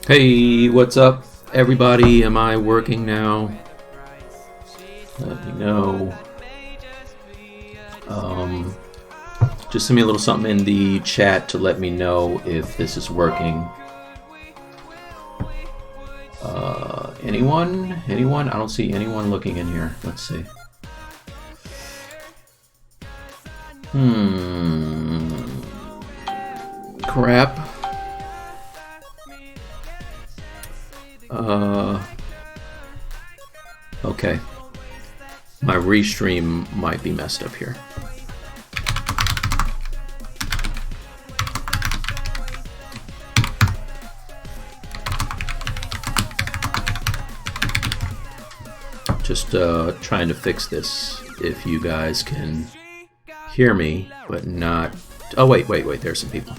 Hey, what's up, everybody? Am I working now? Let me know. Just send me a little something in the chat to let me know if this is working. Anyone? Anyone? I don't see anyone looking in here. Let's see. Crap. Okay. My restream might be messed up here. Just trying to fix this. If you guys can hear me, but not... Oh, wait. There's some people.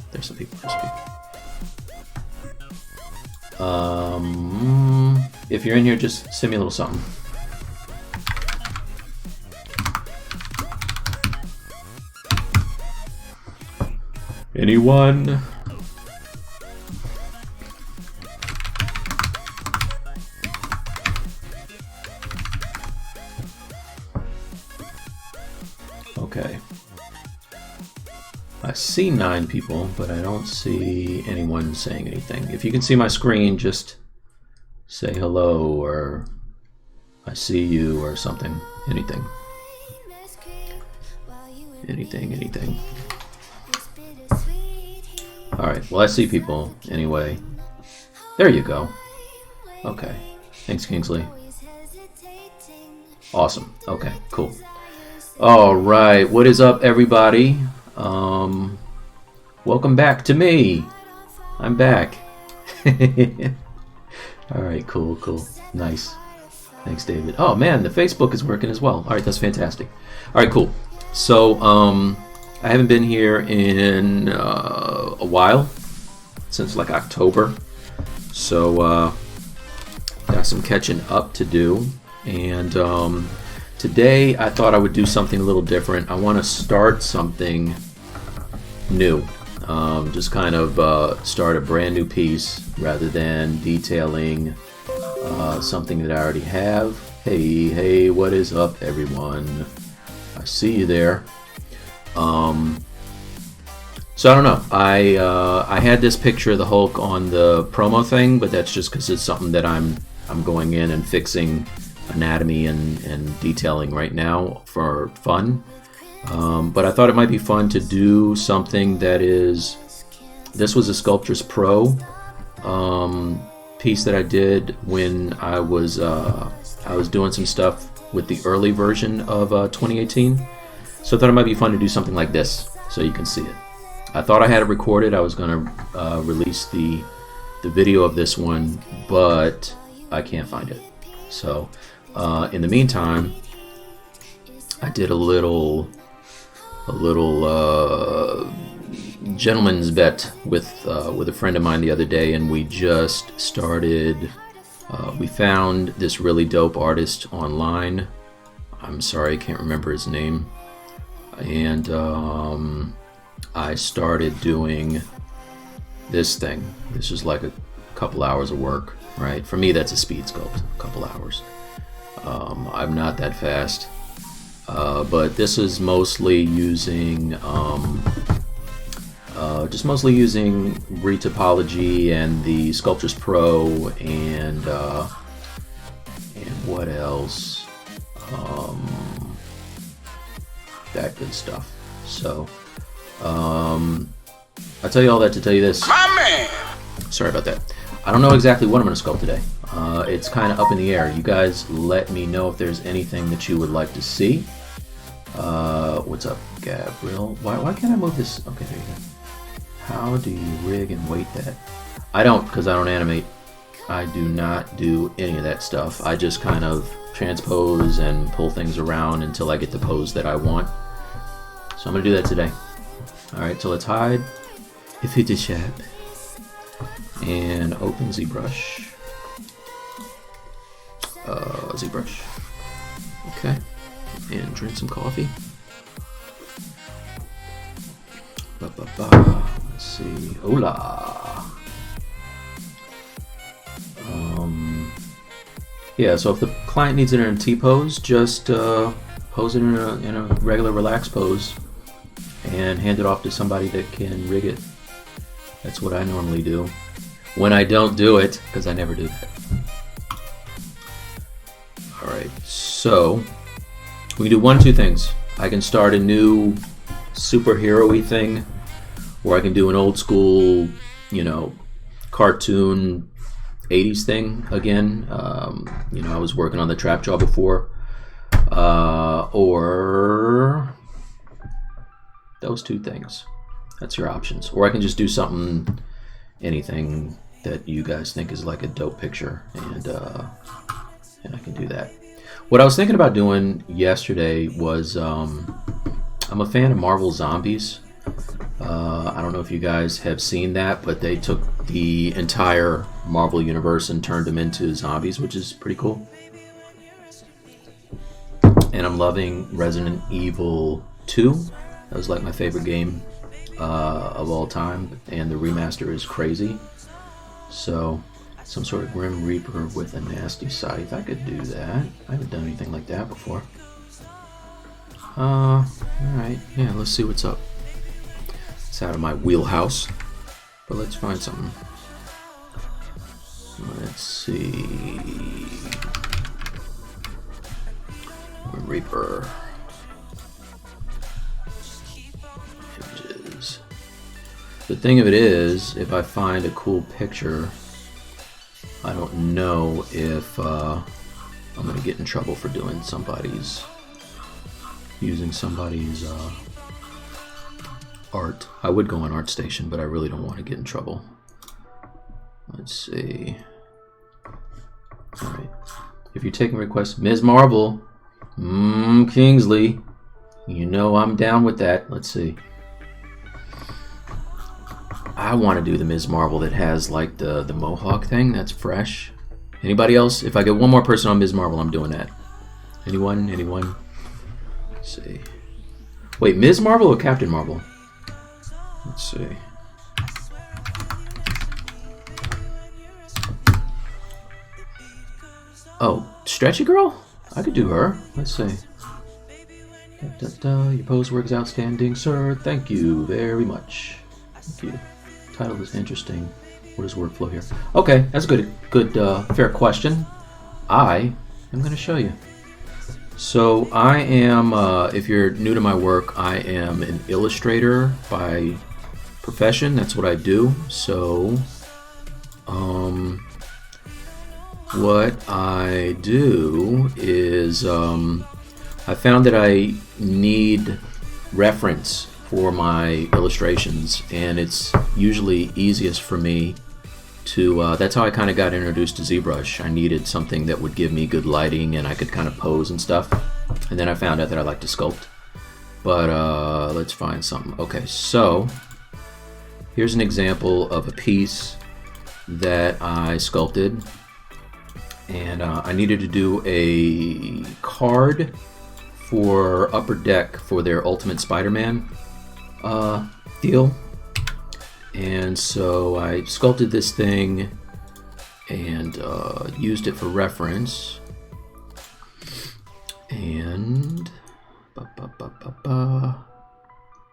If you're in here, just send me a little something. Anyone? Okay. I see 9 people, but I don't see anyone saying anything. If you can see my screen, just say hello or I see you or something. Anything. Anything. Alright, well I see people anyway. There you go. Okay. Thanks, Kingsley. Awesome. Okay, cool. Alright, what is up, everybody? Welcome back to me. I'm back. Alright, cool. Nice. Thanks, David. Oh man, the Facebook is working as well. Alright, that's fantastic. Alright, cool. So, I haven't been here in a while, since like October. So, got some catching up to do. And today I thought I would do something a little different. I want to start something new. Just kind of start a brand new piece rather than detailing something that I already have. Hey, what is up, everyone? I see you there. So I don't know. I had this picture of the Hulk on the promo thing, but that's just because it's something that I'm going in and fixing anatomy and detailing right now for fun. But I thought it might be fun to do something that is... This was a Sculptors Pro piece that I did when I was doing some stuff with the early version of 2018. So I thought it might be fun to do something like this so you can see it. I thought I had it recorded. I was going to release the video of this one, but I can't find it. So in the meantime, I did a little gentleman's bet with a friend of mine the other day, and we just started. We found this really dope artist online. I'm sorry, I can't remember his name. And I started doing this thing. This is like a couple hours of work, right? For me, that's a speed sculpt, a couple hours. I'm not that fast, but this is mostly using retopology and the Sculptors Pro and what else? That good stuff. So, I tell you all that to tell you this. My man! Sorry about that. I don't know exactly what I'm going to sculpt today. It's kind of up in the air. You guys let me know if there's anything that you would like to see. What's up, Gabriel? Why can't I move this? Okay, there you go. How do you rig and weight that? I don't, because I don't animate. I do not do any of that stuff. I just kind of transpose and pull things around until I get the pose that I want. So I'm going to do that today. Alright, so let's hide Photoshop and open ZBrush. ZBrush. Okay. And drink some coffee. Let's see. Hola. Yeah, so if the client needs it in a T-pose, just pose it in a regular relaxed pose and hand it off to somebody that can rig it. That's what I normally do. When I don't do it, because I never do that. Alright, so we can do one of two things. I can start a new superhero-y thing, or I can do an old school, you know, cartoon 80s thing again. You know, I was working on the trap jaw before. Or those two things. That's your options. Or I can just do something, anything that you guys think is like a dope picture, and I can do that. What I was thinking about doing yesterday was, I'm a fan of Marvel Zombies. I don't know if you guys have seen that, but they took the entire Marvel universe and turned them into zombies, which is pretty cool. And I'm loving Resident Evil 2. That was like my favorite game of all time, and the remaster is crazy. So some sort of Grim Reaper with a nasty scythe. I could do that. I haven't done anything like that before. Alright, yeah, let's see what's up. It's out of my wheelhouse, but let's find something. Let's see. Grim Reaper. Images. The thing of it is, if I find a cool picture, I don't know if I'm going to get in trouble for doing using somebody's art. I would go on ArtStation, but I really don't want to get in trouble. Let's see. Alright. If you're taking requests, Ms. Marvel, Kingsley, you know I'm down with that. Let's see. I want to do the Ms. Marvel that has like the mohawk thing. That's fresh. Anybody else? If I get one more person on Ms. Marvel, I'm doing that. Anyone? Anyone? Let's see. Wait, Ms. Marvel or Captain Marvel? Let's see. Oh, Stretchy Girl? I could do her. Let's see. Your pose work is outstanding, sir. Thank you very much. Thank you. Title is interesting. What is workflow here? Okay, that's good. Good, fair question. I am going to show you. So I am, if you're new to my work, I am an illustrator by profession. That's what I do. So, what I do is, I found that I need reference for my illustrations, and it's usually easiest for me to, that's how I kind of got introduced to ZBrush. I needed something that would give me good lighting and I could kind of pose and stuff. And then I found out that I like to sculpt. But let's find something. Okay, so here's an example of a piece that I sculpted. And I needed to do a card for Upper Deck for their Ultimate Spider-Man deal. And so I sculpted this thing and used it for reference. And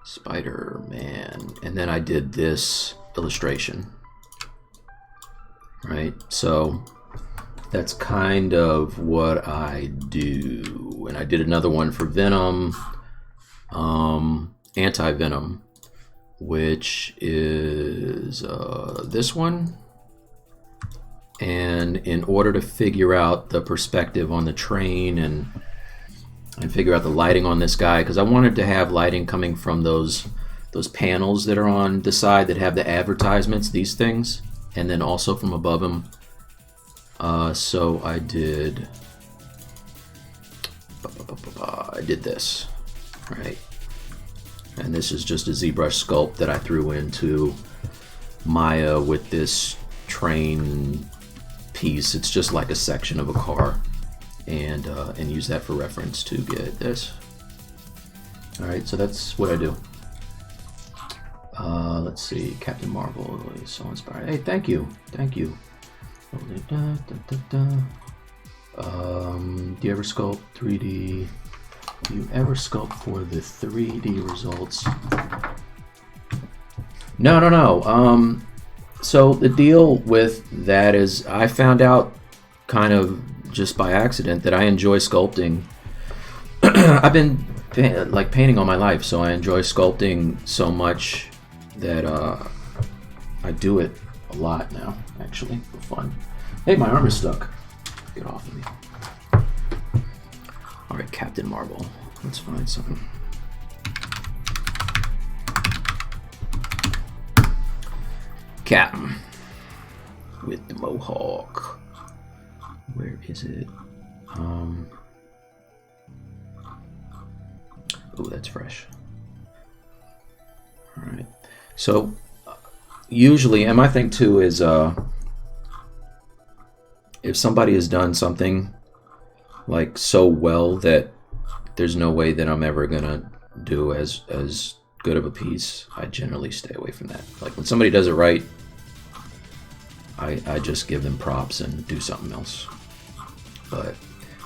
Spider-Man. And then I did this illustration. Right? So that's kind of what I do. And I did another one for Venom, Anti-Venom, which is this one. And in order to figure out the perspective on the train and figure out the lighting on this guy, because I wanted to have lighting coming from those panels that are on the side that have the advertisements, these things, and then also from above him. So I did this, right? And this is just a ZBrush sculpt that I threw into Maya with this train piece. It's just like a section of a car, and use that for reference to get this. All right, so that's what I do. Let's see, Captain Marvel is so inspired. Hey, thank you, thank you. Do you ever sculpt 3D? Do you ever sculpt for the 3D results? No. So the deal with that is I found out kind of just by accident that I enjoy sculpting. I've been painting all my life, so I enjoy sculpting so much that I do it a lot now, actually, for fun. Hey, my arm is stuck. Get off of me. Alright, Captain Marvel. Let's find something. Captain. With the mohawk. Where is it? Oh, that's fresh. Alright. So, usually, and my thing too is, if somebody has done something like so well that there's no way that I'm ever gonna do as good of a piece, I generally stay away from that. Like when somebody does it right, I just give them props and do something else.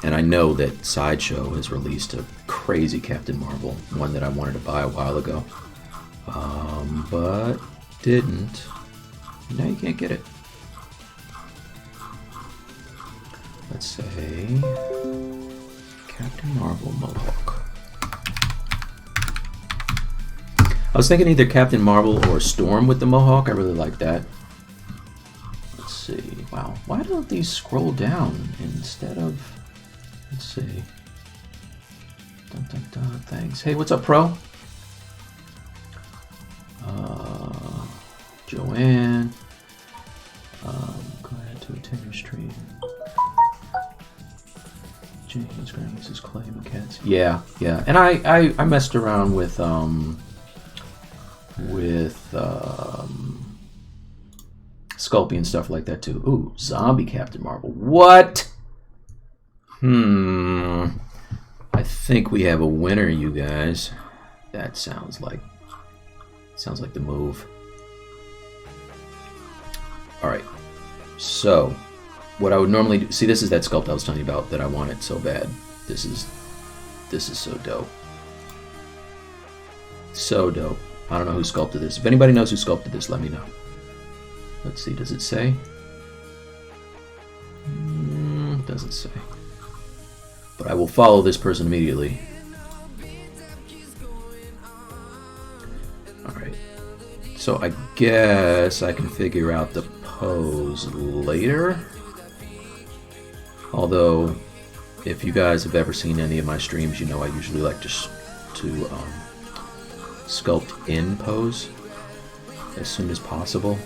And I know that Sideshow has released a crazy Captain Marvel, one that I wanted to buy a while ago, but didn't. Now you can't get it. Let's say Captain Marvel Mohawk. I was thinking either Captain Marvel or Storm with the Mohawk. I really like that. Let's see. Wow. Why don't these scroll down instead of... Let's see. Dun, dun, dun. Thanks. Hey, what's up, Pro? Joanne. Glad to attend your stream. James Graham, Mrs. Clay, McCats. Yeah. And I messed around with Sculpting and stuff like that too. Ooh, zombie Captain Marvel. What? I think we have a winner, you guys. That sounds like the move. All right. So, what I would normally do, see, this is that sculpt I was telling you about that I wanted so bad. This is so dope. So dope. I don't know who sculpted this. If anybody knows who sculpted this, let me know. Let's see, does it say? Doesn't say. But I will follow this person immediately. Alright. So I guess I can figure out the pose later. Although, if you guys have ever seen any of my streams, you know I usually like to sculpt in pose as soon as possible.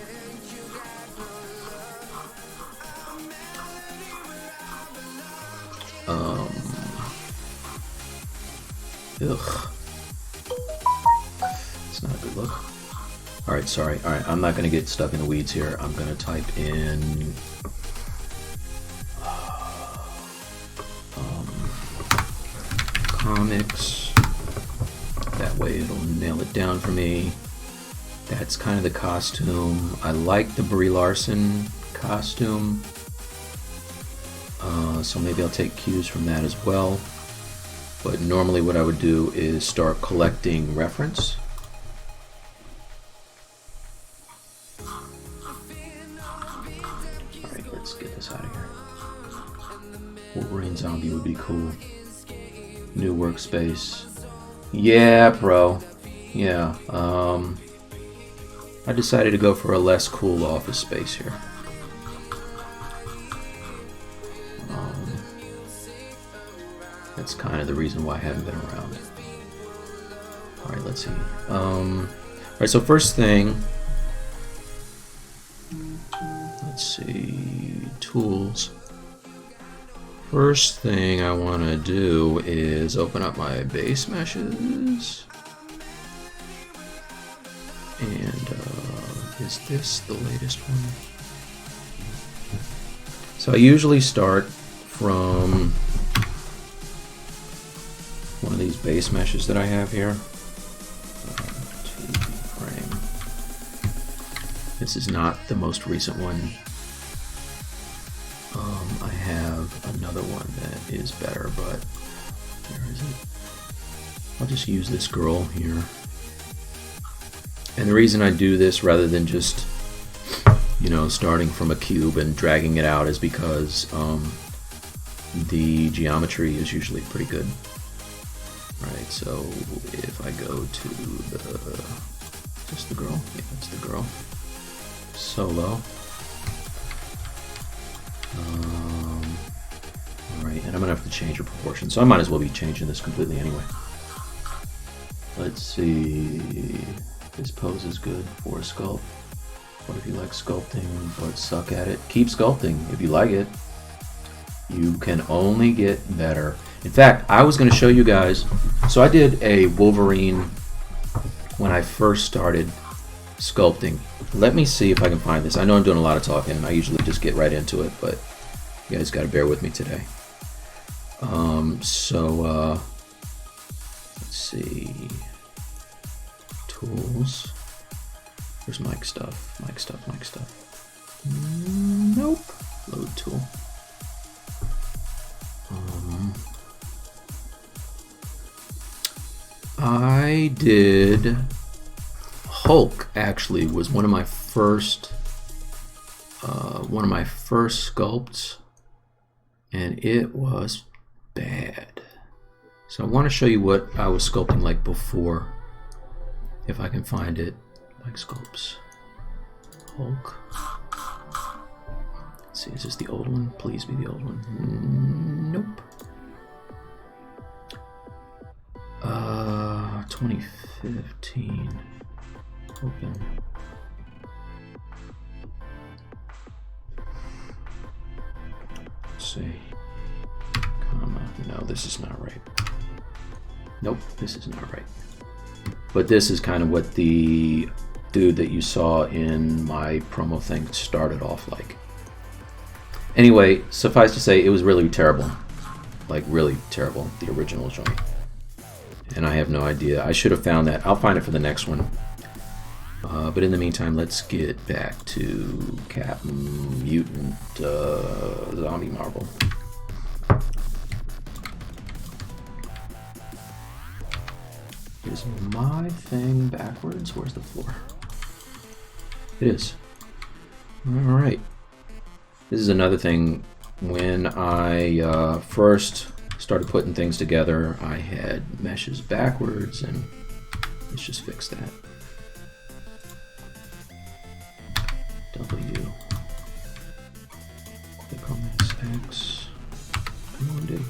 Ugh. It's not a good look. Alright, sorry. Alright, I'm not going to get stuck in the weeds here. I'm going to type in... comics. That way it'll nail it down for me. That's kind of the costume. I like the Brie Larson costume. So maybe I'll take cues from that as well. But normally what I would do is start collecting reference. Alright, let's get this out of here. Wolverine Zombie would be cool. New workspace. Yeah, Pro. Yeah, I decided to go for a less cool office space here. That's kind of the reason why I haven't been around. Alright, let's see. Alright, so first thing, let's see, tools. First thing I want to do is open up my base meshes. And is this the latest one? So I usually start from one of these base meshes that I have here. Frame. This is not the most recent one. I have have another one that is better, but where is it? I'll just use this girl here. And the reason I do this rather than just, you know, starting from a cube and dragging it out is because the geometry is usually pretty good. Alright, so if I go to just the girl, yeah, that's the girl, solo. Alright, and I'm going to have to change her proportion, so I might as well be changing this completely anyway. Let's see, this pose is good for a sculpt. What if you like sculpting but suck at it? Keep sculpting if you like it. You can only get better. In fact, I was going to show you guys, so I did a Wolverine when I first started sculpting. Let me see if I can find this. I know I'm doing a lot of talking, and I usually just get right into it, but you guys got to bear with me today. Let's see. Tools. Where's mic stuff? Mic stuff. Nope. Load tool. I did Hulk. Actually, was one of my first sculpts, and it was bad. So I want to show you what I was sculpting like before, if I can find it. Like sculpts, Hulk. Let's see, is this the old one? Please be the old one. Nope. 2015. Open. Let's see. No, this is not right. Nope, this is not right. But this is kind of what the dude that you saw in my promo thing started off like. Anyway, suffice to say, it was really terrible. Like, really terrible, the original joint. And I have no idea. I should have found that. I'll find it for the next one. But in the meantime, let's get back to Captain Mutant Zombie Marvel. Is my thing backwards? Where's the floor? It is. Alright. This is another thing. When I first started putting things together, I had meshes backwards, and let's just fix that. W. Click on this X. Wounded.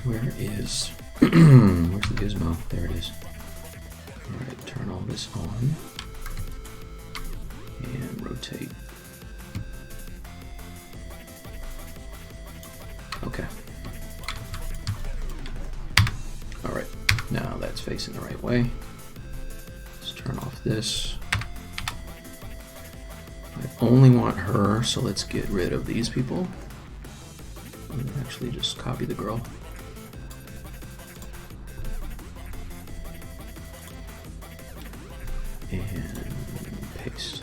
Where is where's the gizmo? There it is. Alright, turn all this on and rotate. Okay. Alright, now that's facing the right way. Let's turn off this. I only want her, so let's get rid of these people. And actually just copy the girl. And paste.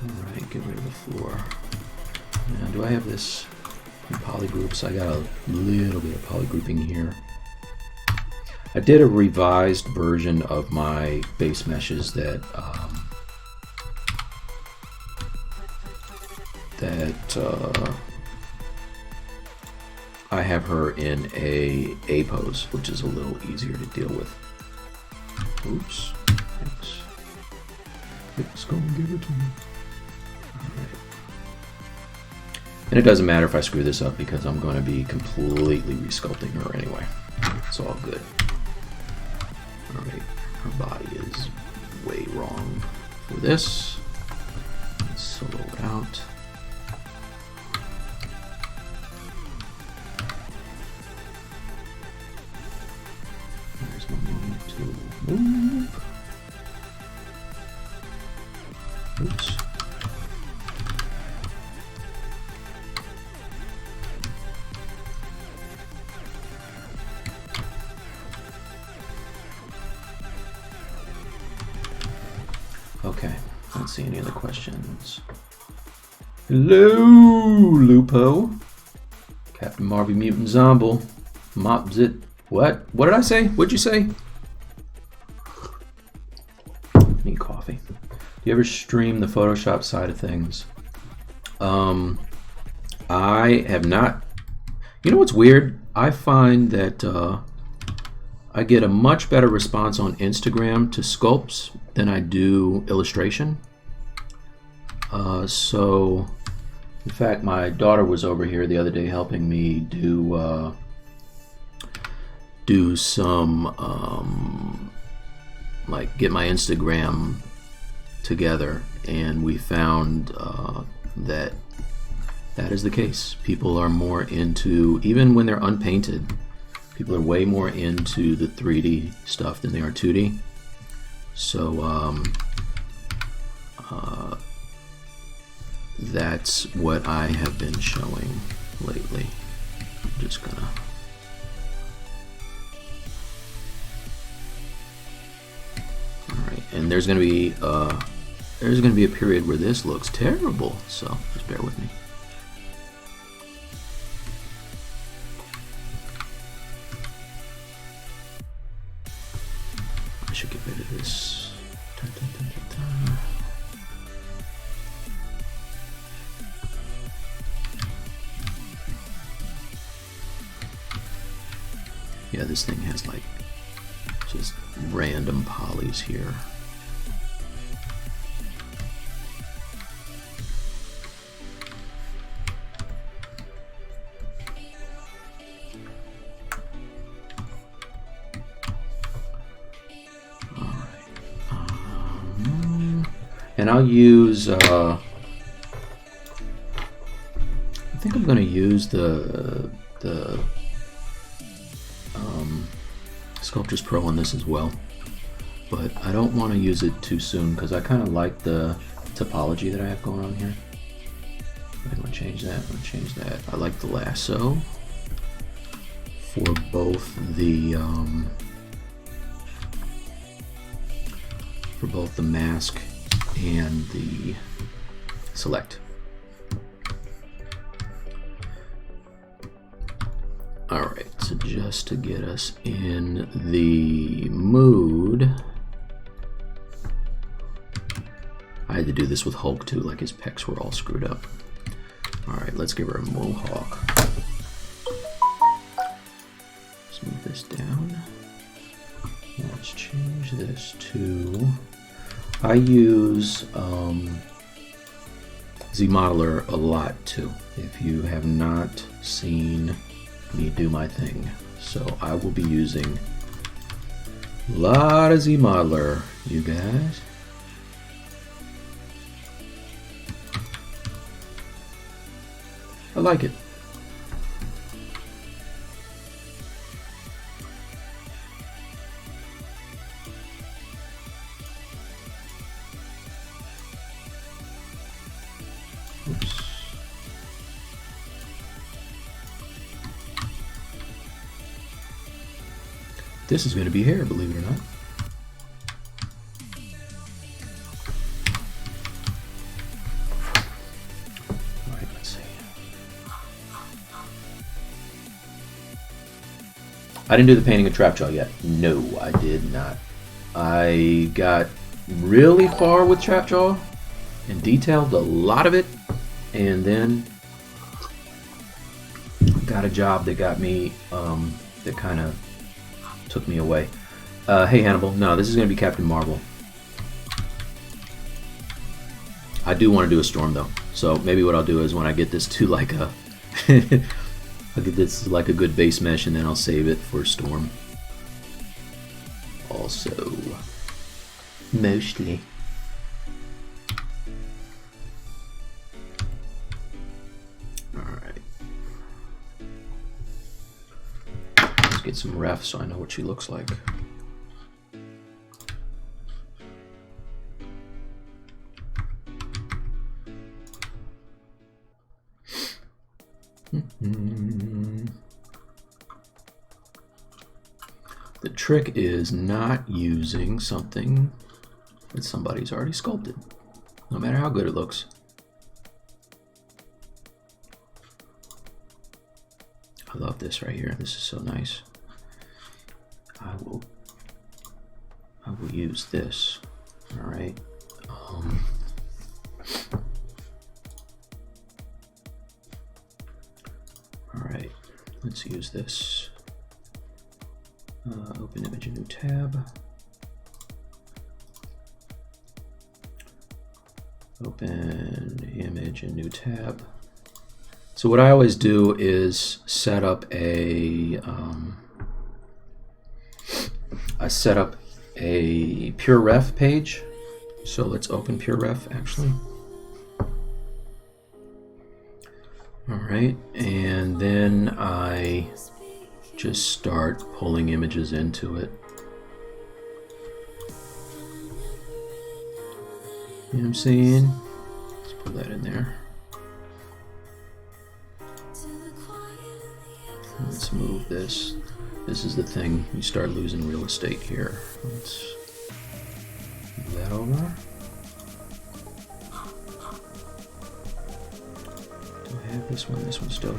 Alright, get rid of the floor. Now, do I have this in polygroups? I got a little bit of polygrouping here. I did a revised version of my base meshes that I have her in a pose, which is a little easier to deal with. Oops. Thanks. Let's go and give it to me. Alright. And it doesn't matter if I screw this up because I'm going to be completely resculpting her anyway. It's all good. Alright, her body is way wrong for this. Let's solo it out. There's my moment to move. Oops. Okay, I don't see any other questions. Hello, Lupo. Captain Marvy Mutant Zomble. Mopzit. What? What did I say? What'd you say? Need coffee. Do you ever stream the Photoshop side of things? I have not. You know what's weird? I find that I get a much better response on Instagram to sculpts than I do illustration. So, in fact, my daughter was over here the other day helping me do some like get my Instagram together, and we found that is the case. People are more into, even when they're unpainted, people are way more into the 3D stuff than they are 2D. So that's what I have been showing lately. I'm just gonna and there's gonna be a period where this looks terrible, so just bear with me. I should get rid of this. Yeah, this thing has like just random polys here. And I'll use, I think I'm going to use the Sculptris Pro on this as well, but I don't want to use it too soon because I kind of like the topology that I have going on here. I'm going to change that, I'm going to change that. I like the lasso for both the mask and the select. Alright, so just to get us in the mood, I had to do this with Hulk too, like his pecs were all screwed up. Alright, let's give her a mohawk. Let's move this down. Let's change this to, I use ZModeler a lot too, if you have not seen me do my thing. So I will be using a lot of ZModeler, you guys. I like it. Oops. This is going to be hair, believe it or not. All right, let's see. I didn't do the painting of Trapjaw yet. No, I did not. I got really far with Trapjaw and detailed a lot of it, and then got a job that got me, that kind of took me away. Hey Hannibal, no, this is going to be Captain Marvel. I do want to do a Storm though, so maybe what I'll do is when I get this to like a, I'll get this like a good base mesh, and then I'll save it for Storm. Also, mostly. Get some refs so I know what she looks like. The trick is not using something that somebody's already sculpted, no matter how good it looks. I love this right here. This is so nice. I will use this. All right. All right. Let's use this. Open image, a new tab. Open image, a new tab. So what I always do is set up a pure ref page. So let's open pure ref actually. All right, and then I just start pulling images into it. You know what I'm saying? Let's put that in there. Let's move this. This is the thing, you start losing real estate here. Let's move that over. Do I have this one? This one's dope.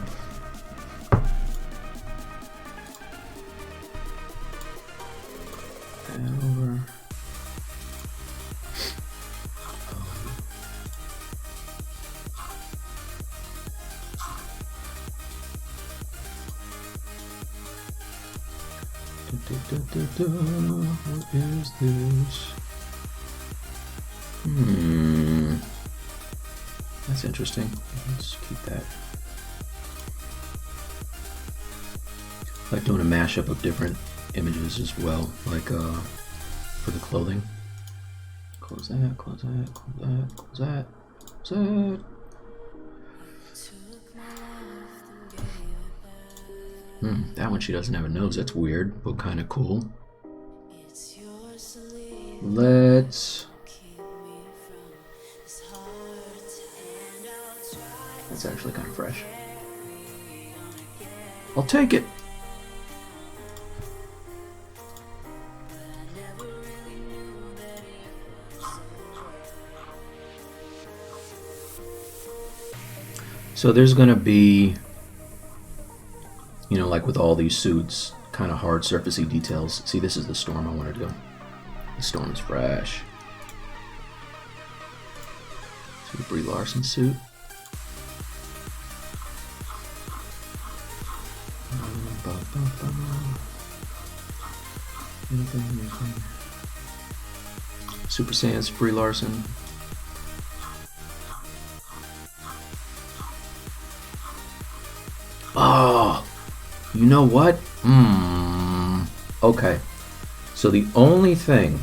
That over. What is this? That's interesting. Let's keep that. I like doing a mashup of different images as well, like for the clothing. Close that, close that, close that, close that, close that. That one she doesn't have a nose. That's weird, but kind of cool. Let's. That's actually kind of fresh. I'll take it. So there's going to be, you know, like with all these suits, kind of hard surfacey details. See, this is the storm I wanted to go. The storm is fresh. So the Brie Larson suit. Anything. Super Saiyan's Brie Larson. Oh, you know what? Okay. So the only thing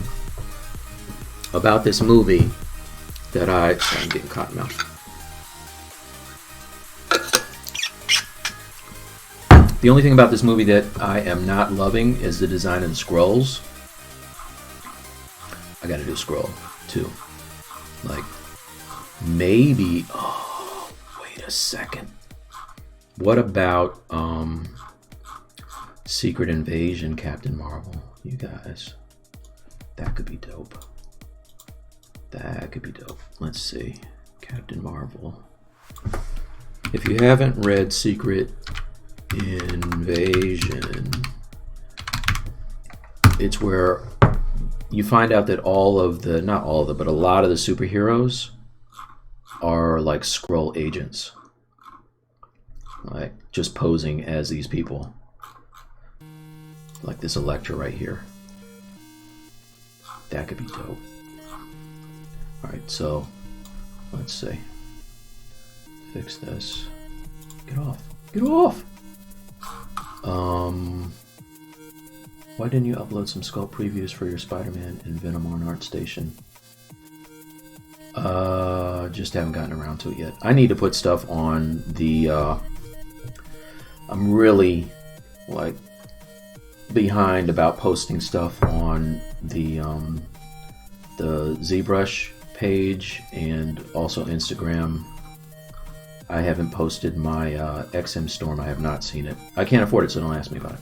about this movie that I'm getting cotton mouth. The only thing about this movie that I am not loving is the design of the scrolls. I gotta do a scroll too. Like, maybe, oh, wait a second. What about Secret Invasion Captain Marvel? You guys, that could be dope. That could be dope. Let's see, Captain Marvel. If you haven't read Secret Invasion, it's where you find out that all of the, not all of the, but a lot of the superheroes are like Skrull agents. Like just posing as these people. Like this Elektra right here. That could be dope. Alright, so let's see. Fix this. Get off. Get off! Why didn't you upload some sculpt previews for your Spider-Man and Venom on ArtStation? Just haven't gotten around to it yet. I need to put stuff on the I'm really like behind about posting stuff on the ZBrush page and also Instagram. I haven't posted my XM Storm. I have not seen it. I can't afford it, so don't ask me about it.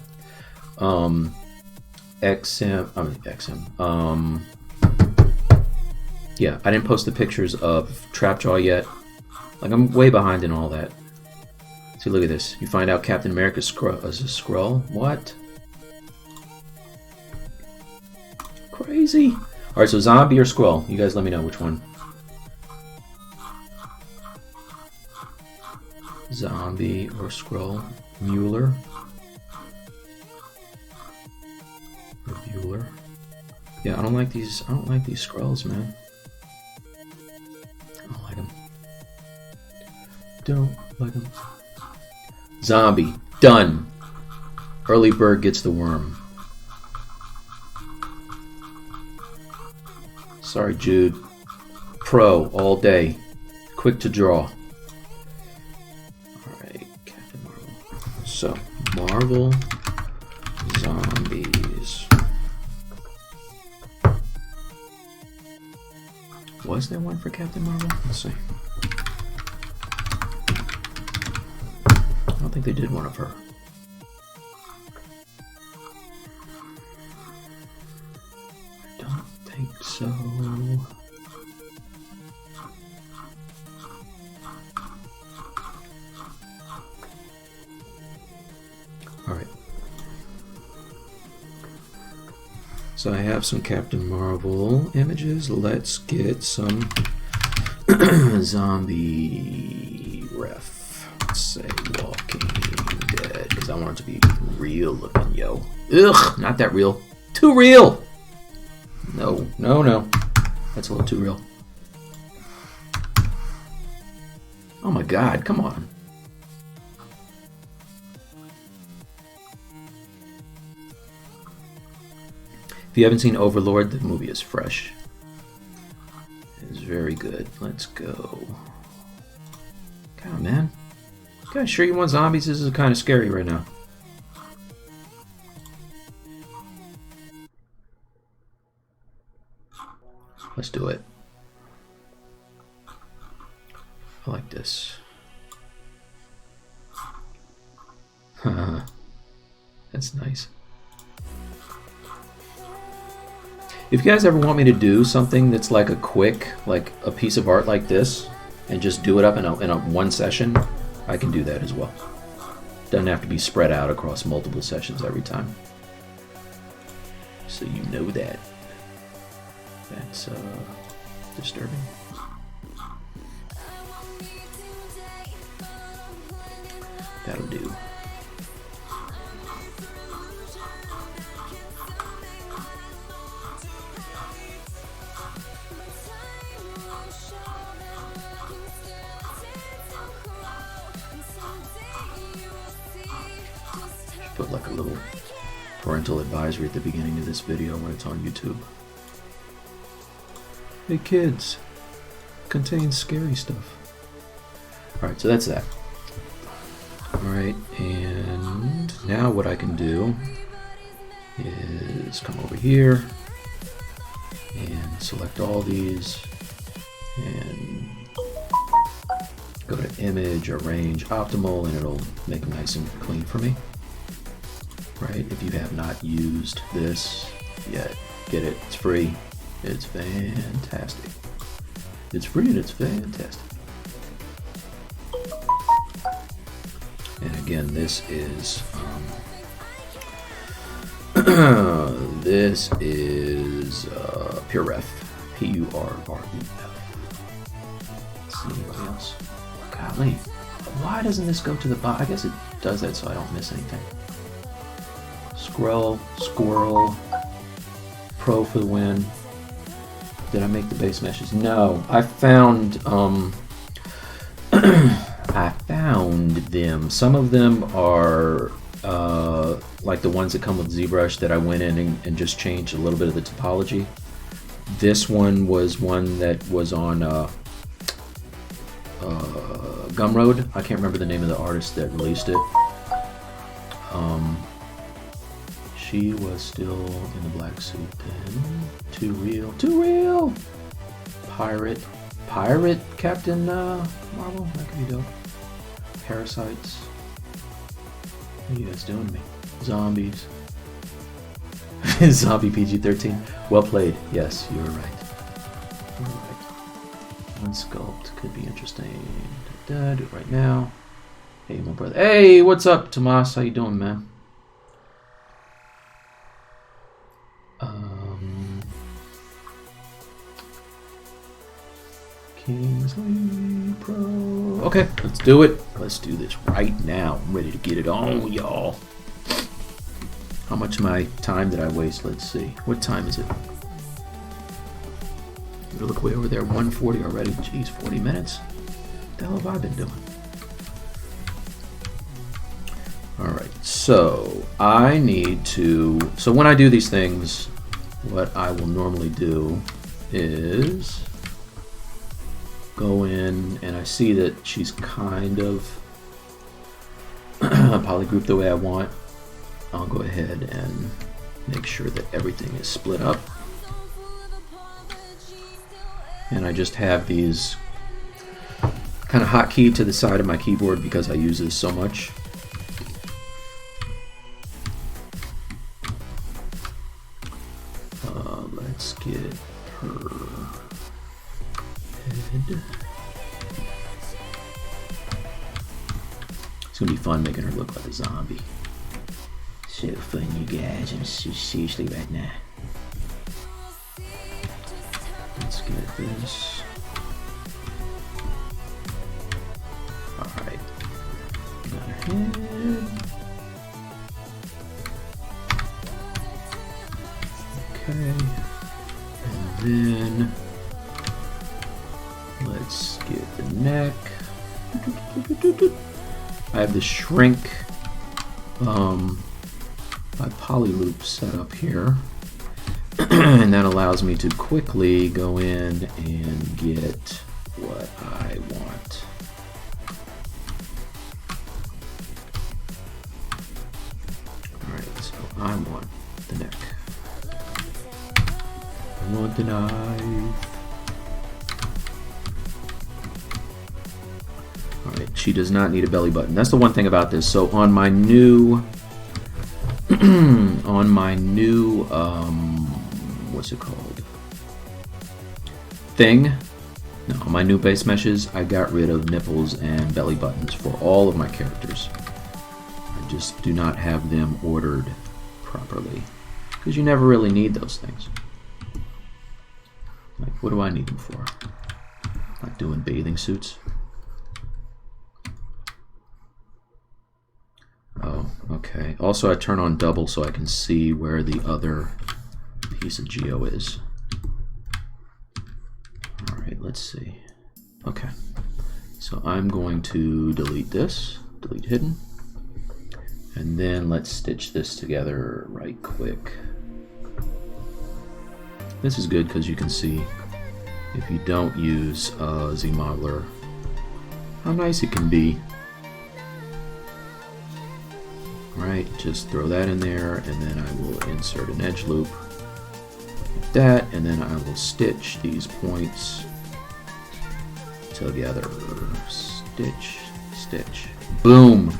Yeah, I didn't post the pictures of Trapjaw yet. Like, I'm way behind in all that. See, look at this. You find out Captain America's is a Skrull. What? Crazy. Alright, so zombie or Skrull? You guys let me know which one. Zombie or Skrull? Mueller. Or Bueller. Yeah, I don't like these Skrulls, man. I don't like them. Don't like them. Zombie. Done. Early bird gets the worm. Sorry, Jude. Pro all day. Quick to draw. Alright, Captain Marvel. So, Marvel Zombies. Was there one for Captain Marvel? Let's see. I don't think they did one of her. I don't think so. Alright. So I have some Captain Marvel images. Let's get some zombie ref. Let's say Walking Dead, because I want it to be real looking, yo. Ugh, not that real. Too real! No, no, no. That's a little too real. Oh my god, come on. If you haven't seen Overlord, the movie is fresh. It is very good. Let's go. God, man. You guys sure you want zombies? This is kind of scary right now. Let's do it. I like this. That's nice. If you guys ever want me to do something that's like a quick, like a piece of art like this, and just do it up in a one session, I can do that as well. Doesn't have to be spread out across multiple sessions every time. So you know that. That's disturbing. That'll do. Put like a little parental advisory at the beginning of this video when it's on YouTube. Hey kids, contains scary stuff. Alright, so that's that. Alright, and now what I can do is come over here and select all these and go to Image, Arrange, Optimal, and it'll make them nice and clean for me. Right, if you have not used this yet, get it. It's free. It's fantastic. It's free and it's fantastic. And again, this is this is PureRef. P-U-R-R-E-F. Let's see anybody else. Golly, why doesn't this go to the bottom? I guess it does that so I don't miss anything. Squirrel, Pro for the win. Did I make the base meshes? No, I found I found them. Some of them are like the ones that come with ZBrush that I went in and just changed a little bit of the topology. This one was one that was on Gumroad. I can't remember the name of the artist that released it. She was still in the black suit then. Too real. Too real! Pirate Captain Marvel? That could be dope. Parasites. What are you guys doing to me? Zombies. Zombie PG-13. Well played. Yes, you were right. You were right. Unsculpt could be interesting. Do it right now. Hey, my brother. Hey, what's up, Tomas? How you doing, man? Kingsley Pro. Okay, let's do it. Let's do this right now. I'm ready to get it on, y'all. How much of my time did I waste? Let's see. What time is it? Look way over there, 1:40 already. Jeez, 40 minutes. What the hell have I been doing? Alright, so I need to... So when I do these things, what I will normally do is go in and I see that she's kind of polygrouped the way I want. I'll go ahead and make sure that everything is split up. And I just have these kind of hotkey to the side of my keyboard because I use this so much. Let's get her head. It's gonna be fun making her look like a zombie. So fun, you guys. I'm so seriously right now. Let's get this. Alright. Got her head. Okay. And then let's get the neck. I have the shrink by polyloop set up here. And that allows me to quickly go in and get what I want. Alright, so I want the neck. I want the knife. Alright, she does not need a belly button. That's the one thing about this. So on my new what's it called? Thing? No, on my new base meshes, I got rid of nipples and belly buttons for all of my characters. I just do not have them ordered properly. Because you never really need those things. Like, what do I need them for? Like doing bathing suits? Oh, okay. Also, I turn on double so I can see where the other piece of geo is. Alright, let's see. Okay. So I'm going to delete this. Delete hidden. And then let's stitch this together right quick. This is good because you can see, if you don't use ZModeler, how nice it can be. Right, just throw that in there, and then I will insert an edge loop like that, and then I will stitch these points together. Stitch, stitch. Boom!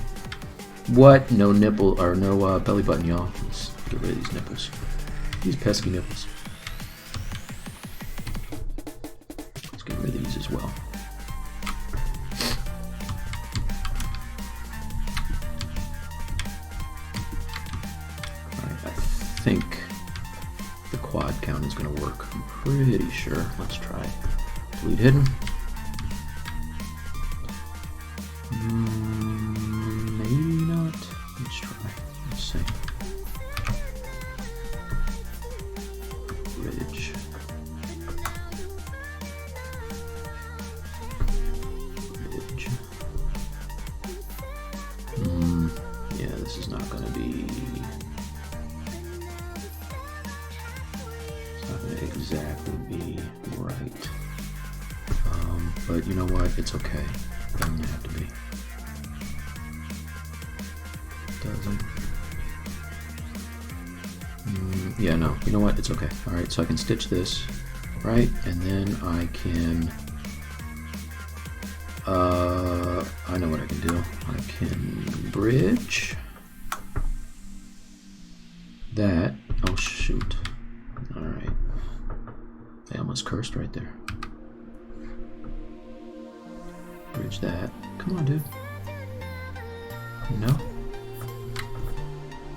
What? No nipple, or no belly button, y'all. Let's get rid of these nipples. These pesky nipples. Let's get rid of these as well. I think the quad count is going to work. I'm pretty sure. Let's try. Delete hidden. Maybe not. Let's try. Let's see. Ridge. Ridge. Yeah, this is not going to be. Exactly be right. But you know what? It's okay. It doesn't have to be. Doesn't. Yeah, no. You know what? It's okay. Alright, so I can stitch this, right? And then I can... I know what I can do. I can bridge that. Oh, shoot. Alright. I almost cursed right there. manage that. Come on, dude. No?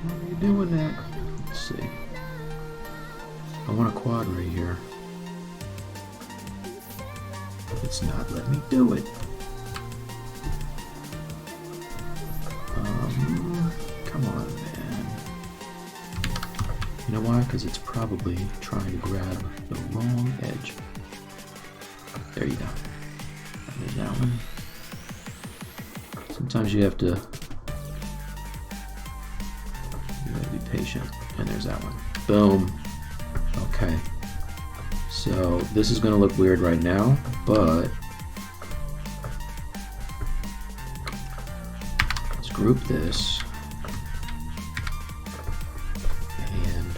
What are you doing now? Let's see. I want a quad right here. It's not letting me do it. Come on, man. You know why? Because it's probably trying to grab the wrong edge. There you go. There's that one. Sometimes you have to be patient. And there's that one. Boom. Okay. So this is going to look weird right now, but let's group this. And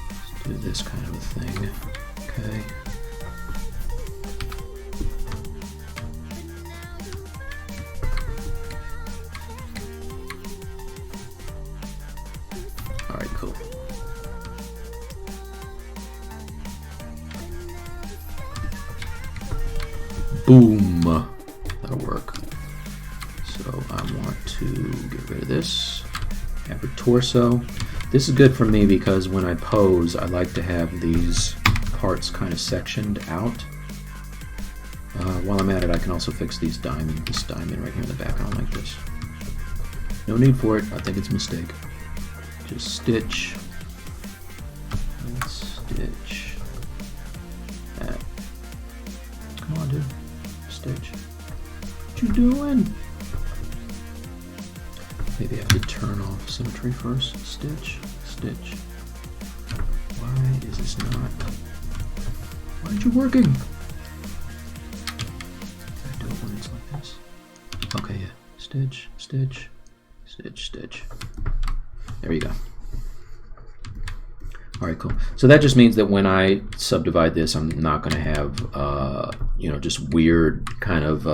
let's do this kind of a thing. Okay. All right, cool. Boom. That'll work. So I want to get rid of this. Have her torso. This is good for me because when I pose, I like to have these parts kind of sectioned out. While I'm at it, I can also fix these this diamond right here in the back. I don't like this. No need for it. I think it's a mistake. Just stitch. And stitch. That. Come on, dude. Stitch. What you doing? Maybe I have to turn off symmetry first. Stitch. Stitch. Why is this not? Why aren't you working? I do it when it's like this. Okay, yeah. Stitch. Stitch. Stitch. Stitch. There you go. All right, cool. So that just means that when I subdivide this, I'm not going to have, you know, just weird kind of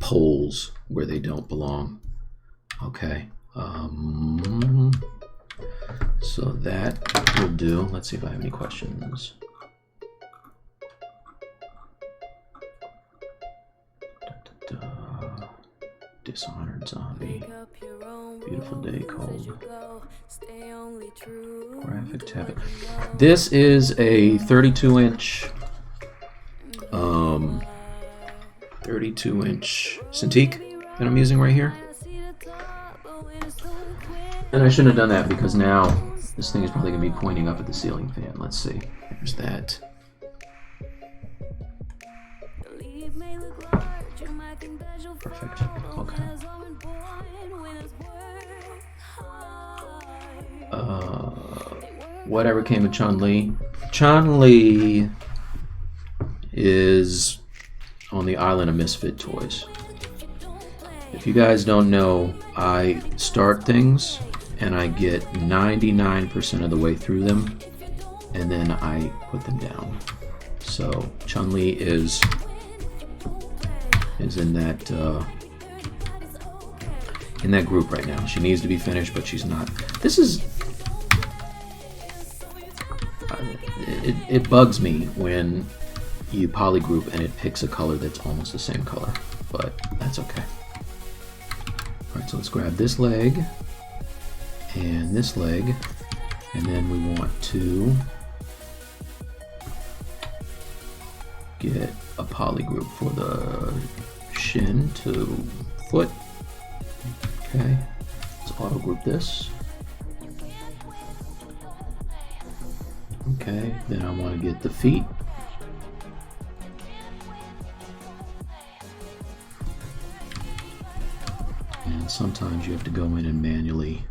poles where they don't belong. Okay. So that will do. Let's see if I have any questions. Dishonored zombie. Beautiful day, cold. Graphic tablet. This is a 32-inch 32-inch Cintiq that I'm using right here. And I shouldn't have done that because now this thing is probably going to be pointing up at the ceiling fan. Let's see. There's that. Perfect. Okay. Whatever came of Chun-Li. Chun-Li is on the island of misfit toys. If you guys don't know, I start things and I get 99% of the way through them and then I put them down. So Chun-Li is in that group right now. She needs to be finished, but she's not. This is it bugs me when you polygroup and it picks a color that's almost the same color, but that's okay. All right, so let's grab this leg and this leg, and then we want to get a polygroup for the shin to foot. Okay, let's auto group this. Okay, then I want to get the feet. And sometimes you have to go in and manually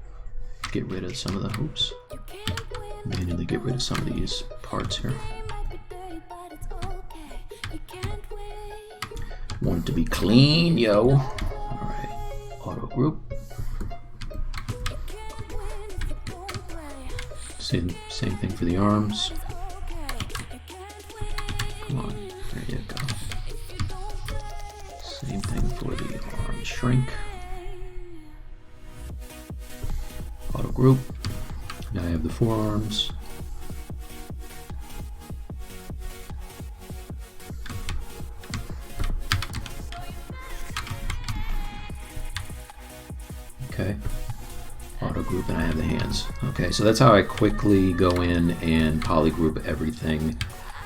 get rid of some of the hoops. Manually get rid of some of these parts here. Want it to be clean, yo. Alright, auto group. Same thing for the arms. Come on, there you go. Same thing for the arm shrink. Auto group. Now I have the forearms. I have the hands. Okay, so that's how I quickly go in and polygroup everything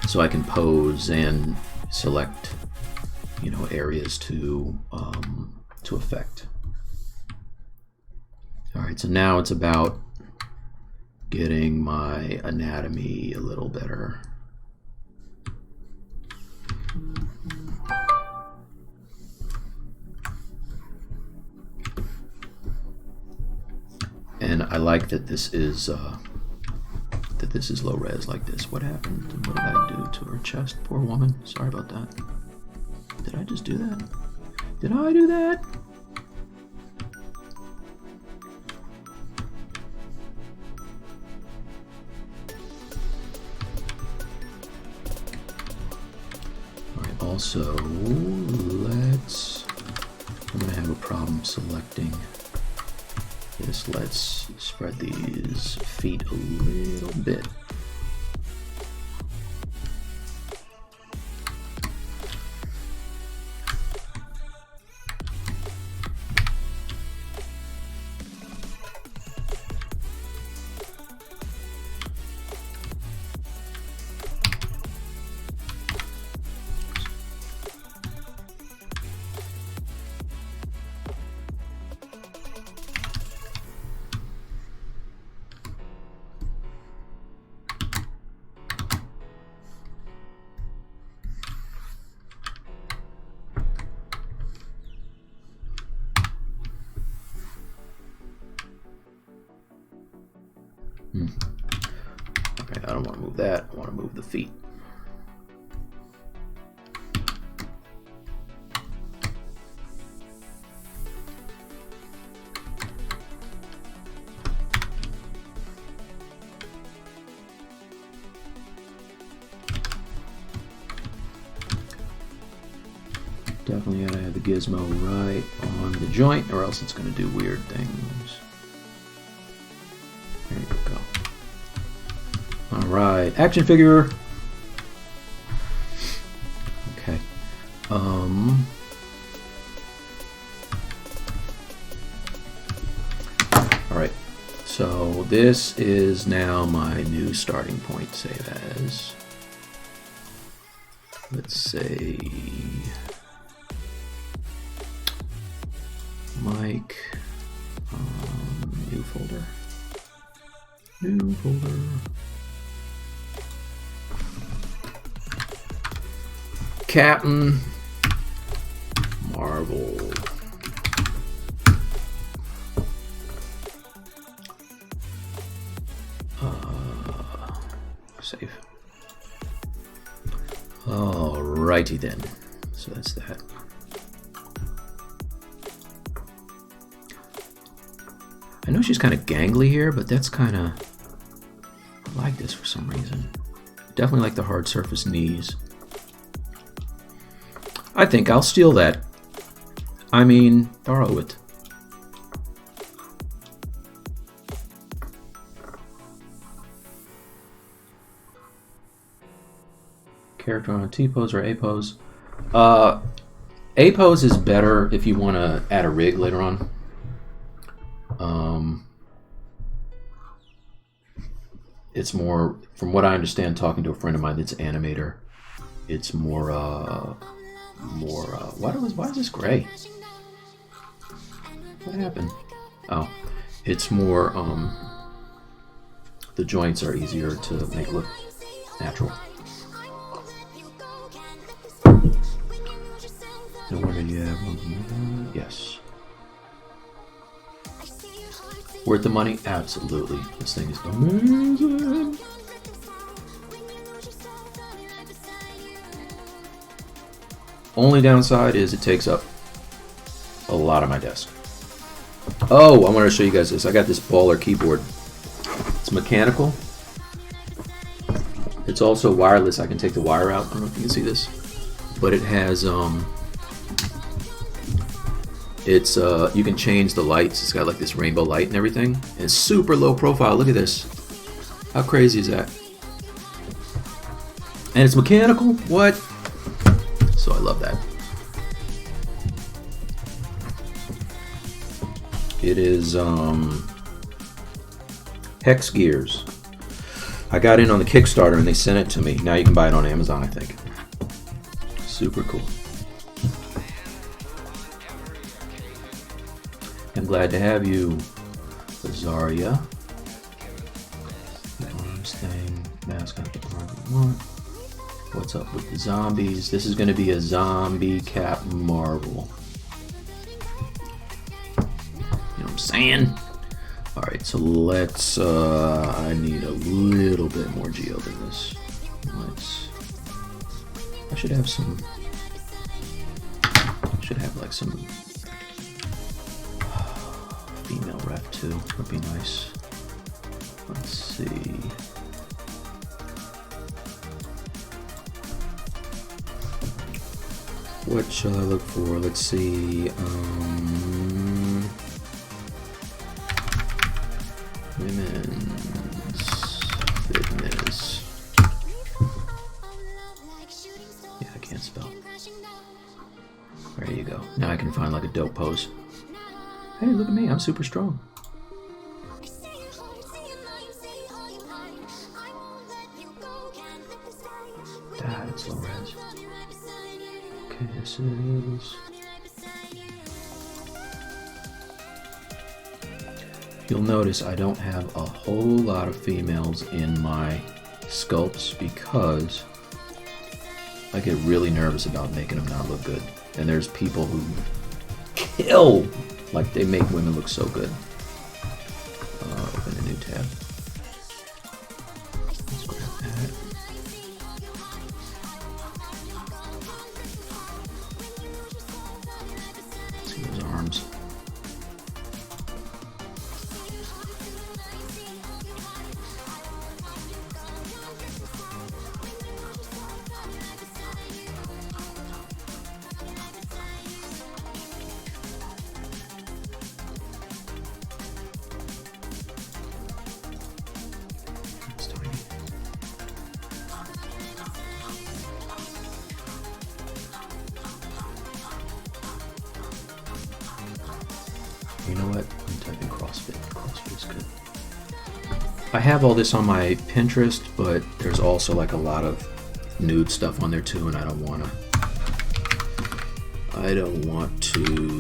so I can pose and select, you know, areas to affect. All right, so now it's about getting my anatomy a little better. And I like that this is low res like this. What happened? What did I do to her chest? Poor woman. Sorry about that. Did I just do that? Did I do that? Alright, also let's, I'm gonna have a problem selecting this. Let's spread these feet a little bit. Okay, I don't want to move that. I want to move the feet. Definitely gotta have the gizmo right on the joint, or else it's gonna do weird things. There you go. All right, action figure. Okay. All right. So this is now my new starting point. Save as. Let's say Mike. New folder. New folder. Captain Marvel. Save. Alrighty then. So that's that. I know she's kind of gangly here, but that's kind of, I like this for some reason. Definitely like the hard surface knees. I think I'll steal that. I mean, borrow it. Character on a T-pose or A-pose. A-pose is better if you want to add a rig later on. It's more, from what I understand, talking to a friend of mine that's an animator, it's more, why is this gray? What happened? Oh, it's more, the joints are easier to make look natural. No wonder you have one. Yes. Worth the money? Absolutely. This thing is amazing. Only downside is it takes up a lot of my desk. Oh, I wanted to show you guys this. I got this baller keyboard. It's mechanical. It's also wireless. I can take the wire out. I don't know if you can see this, but it has you can change the lights. It's got like this rainbow light and everything. And it's super low profile. Look at this. How crazy is that? And it's mechanical. What? So I love that. It is Hex Gears. I got in on the Kickstarter and they sent it to me. Now you can buy it on Amazon, I think. Super cool. I'm glad to have you, Zarya. Arms thing, mascot department. What's up with the zombies? This is going to be a zombie Cap Marvel. You know what I'm saying? Alright, so let's, I need a little bit more geo than this. I should have some, like some female ref too, would be nice. Let's see. What shall I look for? Let's see, women's fitness. Yeah, I can't spell. There you go. Now I can find like a dope pose. Hey, look at me. I'm super strong. God, it's low res. Okay, this is... You'll notice I don't have a whole lot of females in my sculpts because I get really nervous about making them not look good. And there's people who kill, like they make women look so good. Open a new tab. Let's grab that. Let's see those arms. You know what? I'm typing CrossFit. CrossFit is good. I have all this on my Pinterest, but there's also like a lot of nude stuff on there too, and I don't want to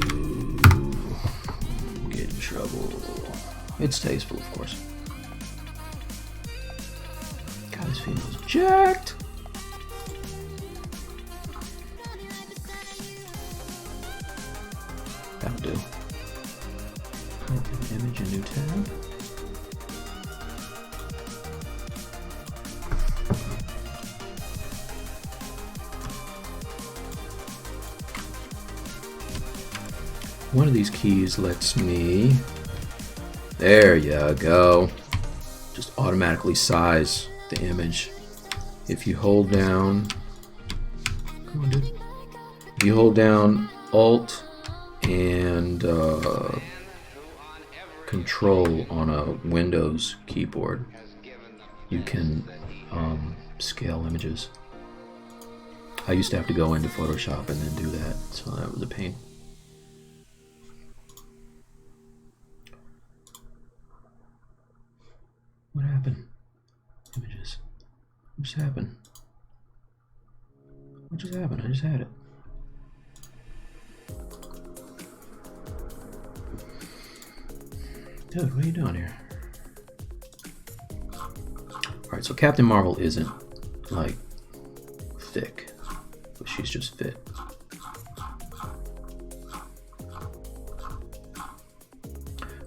get in trouble. It's tasteful, of course. God, this female's jacked. That'll do. Open image, a new tab. One of these keys lets me, there you go, just automatically size the image. If you hold down, come on dude, if you hold down Alt and Control on a Windows keyboard, you can scale images. I used to have to go into Photoshop and then do that, so that was a pain. What happened? Images. What just happened? What just happened? I just had it. Dude, what are you doing here? Alright, so Captain Marvel isn't, like, thick, but she's just fit.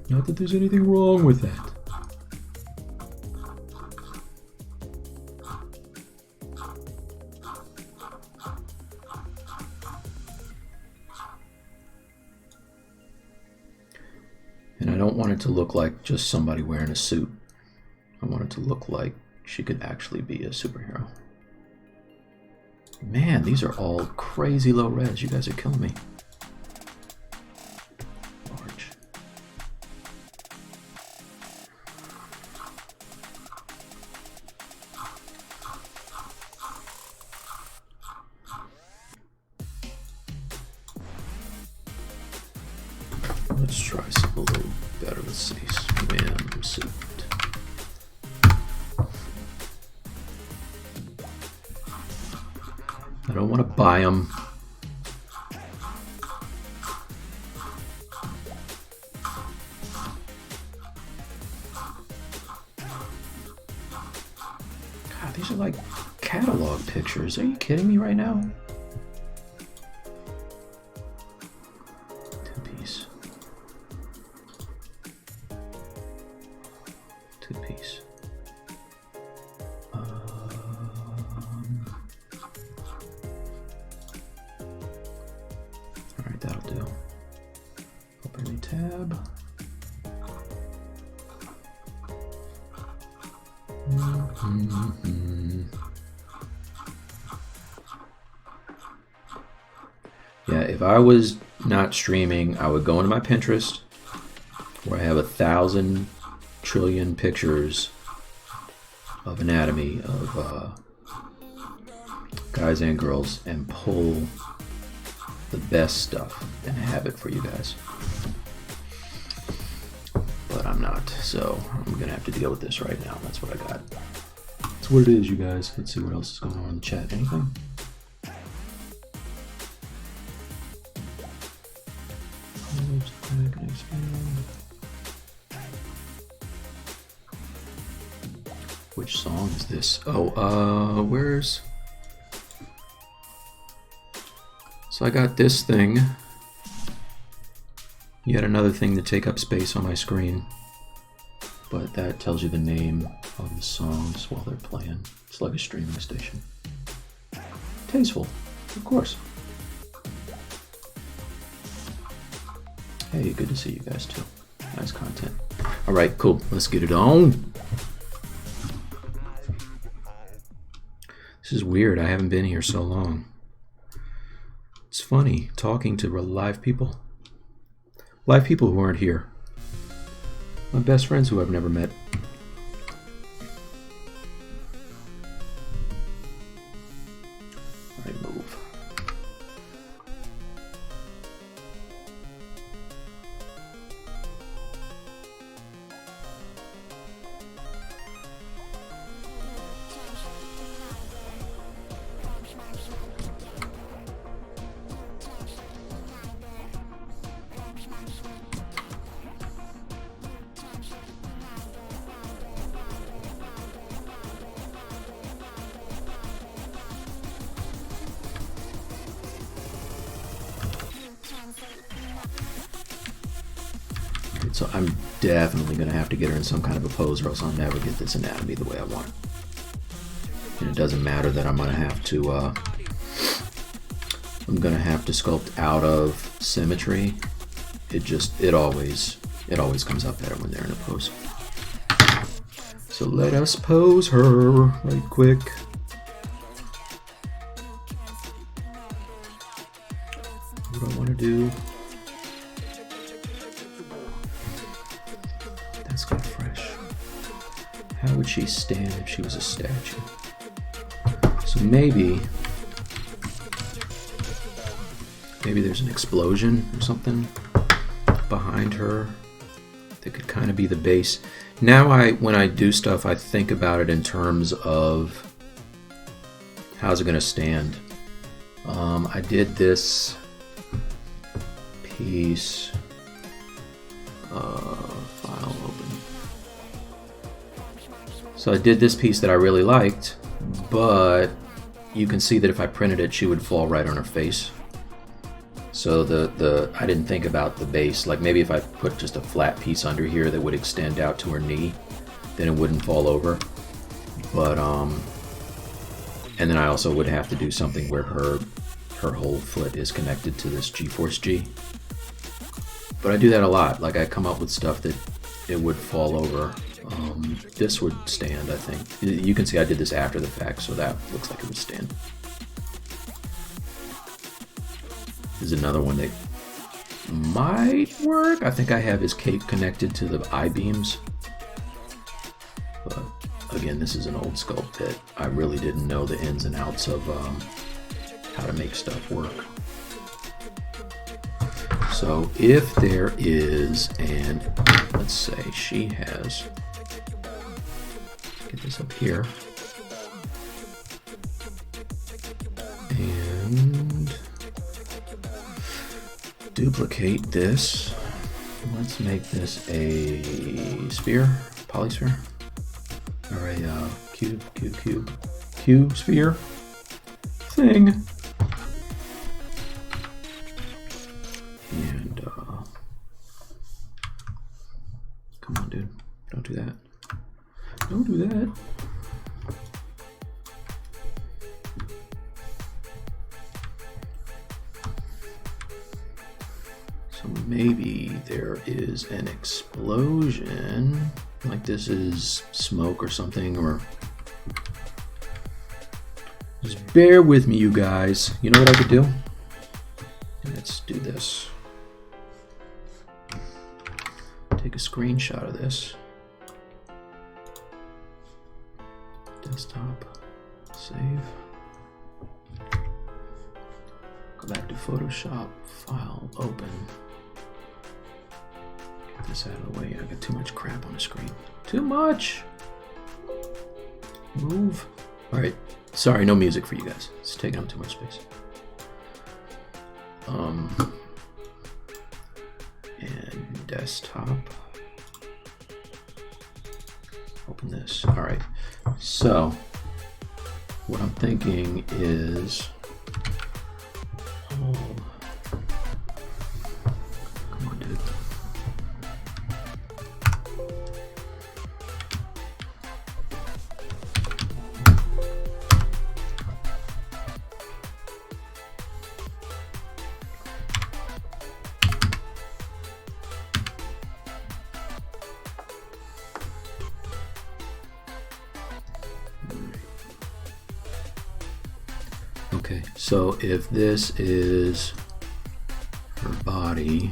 Not that there's anything wrong with that. And I don't want it to look like just somebody wearing a suit. I want it to look like she could actually be a superhero. Man, these are all crazy low res. You guys are killing me. Large. Let's try something a little better. Let's see. Swimsuit. I don't want to buy them. God, these are like catalog pictures. Are you kidding me right now? Two-piece. Two-piece. Alright, that'll do. Open a tab. Yeah, if I was not streaming, I would go into my Pinterest where I have 1,000 trillion pictures of anatomy of guys and girls and pull the best stuff and have it for you guys. But I'm not, so I'm gonna have to deal with this right now. That's what I got. That's what it is, you guys. Let's see what else is going on in the chat. Anything? Which song is this? Oh, where's... So I got this thing. Yet another thing to take up space on my screen. But that tells you the name of the songs while they're playing. It's like a streaming station. Tasteful, of course. Hey, good to see you guys too. Nice content. All right, cool. Let's get it on. This is weird. I haven't been here so long. It's funny talking to live people. Live people who aren't here. My best friends who I've never met. All right, move. So I'm definitely going to have to get her in some kind of a pose or else I'll never get this anatomy the way I want. And it doesn't matter that I'm going to have to sculpt out of symmetry. It always comes out better when they're in a pose. So let us pose her right quick. What do I want to do? That's kind of fresh. How would she stand if she was a statue? So maybe there's an explosion or something behind her that could kind of be the base. Now when I do stuff, I think about it in terms of how's it going to stand. I did this piece. File open. So I did this piece that I really liked, but you can see that if I printed it, she would fall right on her face. So I didn't think about the base. Like maybe if I put just a flat piece under here that would extend out to her knee, then it wouldn't fall over. But and then I also would have to do something where her whole foot is connected to this G-force G. But I do that a lot. Like I come up with stuff that it would fall over. This would stand, I think. You can see I did this after the fact, so that looks like it would stand. There's another one that might work. I think I have his cape connected to the I-beams. But again, this is an old sculpt that I really didn't know the ins and outs of how to make stuff work. So if there is, and let's say she has, get this up here, and duplicate this. Let's make this a sphere, polysphere, or a cube sphere thing. And come on, dude, don't do that. Don't do that. So maybe there is an explosion, like this is smoke or something, or just bear with me, you guys. You know what I could do? Let's do this. Take a screenshot of this. Desktop, save. Go back to Photoshop, file, open. Get this out of the way. I got too much crap on the screen. Too much! Move. Alright, sorry, no music for you guys. It's taking up too much space. And desktop. Open this. Alright, so what I'm thinking is, come on, dude. Okay, so if this is her body,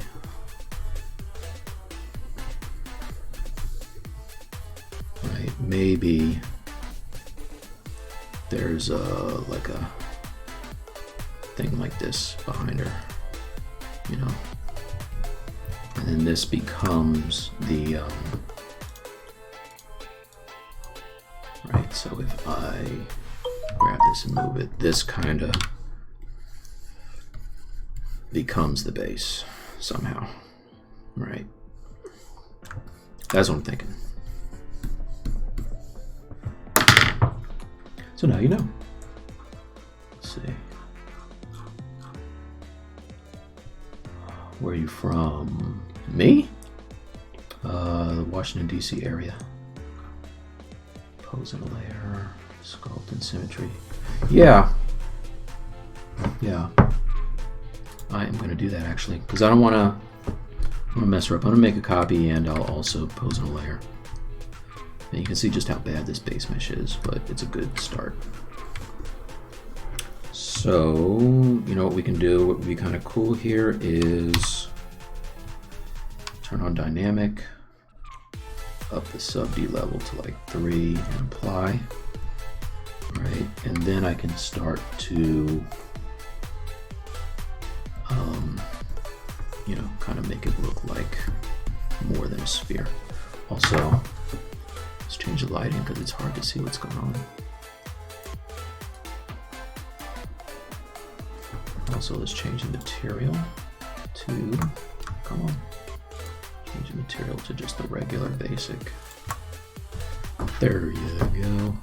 right, maybe there's like a thing like this behind her, you know, and then this becomes the, right, so if I grab this and move it, this kind of becomes the base somehow, right? That's what I'm thinking. So now you know. Let's see. Where are you from? Me? The Washington, D.C. area. Pose in a layer. Sculpt and symmetry. Yeah. Yeah. I am going to do that actually, because I don't want to mess her up. I'm going to make a copy and I'll also pose in a layer. And you can see just how bad this base mesh is, but it's a good start. So, you know what we can do, what would be kind of cool here is turn on dynamic, up the sub D level to like 3 and apply. Right, and then I can start to, you know, kind of make it look like more than a sphere. Also, let's change the lighting because it's hard to see what's going on. Also, let's change the material to, come on, change the material to just the regular basic. There you go.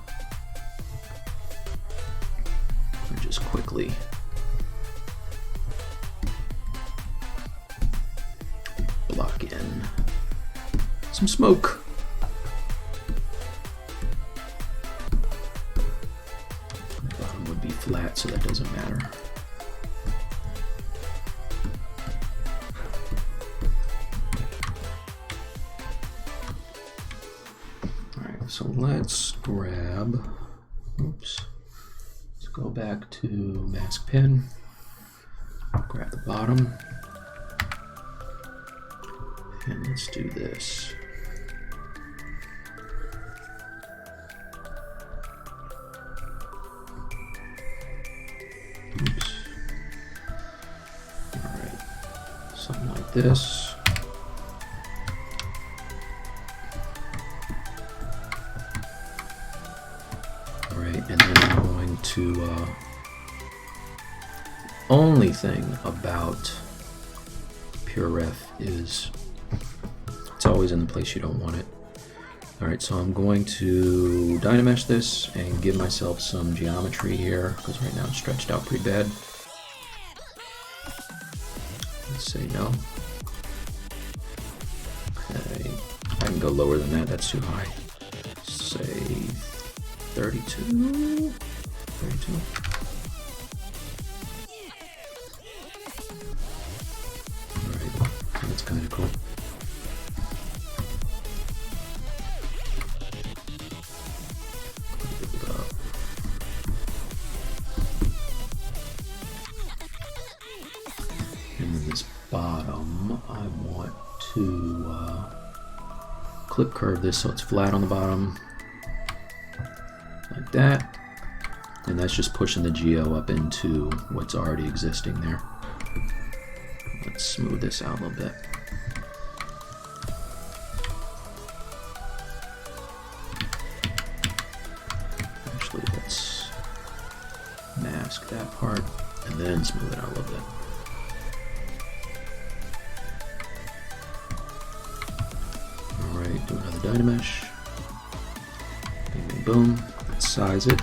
Just quickly block in some smoke. The bottom would be flat, so that doesn't matter. Alright, so let's grab, oops. Go back to mask pen, grab the bottom, and let's do this. Oops. All right, something like this. And then I'm going to only thing about pure ref is, it's always in the place you don't want it. Alright, so I'm going to Dynamesh this and give myself some geometry here, because right now it's stretched out pretty bad. Let's say no. Okay, I can go lower than that, that's too high. Say 32? 32? Alright, that's kind of cool. And then this bottom, I want to clip curve this so it's flat on the bottom, like that. And that's just pushing the geo up into what's already existing there. Let's smooth this out a little bit. Actually, let's mask that part and then smooth it out a little bit. Alright, do another Dynamesh. Bing, bing, boom. Let's size it.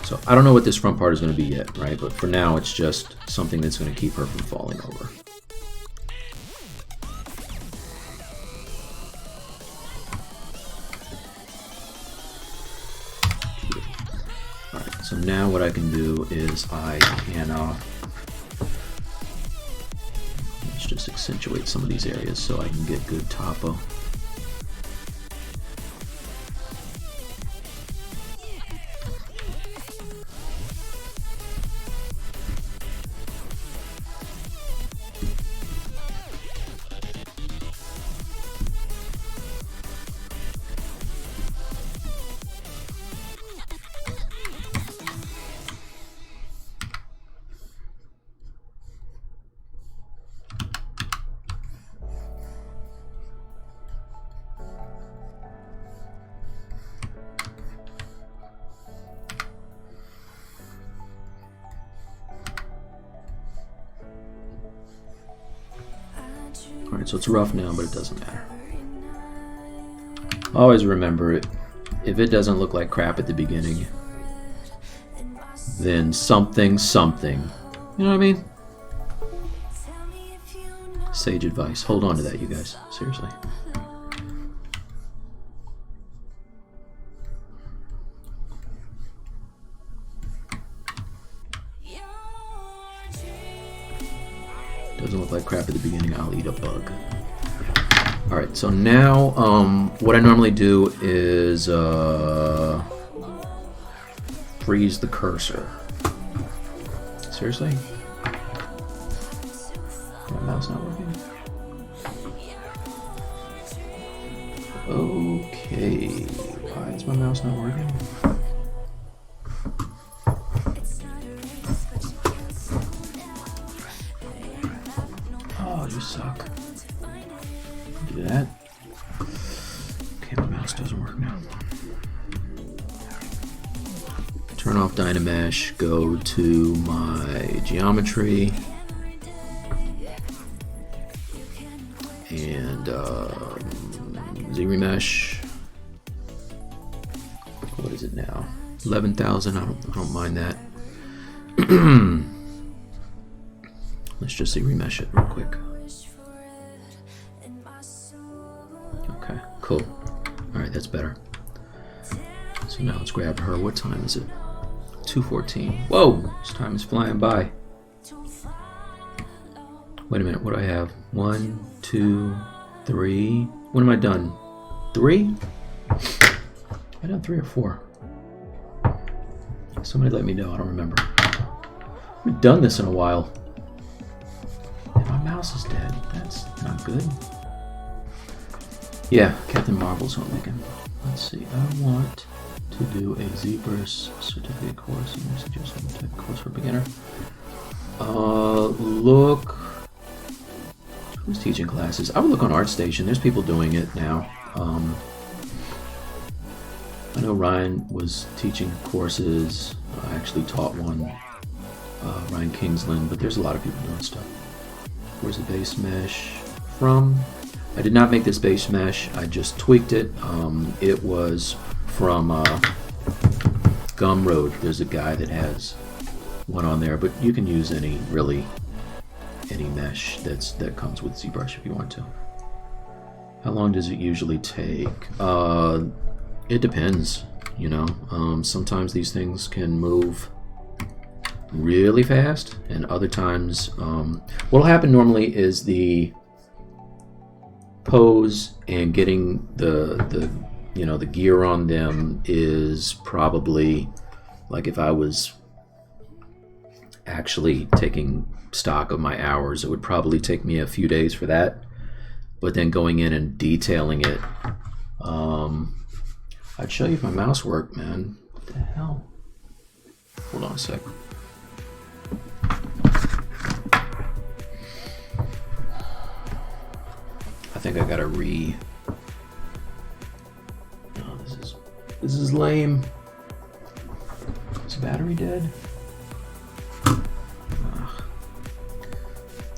So I don't know what this front part is going to be yet, right? But for now, it's just something that's going to keep her from falling over. Alright, so now what I can do is I can, let's just accentuate some of these areas so I can get good topo. Alright, so it's rough now, but it doesn't matter. Always remember it. If it doesn't look like crap at the beginning, then something. You know what I mean? Sage advice. Hold on to that, you guys. Seriously. Doesn't look like crap at the beginning, I'll eat a bug. Alright, so now what I normally do is freeze the cursor. Seriously? My mouse not working? Okay, why is my mouse not working? Oh, you suck. Do that. Okay, my mouse doesn't work now. Turn off Dynamesh, go to my geometry, and ZBrush. What is it now? 11,000. I don't mind that. Let's just ZBrush it real quick. Okay, cool. All right, that's better. So now let's grab her. What time is it? 2:14. Whoa, this time is flying by. Wait a minute, what do I have? 1, 2, 3. When am I done? 3? Am I done 3 or 4? Somebody let me know, I don't remember. I haven't done this in a while. And my mouse is dead. That's not good. Yeah, Captain Marvel's homemaking. Let's see, I want to do a ZBrush certificate course. You suggest some type of course for a beginner. Look. Who's teaching classes? I would look on ArtStation. There's people doing it now. I know know Ryan was teaching courses. I actually taught one, Ryan Kingsland, but there's a lot of people doing stuff. Where's the base mesh from? I did not make this base mesh, I just tweaked it. It was from Gumroad. There's a guy that has one on there, but you can use any mesh that comes with ZBrush if you want to. How long does it usually take? It depends, you know. Sometimes these things can move really fast, and other times what'll happen normally is the pose and getting the you know, the gear on them is probably, like, if I was actually taking stock of my hours, it would probably take me a few days for that. But then going in and detailing it, I'd show you if my mouse worked, man. What the hell? Hold on a sec. I think I gotta No, this is lame. Is the battery dead?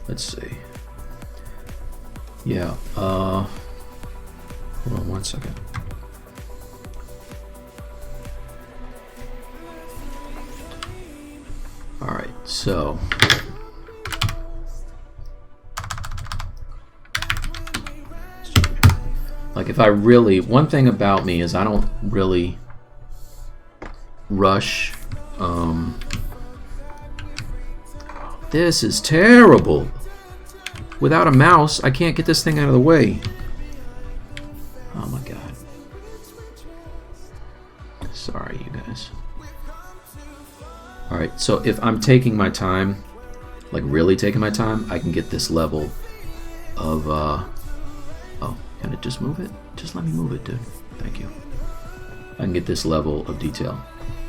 Let's see. Yeah, hold on 1 second. All right, so like, if I really, one thing about me is I don't really rush. This is terrible. Without a mouse, I can't get this thing out of the way. Oh my god. Sorry, you guys. Alright, so if I'm taking my time, like really taking my time, I can get this level of, oh, can it just move it? Just let me move it, dude. Thank you. I can get this level of detail,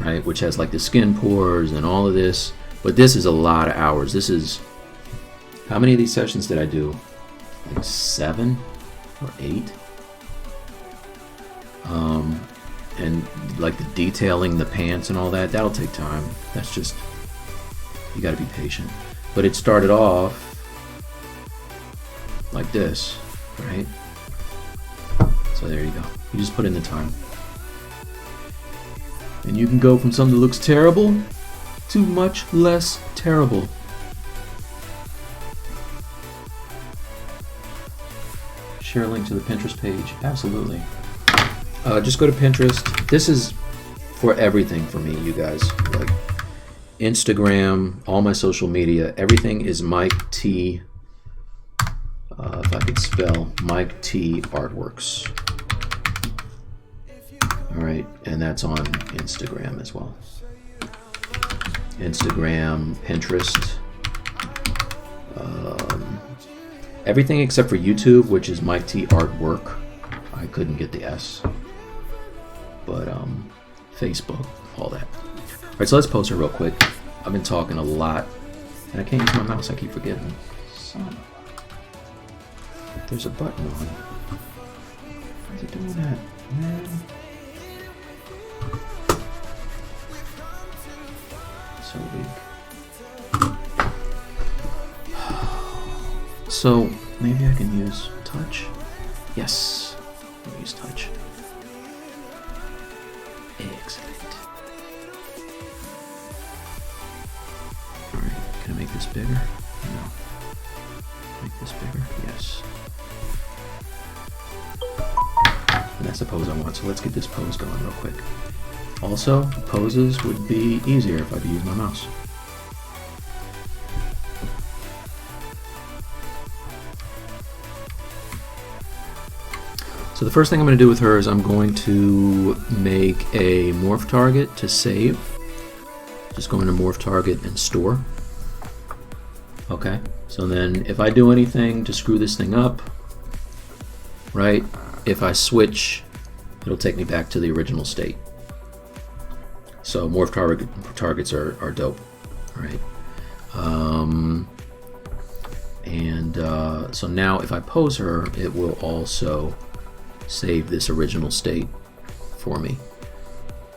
right? Which has like the skin pores and all of this. But this is a lot of hours. This is, how many of these sessions did I do? Like 7 or 8? And like the detailing the pants and all that, that'll take time. That's just, you gotta be patient. But it started off like this, right? So there you go. You just put in the time. And you can go from something that looks terrible to much less terrible. Share a link to the Pinterest page. Absolutely. Just go to Pinterest. This is for everything for me, you guys. Like Instagram, all my social media, everything is Mike T. If I could spell, Mike T Artworks. All right, and that's on Instagram as well. Instagram, Pinterest, everything except for YouTube, which is Mike T Artwork. I couldn't get the S, but Facebook, all that. All right, so let's pose her real quick. I've been talking a lot, and I can't use my mouse. I keep forgetting. Son of a... There's a button on. Why is it doing that, man? So big. So maybe I can use touch. Yes, I'll use touch. Excellent. All right, can I make this bigger? No. Make this bigger? Yes. And that's the pose I want. So let's get this pose going real quick. Also, poses would be easier if I could use my mouse. So the first thing I'm going to do with her is I'm going to make a morph target to save. Just go into morph target and store. Okay, so then if I do anything to screw this thing up, right, if I switch, it'll take me back to the original state. So morph targets are dope, all right? So now if I pose her, it will also save this original state for me.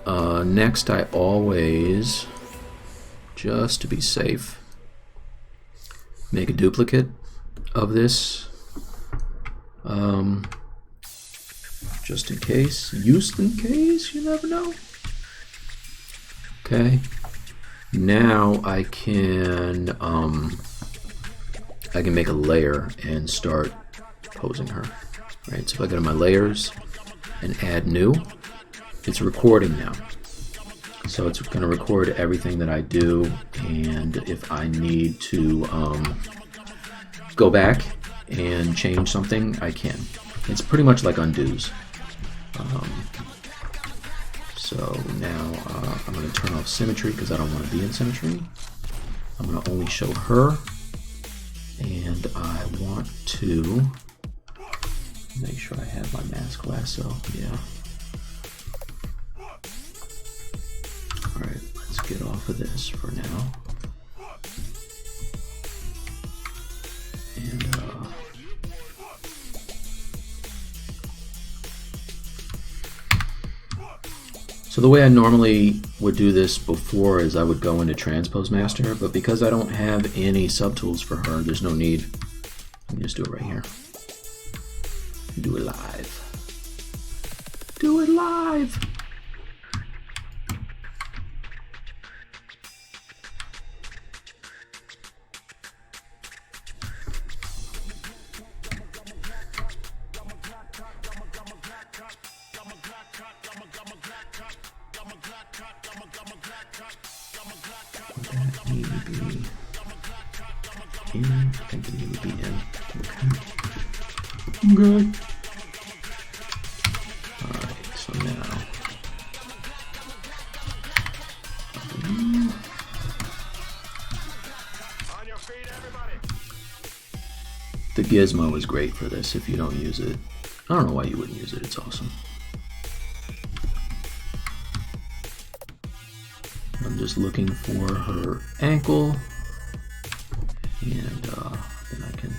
Next, I always, just to be safe, make a duplicate of this, just in case, use in case, you never know. Okay, now I can make a layer and start posing her. Right, so if I go to my layers and add new, it's recording now. So it's going to record everything that I do, and if I need to go back and change something, I can. It's pretty much like undos. So now I'm going to turn off symmetry because I don't want to be in symmetry. I'm going to only show her, and I want to make sure I have my mask lasso. Yeah. Alright, let's get off of this for now. And so the way I normally would do this before is I would go into Transpose Master, but because I don't have any subtools for her, there's no need. Let me just do it right here. Do it live. Do it live! That need to be in. I think it need to be in. Okay. Good. Alright, so now. On your feet, everybody. The gizmo is great for this if you don't use it. I don't know why you wouldn't use it, it's awesome. I'm just looking for her ankle, and then I can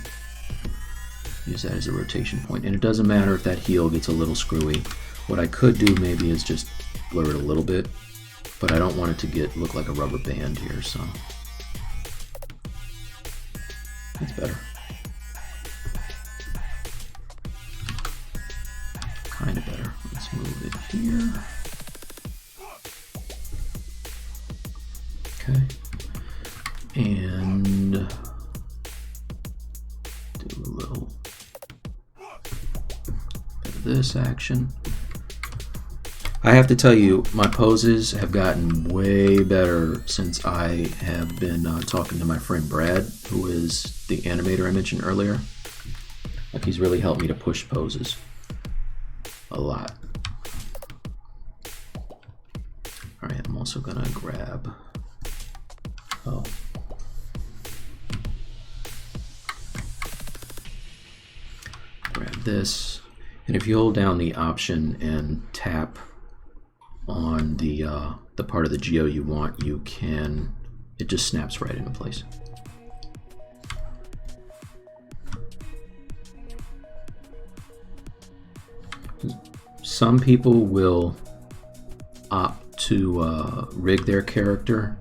use that as a rotation point. And it doesn't matter if that heel gets a little screwy. What I could do maybe is just blur it a little bit, but I don't want it to look like a rubber band here, so that's better. Kind of better. Let's move it here. Okay, and do a little bit of this action. I have to tell you, my poses have gotten way better since I have been talking to my friend Brad, who is the animator I mentioned earlier. Like, he's really helped me to push poses a lot. All right, I'm also gonna grab. Oh. Grab this, and if you hold down the option and tap on the part of the geo you want, you can, it just snaps right into place. Some people will opt to rig their character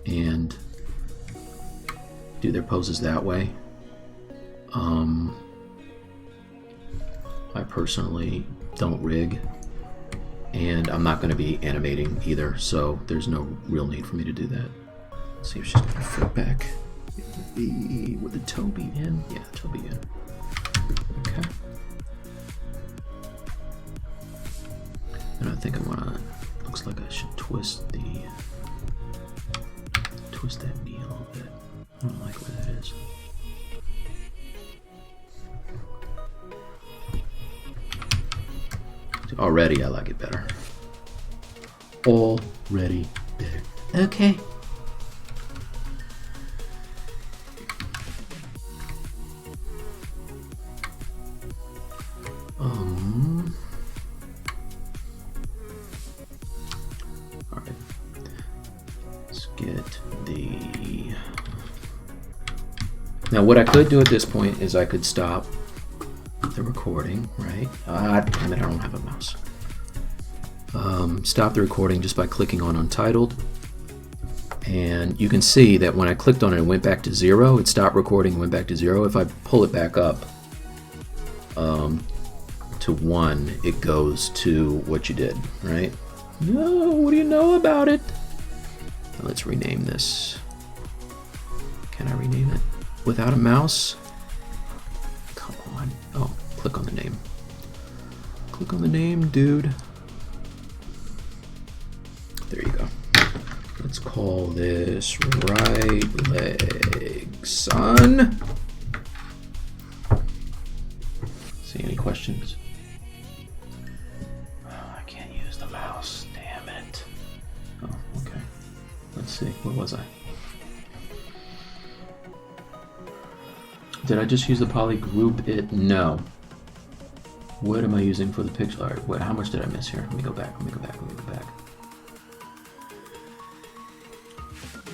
and do their poses that way. I personally don't rig, and I'm not going to be animating either, so there's no real need for me to do that. Let's see if she's going to fit back. It would be, would the toe be in? Yeah, toe be in. Okay. And I think I'm gonna, looks like I should twist that knee a little bit. I don't like where that is. Already I like it better. Already better. Okay. Alright. Let's get the... Now what I could do at this point is I could stop the recording, right? Damn it, I don't have a mouse. stop the recording just by clicking on Untitled. And you can see that when I clicked on it, it went back to 0. It stopped recording, went back to 0. If I pull it back up to 1, it goes to what you did, right? No, what do you know about it? Let's rename this. Can I rename it without a mouse? Come on. Oh, click on the name. Click on the name, dude. There you go. Let's call this right leg, son. See any questions? Oh, I can't use the mouse. Damn it. Oh, okay. Let's see. Where was I? Did I just use the poly group it? No. What am I using for the picture? All right, how much did I miss here? Let me go back.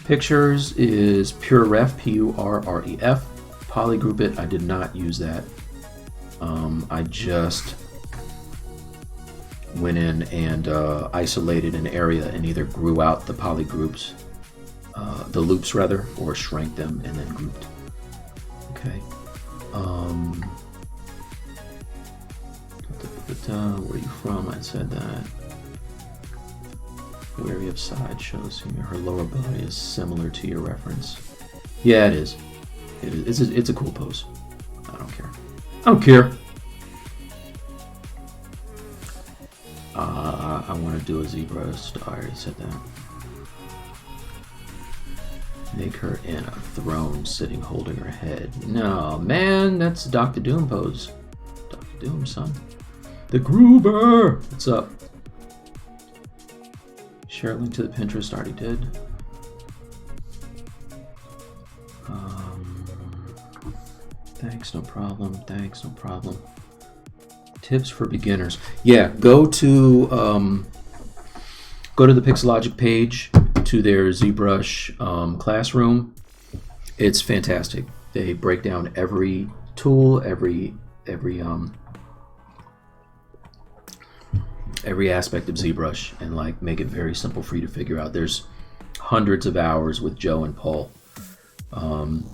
Pictures is pure ref, P-U-R-R-E-F. Poly group it, I did not use that. I just went in and isolated an area and either grew out the poly groups, the loops rather, or shrank them and then grouped. Okay. Where are you from? I said that. Wary of side shows her lower body is similar to your reference. Yeah, it is. It's a cool pose. I don't care. I don't care. I want to do a ZBrush. I already said that. Make her in a throne sitting holding her head. No, man, that's Dr. Doom pose. Dr. Doom, son. The Gruber! What's up? Share a link to the Pinterest, already did. Thanks, no problem. Thanks, no problem. Tips for beginners. Yeah, go to the Pixelogic page, to their ZBrush classroom. It's fantastic. They break down every tool, every aspect of ZBrush, and like make it very simple for you to figure out. There's hundreds of hours with Joe and Paul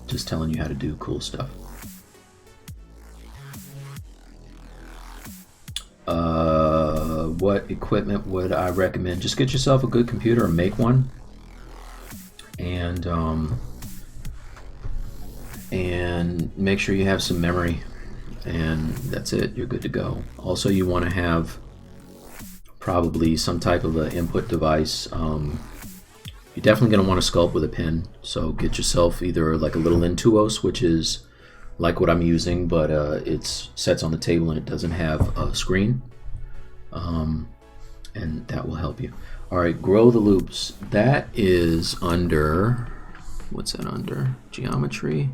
just telling you how to do cool stuff. What equipment would I recommend? Just get yourself a good computer or make one, and make sure you have some memory, and that's it. You're good to go. Also, you want to have probably some type of an input device. You're definitely going to want to sculpt with a pen, so get yourself either like a little Intuos, which is like what I'm using, but it sets on the table and it doesn't have a screen, and that will help you. All right, grow the loops. That is under, what's that under? Geometry.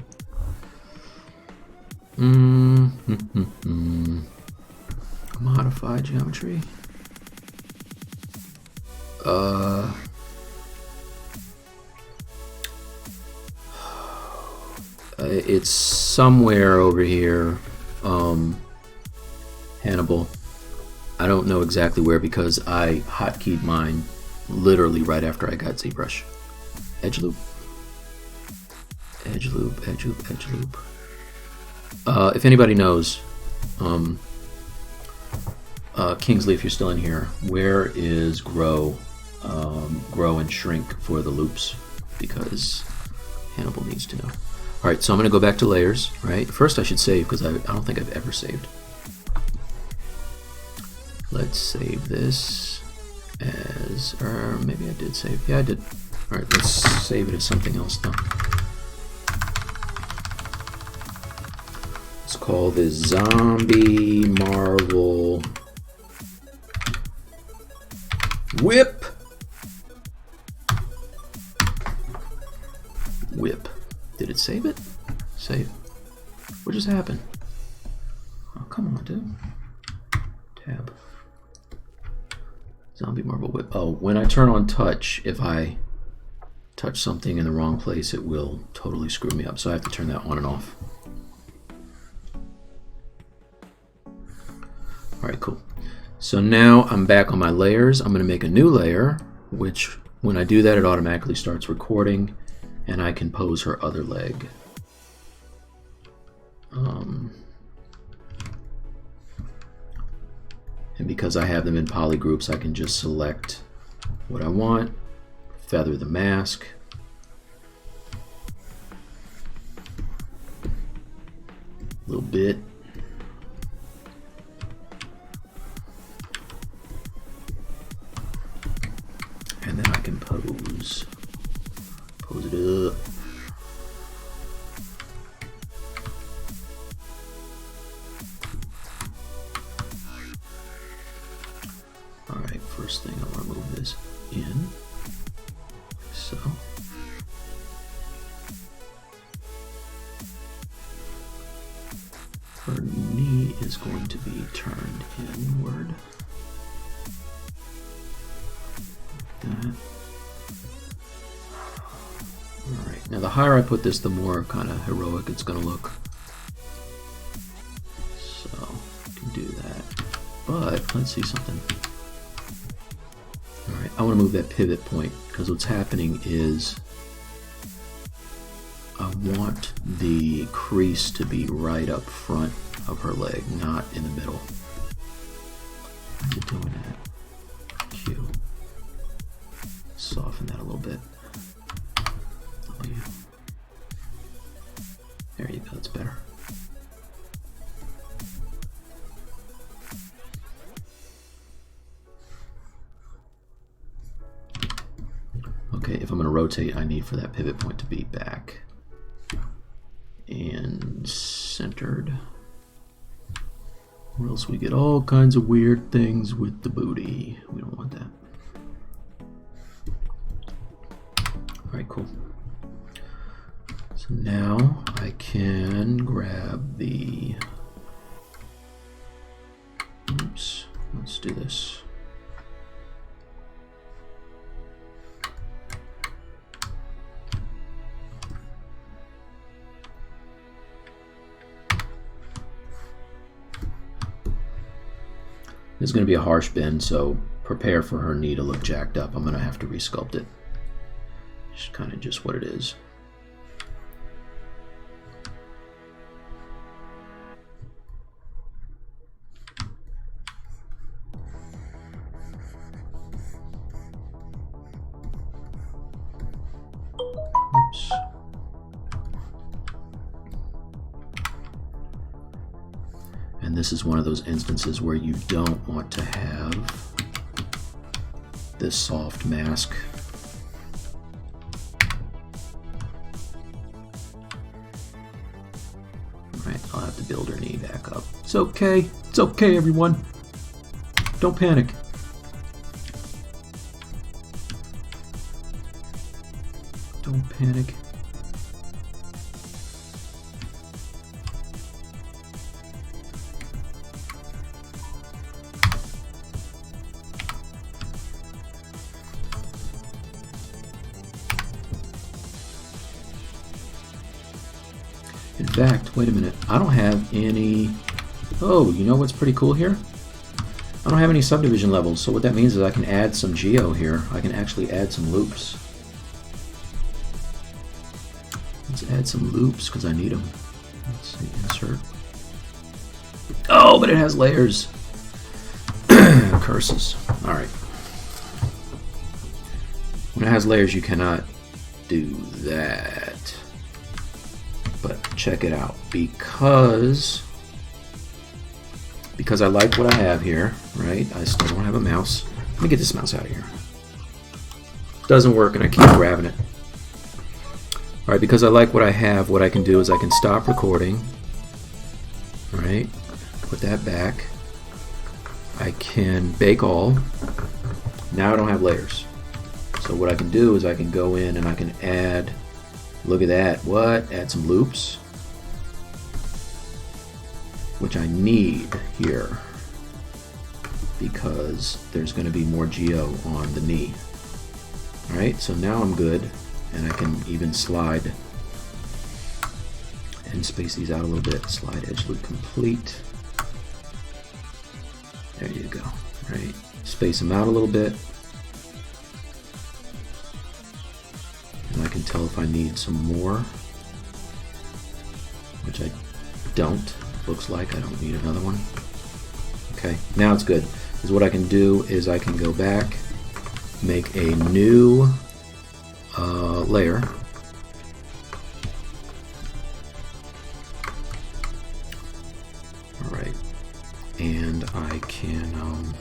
Modify geometry. It's somewhere over here, Hannibal. I don't know exactly where because I hotkeyed mine literally right after I got ZBrush. Edge loop. Edge loop, edge loop, edge loop. If anybody knows, Kingsley, if you're still in here, where is grow and shrink for the loops? Because Hannibal needs to know. All right, so I'm going to go back to layers, right? First I should save because I don't think I've ever saved. Let's save this as, or maybe I did save. Yeah, I did. All right, let's save it as something else now. Let's call this Zombie Marvel Whip. Whip. Did it save it? Save. What just happened? Oh, come on, dude. Tab. Zombie Marvel Whip. Oh, when I turn on touch, if I touch something in the wrong place, it will totally screw me up. So I have to turn that on and off. All right, cool. So now I'm back on my layers. I'm going to make a new layer, which when I do that, it automatically starts recording, and I can pose her other leg. And because I have them in poly groups, I can just select what I want, feather the mask, a little bit. And then I can pose it up. All right, first thing I want to move this in, so. Her knee is going to be turned inward. That. Alright, now the higher I put this, the more kind of heroic it's going to look. So, I can do that. But, let's see something. Alright, I want to move that pivot point, because what's happening is I want the crease to be right up front of her leg, not in the middle. How are you doing that? Q. Soften that a little bit. W. There you go, that's better. Okay, if I'm going to rotate, I need for that pivot point to be back and centered, or else we get all kinds of weird things with the booty. We don't want that. Alright, cool. So now I can grab the, oops, let's do this. This is going to be a harsh bend, so prepare for her knee to look jacked up. I'm going to have to resculpt it. It's kind of just what it is. Oops. And this is one of those instances where you don't want to have this soft mask. Alright, I'll have to build her knee back up. It's okay. It's okay, everyone. Don't panic. Don't panic. In fact, wait a minute, I don't have any, oh, you know what's pretty cool here? I don't have any subdivision levels, so what that means is I can add some geo here. I can actually add some loops. Let's add some loops, because I need them. Let's see, insert. Oh, but it has layers. Curses. Alright. When it has layers, you cannot do that. But check it out, because I like what I have here, right? I still don't have a mouse. Let me get this mouse out of here. Doesn't work and I keep grabbing it. Alright, because I like what I have, what I can do is I can stop recording, right? Put that back. I can bake all. Now I don't have layers. So what I can do is I can go in and I can add, look at that, what? Add some loops, which I need here because there's going to be more geo on the knee. Alright, so now I'm good, and I can even slide and space these out a little bit. Slide edge loop complete. There you go. Right, space them out a little bit. And I can tell if I need some more, which I don't. Looks like I don't need another one. Okay, now it's good. Because what I can do is I can go back, make a new layer. Alright, and I can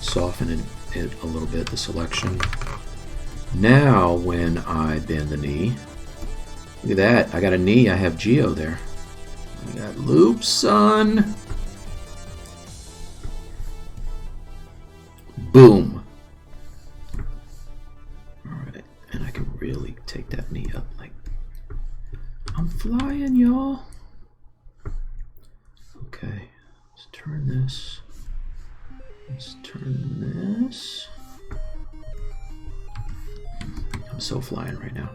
soften it a little bit, the selection. Now when I bend the knee, look at that, I got a knee, I have geo there. I got loops, son! Boom! Alright, and I can really take that knee up like, I'm flying, y'all. Okay, let's turn this. Let's turn this. I'm so flying right now.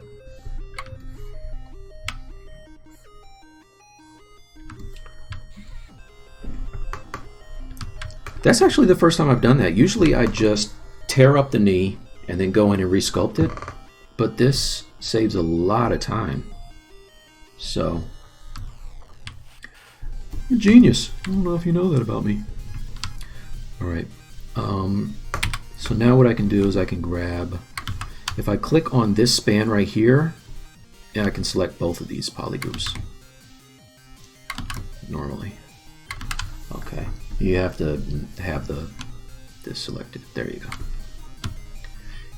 That's actually the first time I've done that. Usually I just tear up the knee and then go in and resculpt it, but this saves a lot of time. So, I'm a genius. I don't know if you know that about me. Alright, so now what I can do is I can grab, if I click on this span right here, and I can select both of these polygroups normally. Okay, you have to have this selected. There you go.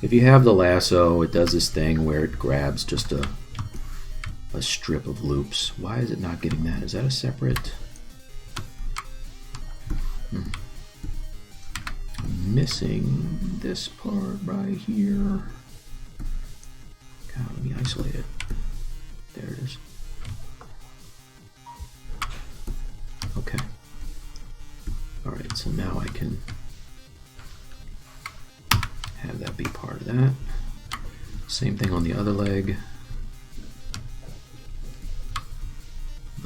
If you have the lasso, it does this thing where it grabs just a strip of loops. Why is it not getting that? Is that a separate? I'm missing this part right here. God, let me isolate it. There it is. Okay. Alright, so now I can have that be part of that. Same thing on the other leg.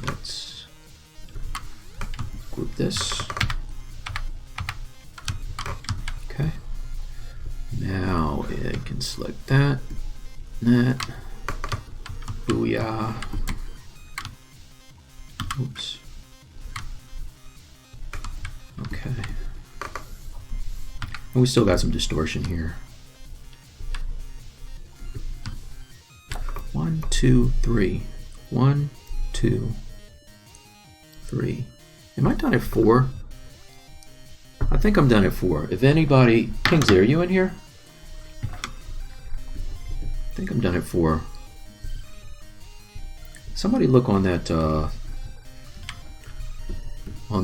Let's group this. Okay. Now I can select that. That. Booyah. Oops. Okay. And we still got some distortion here. 1, 2, 3. 1, 2, 3. Am I done at 4? I think I'm done at 4. If anybody... Kingsley, are you in here? I think I'm done at 4. Somebody look on that, on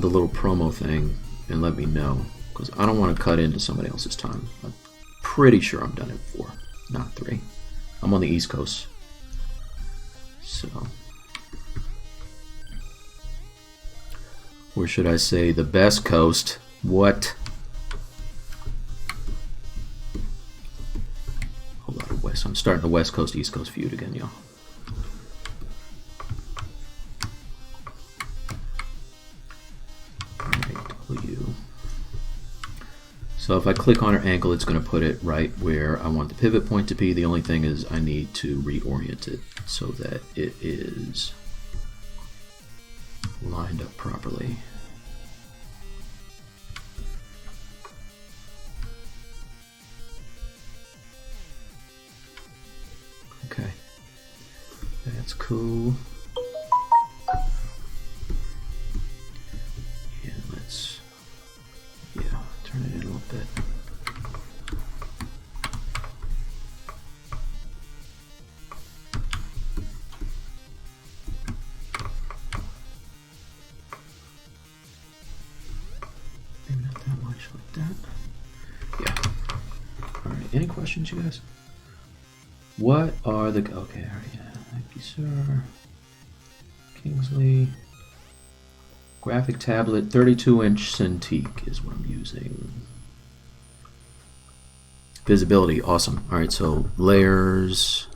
the little promo thing and let me know, because I don't want to cut into somebody else's time. I'm pretty sure I'm done at 4, not 3. I'm on the East Coast. So... or should I say the best coast? What? Whole lot of west. I'm starting the West Coast East Coast feud again, y'all. Alright, W. So if I click on her ankle, it's going to put it right where I want the pivot point to be. The only thing is I need to reorient it so that it is lined up properly. Okay, that's cool. And let's, turn it in a little bit. Maybe not that much, like that. Yeah. All right. Any questions, you guys? What are the... okay, all right, yeah. Thank you, sir. Kingsley. Graphic tablet, 32-inch Cintiq is what I'm using. Visibility, awesome. All right, so layers,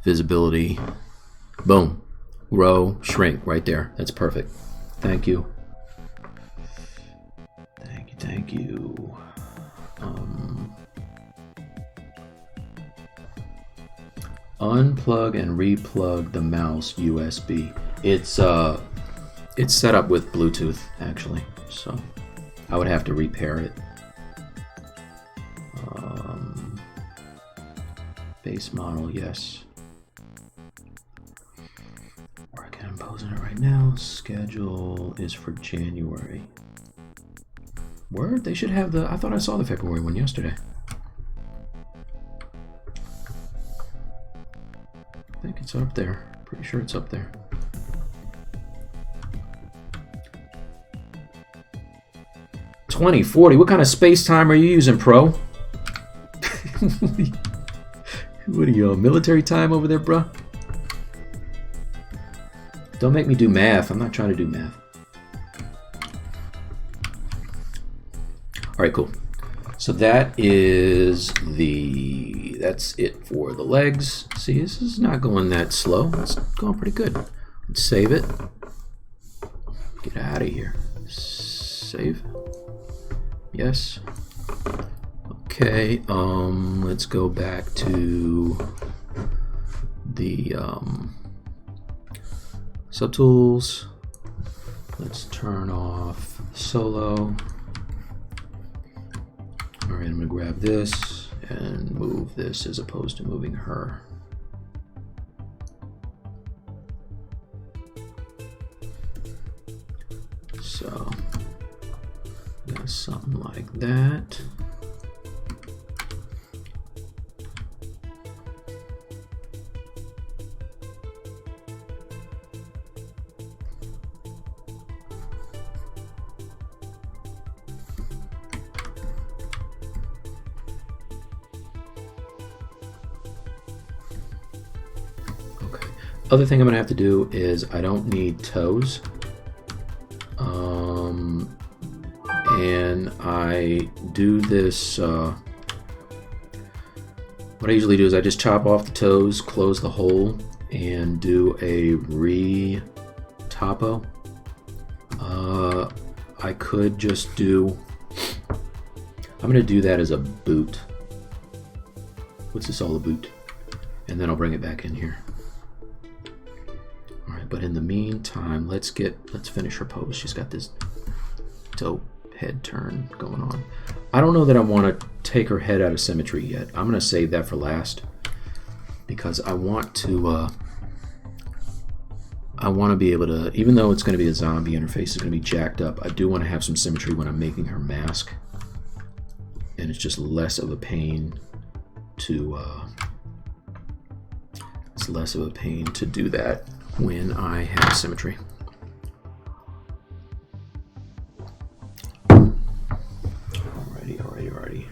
visibility, boom. Row, shrink, right there. That's perfect. Thank you. Thank you. Unplug and replug the mouse USB. It's set up with Bluetooth actually, so I would have to repair it. Base model, yes. Working, I'm posing it right now. Schedule is for January. Word? They should have the. I thought I saw the February one yesterday. I think it's up there. Pretty sure it's up there. $20.40. What kind of space time are you using, Pro? What are you, military time over there, bruh? Don't make me do math. I'm not trying to do math. All right, cool. So that's it for the legs. See, this is not going that slow. It's going pretty good. Let's save it. Get out of here. Save. Yes. Okay, let's go back to the subtools. Let's turn off solo. All right, I'm gonna grab this and move this as opposed to moving her. So, got something like that. Other thing I'm gonna have to do is I don't need toes, and I do this. What I usually do is I just chop off the toes, close the hole, and do a re-topo. I could just do. I'm gonna do that as a boot. What's this all about? And then I'll bring it back in here. But in the meantime, let's finish her pose. She's got this dope head turn going on. I don't know that I want to take her head out of symmetry yet. I'm going to save that for last because I want to be able to, even though it's going to be a zombie and her face is going to be jacked up, I do want to have some symmetry when I'm making her mask, and it's just less of a pain to do that when I have symmetry. Alrighty.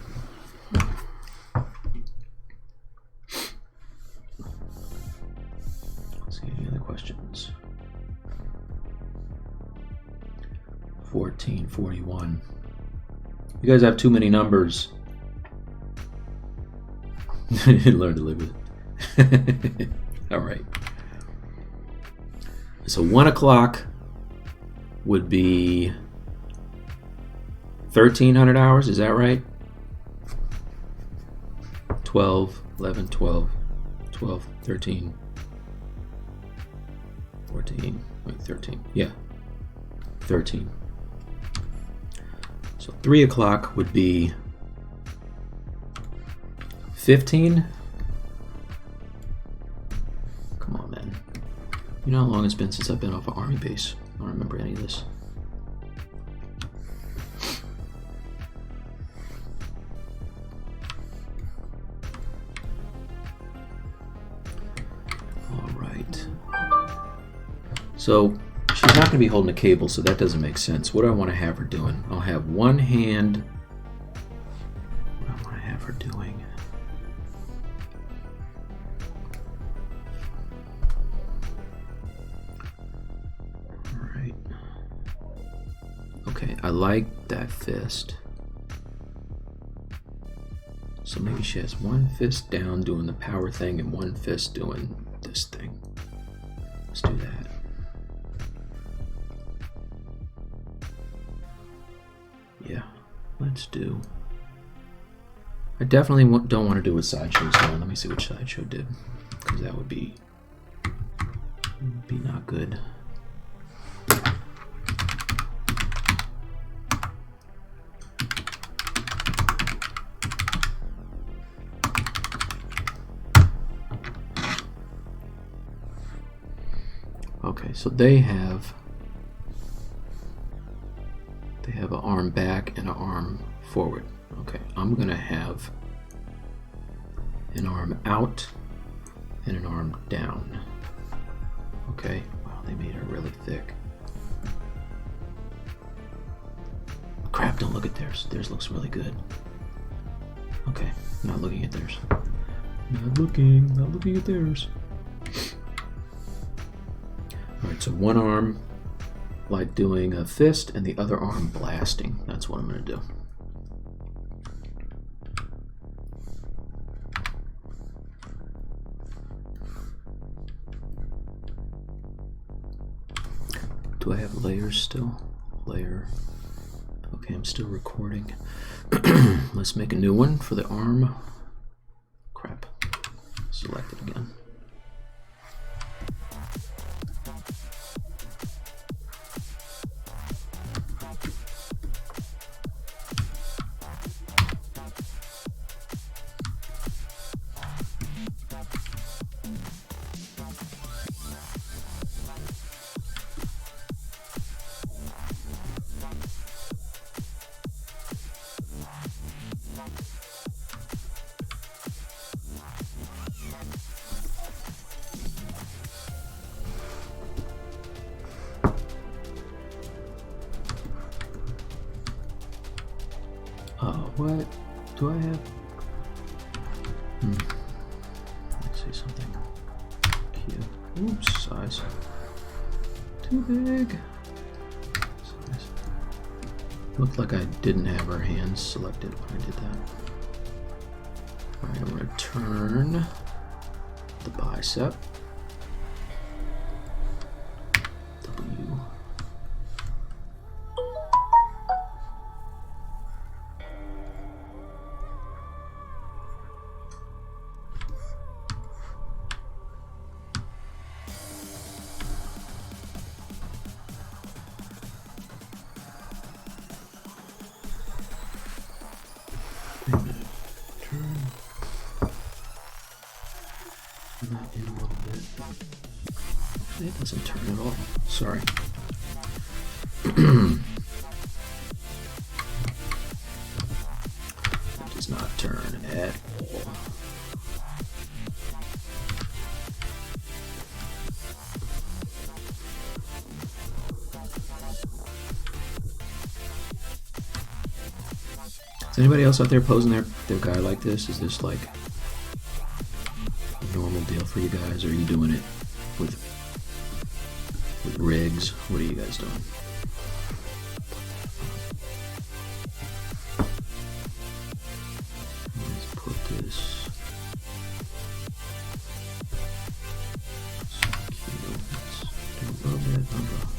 Let's see, any other questions? 1441. You guys have too many numbers. Learn to live with it. Alright. So 1 o'clock would be 1,300 hours, is that right? 12, 11, 12, 12, 13, 14, wait, 13, yeah, 13. So 3 o'clock would be 15. Come on, man. You know how long it's been since I've been off an army base? I don't remember any of this. Alright. So, she's not going to be holding a cable, so that doesn't make sense. What do I want to have her doing? I'll have one hand. What do I want to have her doing? Okay, I like that fist. So maybe she has one fist down doing the power thing and one fist doing this thing. Let's do that. Yeah. let's do. I definitely don't want to do what Sideshow's doing. Let me see what Sideshow did, because that would be not good. Okay, so they have an arm back and an arm forward. Okay, I'm gonna have an arm out and an arm down. Okay, wow, they made her really thick. Crap, don't look at theirs. Theirs looks really good. Okay, not looking at theirs. Not looking at theirs. Alright, so one arm like doing a fist and the other arm blasting. That's what I'm going to do. Do I have layers still? Layer. Okay, I'm still recording. Let's make a new one for the arm. Crap. Select it again. What do I have? Let's see something. Cute. Oops, size. Too big. Size. Looked like I didn't have our hands selected when I did that. Alright, I'm going to turn the bicep. W. It doesn't turn at all. Sorry. It does not turn at all. Is anybody else out there posing their guy like this? Is this like a normal deal for you guys, or are you doing it with rigs? What are you guys doing? Let's put this. So cute. Let's do a little bit of a.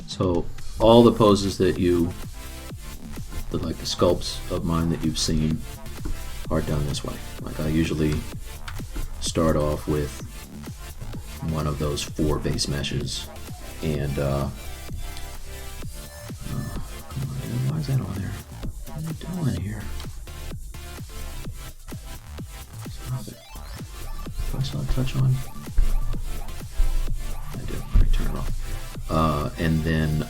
So all the poses that like the sculpts of mine that you've seen, are done this way. Like I usually start off with one of those 4 base meshes, and come on, dude, why is that on there? What are you doing here? Stop it. Do I still have touch on? I do. All right, turn it off. And then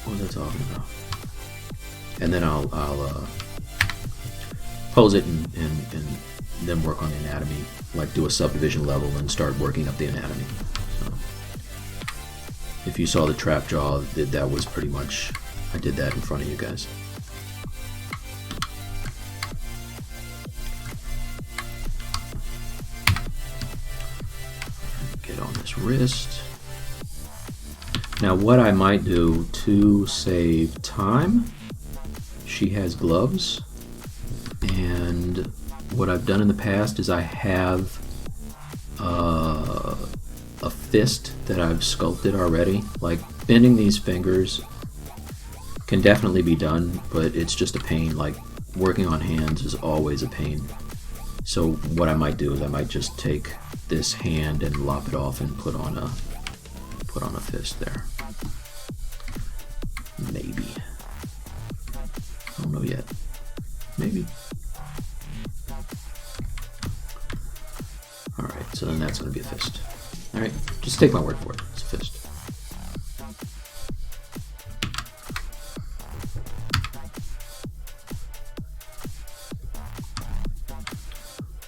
what was I talking about? And then I'll pose it and then work on the anatomy, like do a subdivision level and start working up the anatomy. So, if you saw the trap jaw, that was pretty much, I did that in front of you guys. Get on this wrist. Now what I might do to save time, she has gloves, and what I've done in the past is I have a fist that I've sculpted already. Like bending these fingers can definitely be done, but it's just a pain. Like working on hands is always a pain. So what I might do is I might just take this hand and lop it off and put on a fist there. Maybe. I don't know yet. Maybe. Alright, so then that's going to be a fist. Alright, just take my word for it. It's a fist.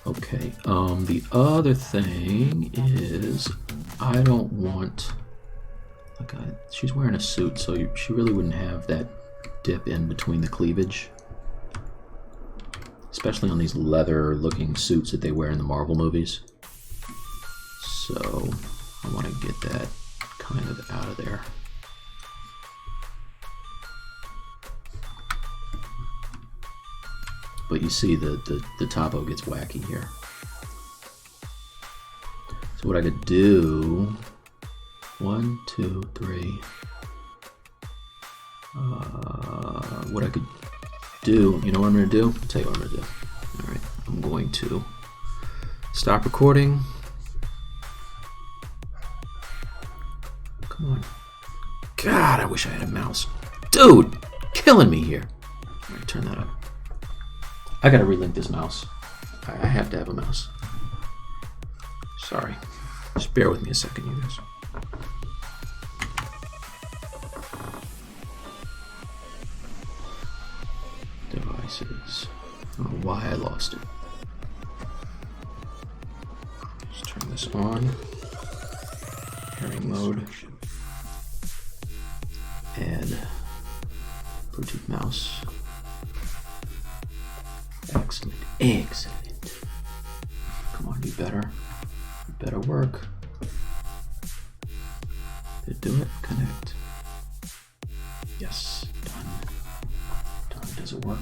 Okay, the other thing is I don't want, like, she's wearing a suit, so she really wouldn't have that dip in between the cleavage, especially on these leather looking suits that they wear in the Marvel movies. So I want to get that kind of out of there. But you see the topo gets wacky here. So what I could do, 1, 2, 3. What I could do, you know what I'm going to do? I'll tell you what I'm going to do. Alright, I'm going to stop recording. Come on. God, I wish I had a mouse. Dude, killing me here. Alright, turn that up. I gotta relink this mouse. I have to have a mouse. Sorry. Just bear with me a second, you guys. Devices. I don't know why I lost it. Let's turn this on. Pairing mode. Add Bluetooth mouse. Excellent. Excellent. Come on, you better. You better work. Did it do it? Connect. Yes. Done. Done. Does it work?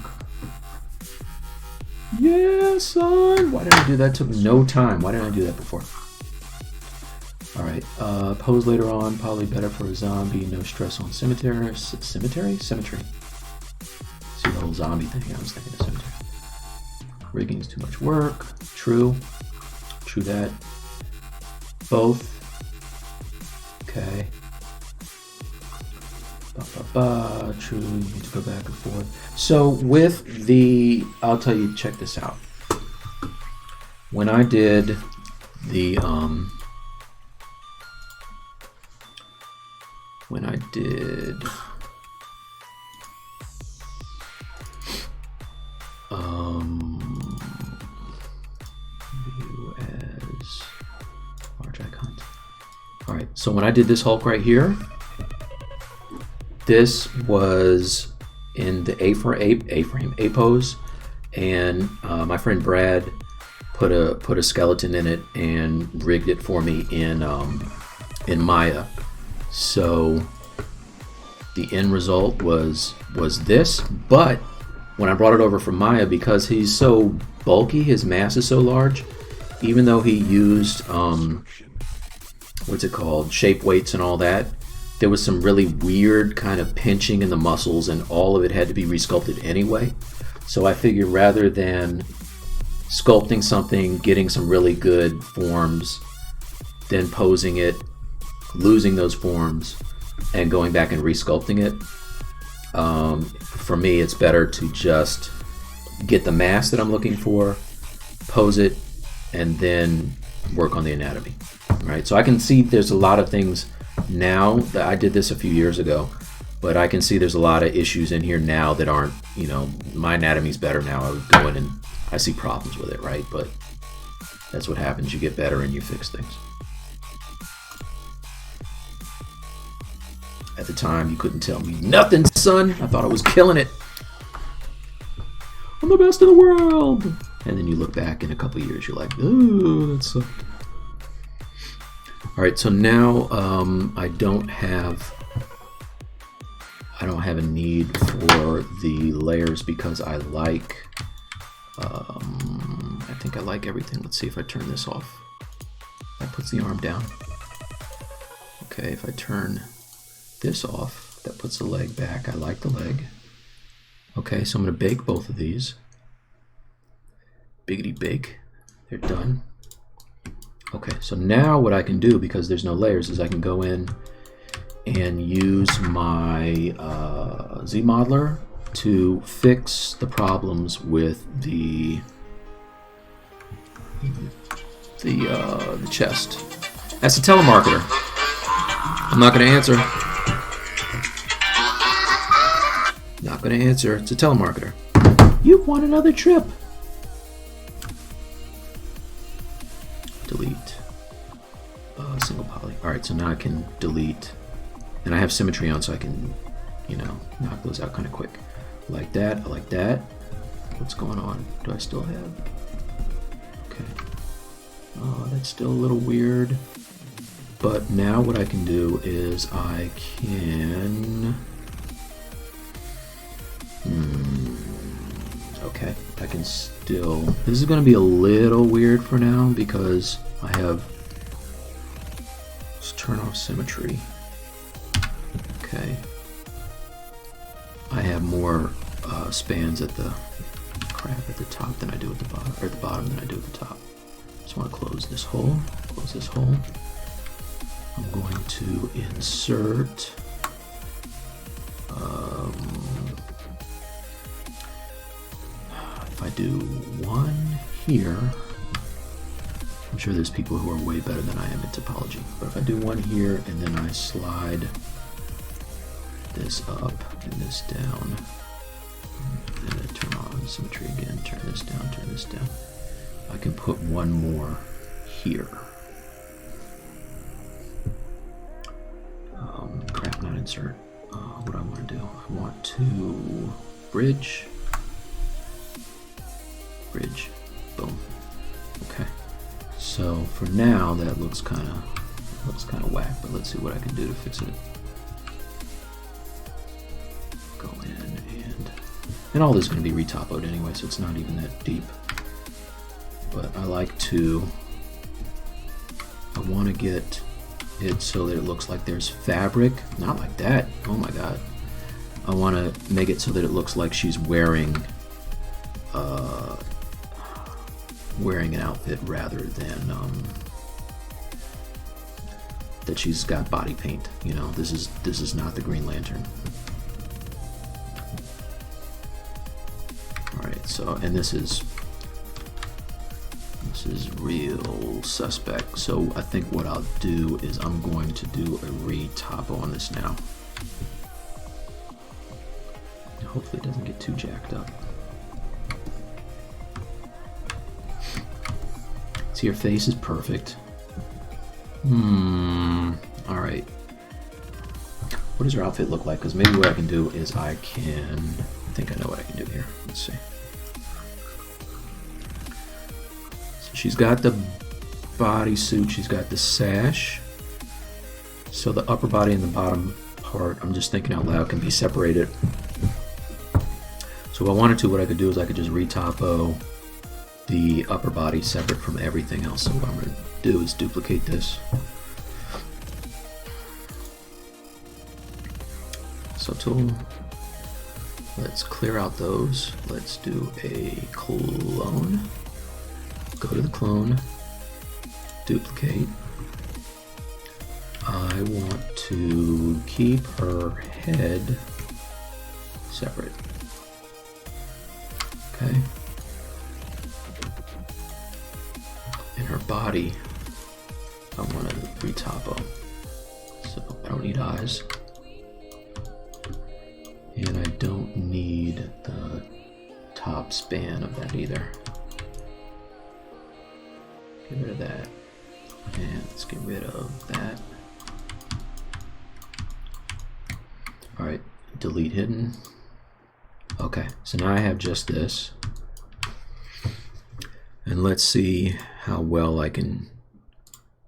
Yes, son! Why did I do that? It took no time. Why didn't I do that before? Alright. Pose later on. Probably better for a zombie. No stress on cemetery. Cemetery? Cemetery. See the whole zombie thing. I was thinking of cemetery. Rigging's too much work. True. True that. Both. Okay. True, you need to go back and forth. So with the, I'll tell you, check this out. When I did the, when I did, view as large icon. All right, so when I did this Hulk right here, this was in the A pose, and my friend Brad put a skeleton in it and rigged it for me in Maya. So the end result was this, but when I brought it over from Maya, because he's so bulky, his mass is so large, even though he used what's it called, shape weights and all that, there was some really weird kind of pinching in the muscles, and all of it had to be resculpted anyway. So I figured rather than sculpting something, getting some really good forms, then posing it, losing those forms, and going back and resculpting it, for me it's better to just get the mass that I'm looking for, pose it, and then work on the anatomy. Right? So I can see there's a lot of things now that I did this a few years ago, but I can see there's a lot of issues in here now that aren't, you know, my anatomy's better now. I would go in and I see problems with it, right? But that's what happens. You get better and you fix things. At the time, you couldn't tell me nothing, son. I thought I was killing it. I'm the best in the world. And then you look back in a couple of years, you're like, oh, that sucked. All right, so now I don't have a need for the layers because I like, I think I like everything. Let's see if I turn this off. That puts the arm down. Okay, if I turn this off, that puts the leg back. I like the leg. Okay, so I'm gonna bake both of these. Biggity bake. They're done. Okay, so now what I can do, because there's no layers, is I can go in and use my ZModeler to fix the problems with the chest. That's a telemarketer. I'm not going to answer. Not going to answer. It's a telemarketer. You've won another trip. Delete. Single poly. Alright, so now I can delete. And I have symmetry on, so I can, you know, knock those out kind of quick. I like that. I like that. What's going on? Do I still have? Okay. Oh, that's still a little weird. But now what I can do is I can... Okay, I can still... This is going to be a little weird for now because I have... Let's turn off symmetry. Okay. I have more spans at the top than I do at the bottom, or at the bottom than I do at the top. Just want to close this hole. Close this hole. I'm going to insert. If I do one here, I'm sure there's people who are way better than I am at topology. But if I do one here and then I slide this up and this down, and then I turn on symmetry again, turn this down, I can put one more here. Crap, not insert. What do I want to do? I want to bridge, boom. Okay. So for now, that looks kind of whack, but let's see what I can do to fix it. Go in and all this is going to be retopoed anyway, so it's not even that deep. But I like to. I want to get it so that it looks like there's fabric, not like that. Oh my god. I want to make it so that it looks like she's wearing an outfit rather than that she's got body paint. You know, this is not the Green Lantern. All right, so and this is real suspect. So I think what I'll do is I'm going to do a re-topo on this now. Hopefully it doesn't get too jacked up. See, her face is perfect. Alright. What does her outfit look like? Because maybe what I can do is I think I know what I can do here. Let's see. So she's got the bodysuit, she's got the sash. So the upper body and the bottom part, I'm just thinking out loud, can be separated. So if I wanted to, what I could do is I could just retopo the upper body separate from everything else. So what I'm going to do is duplicate this. lasso tool. Let's clear out those. Let's do a clone. Go to the clone, duplicate. I want to keep her head separate. Okay. And her body, I want to retopo. So I don't need eyes. And I don't need the top span of that either. Get rid of that. And let's get rid of that. Alright, delete hidden. Okay, so now I have just this. And let's see how well I can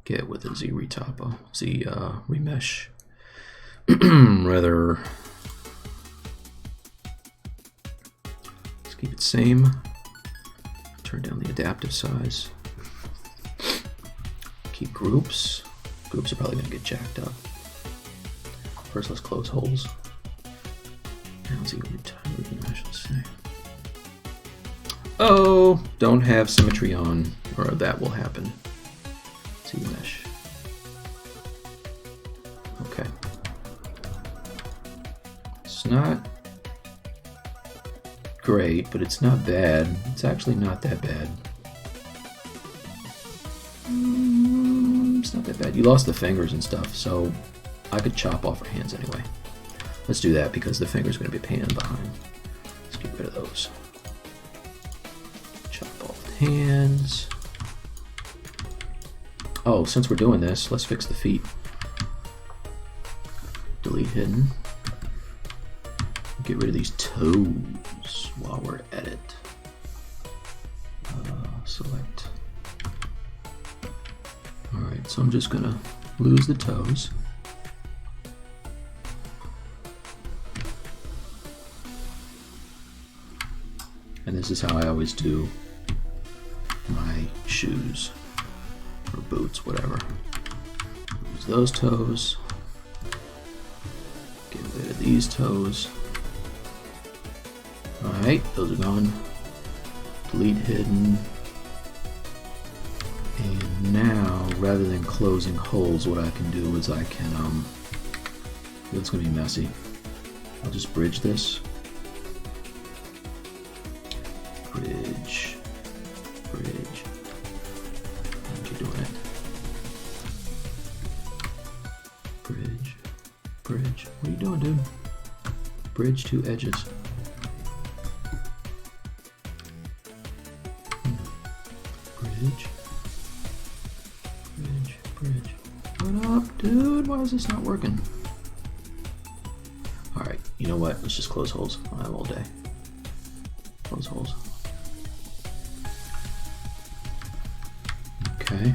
get with a Z retopo. Z remesh. Rather, let's keep it same. Turn down the adaptive size. Keep groups. Groups are probably going to get jacked up. First, let's close holes. Now let's see what remesh. Let's say. Oh, don't have symmetry on, or that will happen. See mesh. Okay. It's not great, but it's not bad. It's actually not that bad. It's not that bad. You lost the fingers and stuff, so I could chop off her hands anyway. Let's do that because the finger's going to be a pain in the behind. Let's get rid of those. Chop off the hands. Oh, since we're doing this, let's fix the feet. Delete hidden. Get rid of these toes while we're at it. Select. Alright, so I'm just going to lose the toes. And this is how I always do my shoes or boots, whatever. Lose those toes. Get rid of these toes. Alright, those are gone. Delete hidden. And now, rather than closing holes, what I can do is I can, it's going to be messy. I'll just bridge this. Bridge. Bridge. How'd you doing it? Bridge. Bridge. What are you doing, dude? Bridge two edges. Bridge. Bridge. Bridge. What up, dude? Why is this not working? Alright, you know what? Let's just close holes. I'll have all day. Close holes. Okay.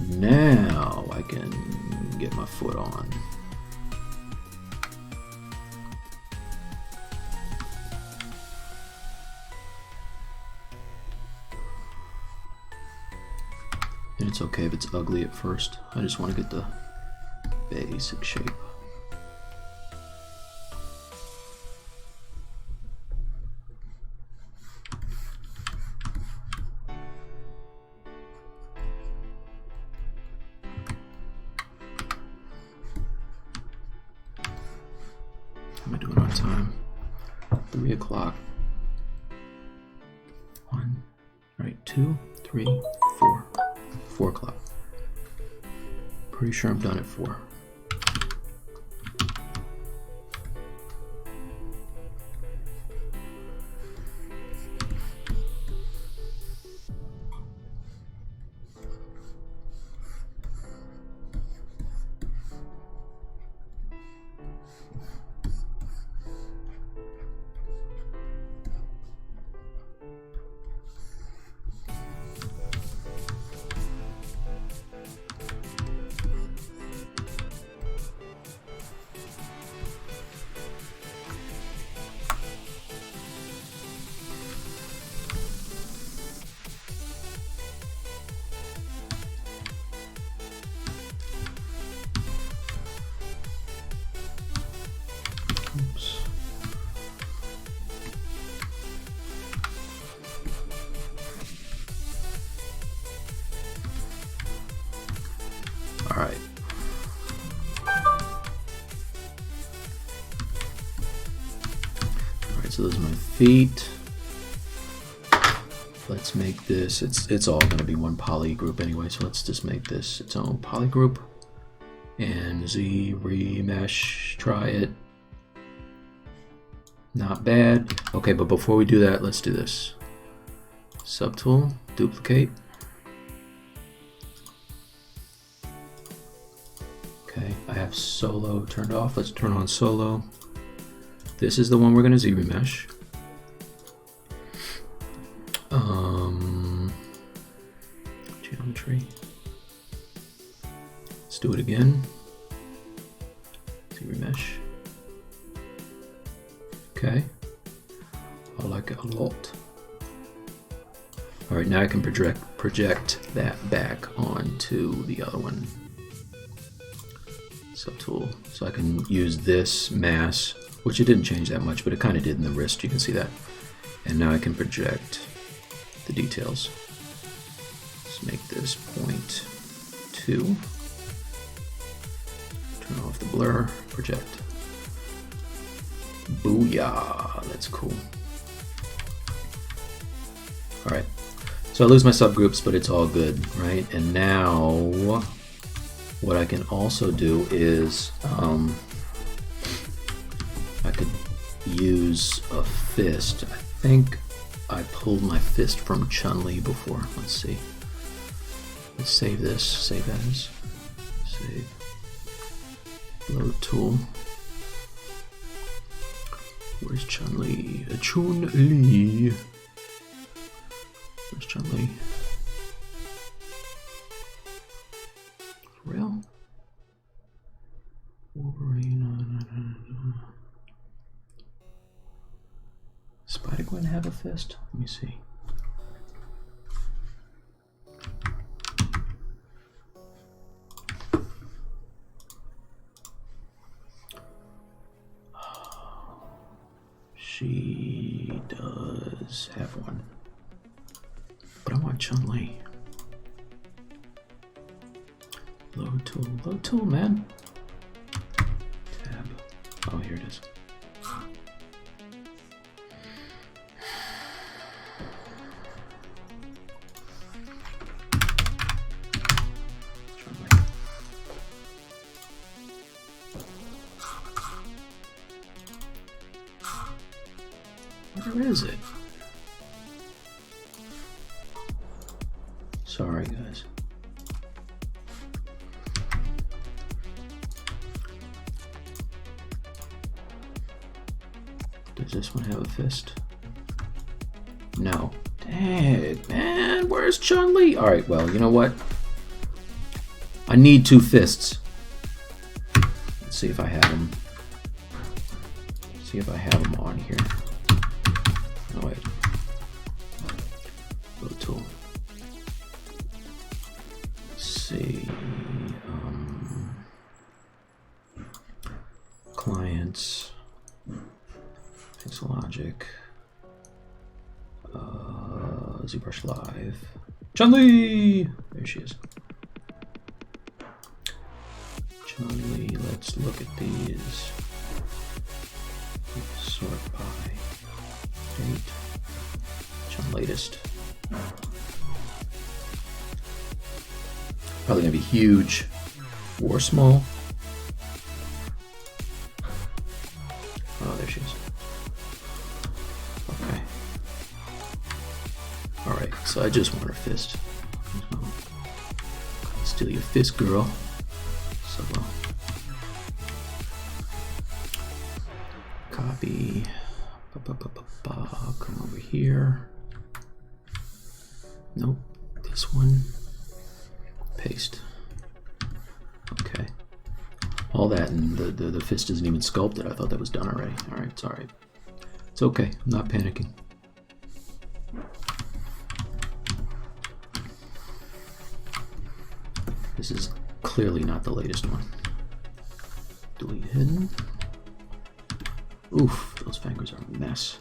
Now I can get my foot on. And it's okay if it's ugly at first. I just want to get the basic shape. How am I doing on time? 3 o'clock. 1, right, 2, 3, 4. 4 o'clock. Pretty sure I'm done at 4. Oops. All right. All right, so those are my feet. Let's make this, it's all going to be one poly group anyway, so let's just make this its own poly group. And ZBrush, try it. Not bad. Okay, but before we do that, let's do this. Subtool, duplicate. Okay, I have solo turned off. Let's turn on solo. This is the one we're going to ZBrush. Geometry. Let's do it again. ZBrush. Okay. I like it a lot. All right, now I can project that back onto the other one. Subtool. So I can use this mass, which it didn't change that much, but it kind of did in the wrist. You can see that. And now I can project the details. Let's make this 0.2. Turn off the blur, project. Booyah, that's cool. All right, so I lose my subgroups, but it's all good, right? And now what I can also do is I could use a fist. I think I pulled my fist from Chun-Li before. Let's see. Let's save this. Save as. Save. Load tool. Where's Chun-Li? Chun-Li. Where's Chun-Li? For real? Wolverine. Spider-Gwen have a fist? Let me see. She does have one. But I want Chun-Li. Load tool, man. Tab. Oh, here it is. Where is it? Sorry, guys. Does this one have a fist? No. Dang, man, where's Chun-Li? All right, well, you know what? I need two fists. Let's see if I have them. See if I have them on here. Oh wait. Load tool. Let's see. Clients. Pixelogic. ZBrush Live. Chun-Li! There she is. Chun-Li, let's look at these. Sort by date. Latest. Probably gonna be huge or small. Oh, there she is. Okay. All right. So I just want her fist. Steal your fist, girl. So well. Copy. Come over here. Nope. This one. Paste. Okay. All that, and the fist isn't even sculpted. I thought that was done already. All right, it's all right. It's okay. I'm not panicking. This is clearly not the latest one. Delete hidden. Oof, those fingers are a mess.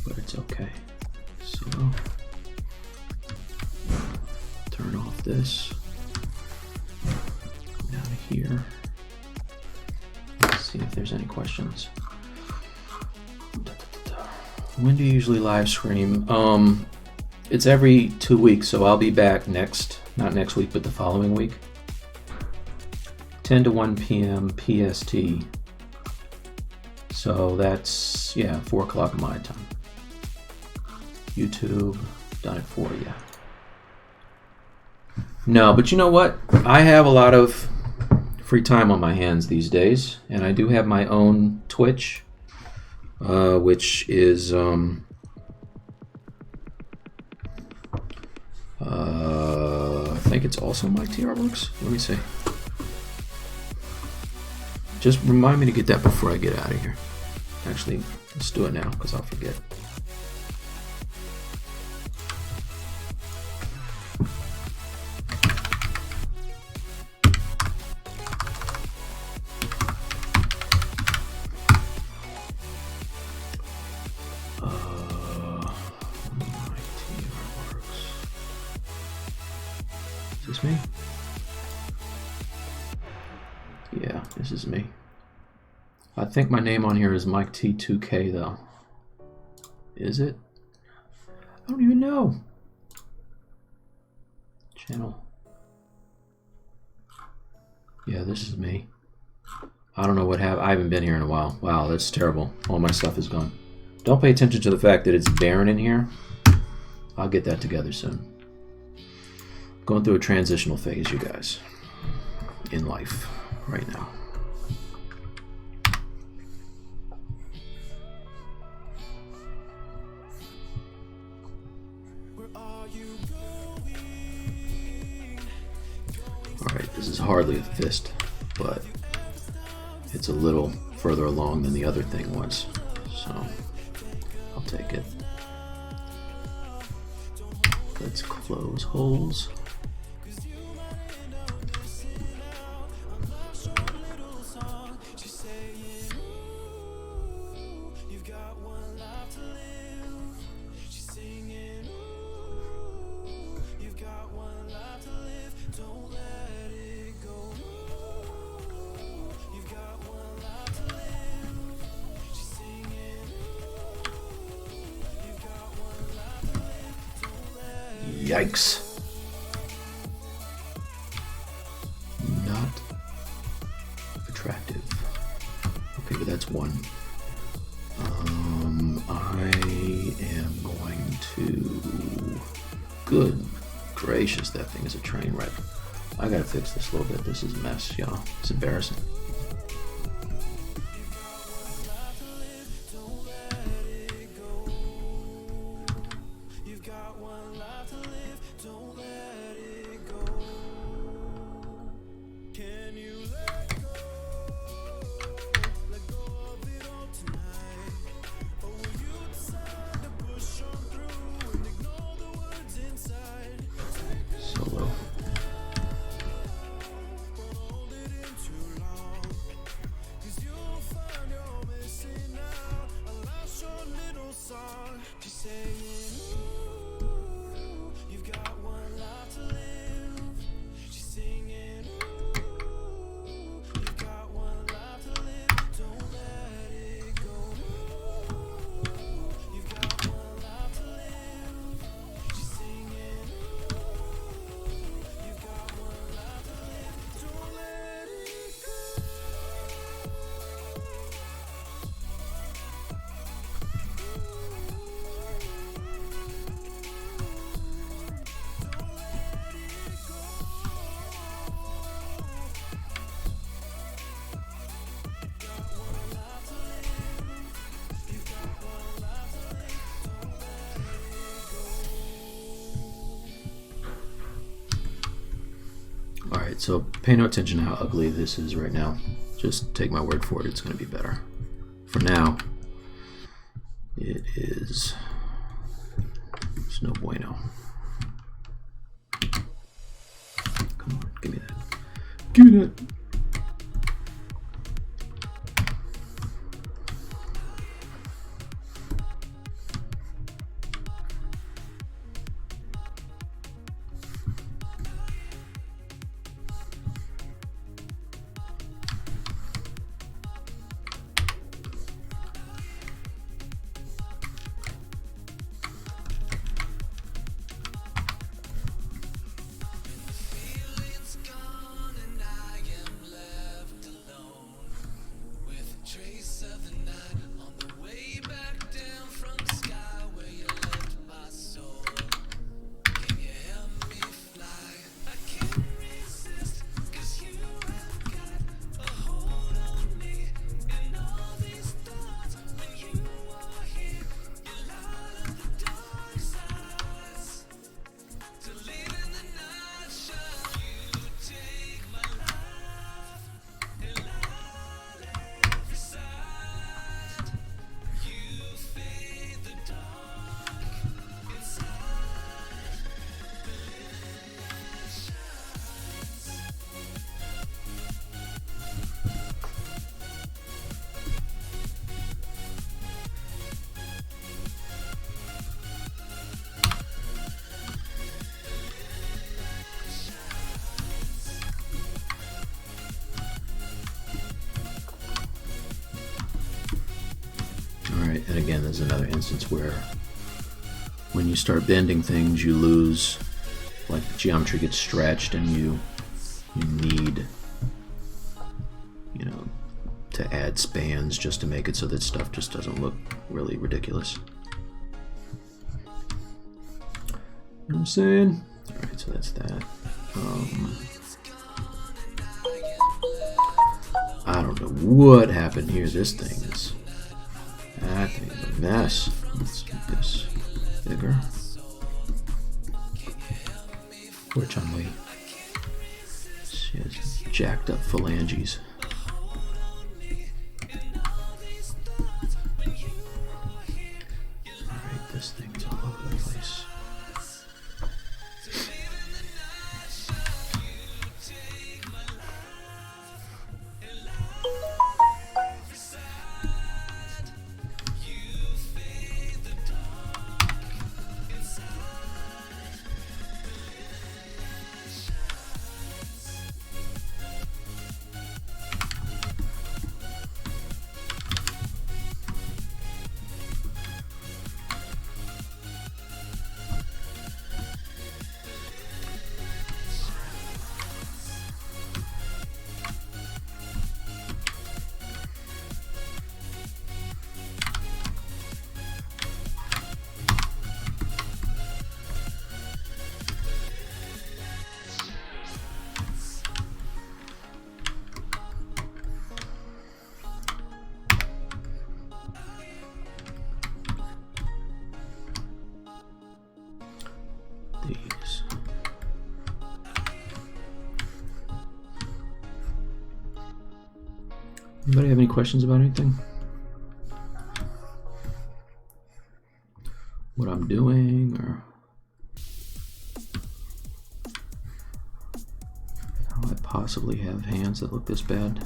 But it's okay. So, turn off this. Come down to here. Let's see if there's any questions. When do you usually live stream? It's every 2 weeks, so I'll be back not next week, but the following week. 10 to 1 p.m. PST. So that's, 4 o'clock my time. YouTube, done it for you. No, but you know what? I have a lot of free time on my hands these days, and I do have my own Twitch, which is I think it's also Mike TR Works. Let me see. Just remind me to get that before I get out of here. Actually, let's do it now because I'll forget. Is this me? Yeah, this is me. I think my name on here is Mike T2K though. Is it? I don't even know. Channel. Yeah, this is me. I don't know what happened. I haven't been here in a while. Wow, that's terrible. All my stuff is gone. Don't pay attention to the fact that it's barren in here. I'll get that together soon. Going through a transitional phase, you guys, in life right now. Alright, this is hardly a fist, but it's a little further along than the other thing was, so I'll take it. Let's close holes. Yikes. Not attractive. Okay, but that's one. I am going to... Good gracious, that thing is a train wreck. I gotta fix this a little bit. This is a mess, y'all. It's embarrassing. Alright, so pay no attention to how ugly this is right now. Just take my word for it, it's going to be better. For now, it is... It's no bueno. Come on, give me that. Give me that! right? And again, there's another instance where when you start bending things, you lose, like the geometry gets stretched, and you need, you know, to add spans just to make it so that stuff just doesn't look really ridiculous. You know what I'm saying? Alright, so that's that. I don't know what happened here. This thing is a mess. Let's get this bigger. Poor Chun-Li. She has jacked up phalanges. Alright, this thing is all over the place. These. Anybody have any questions about anything? What I'm doing, or how I possibly have hands that look this bad?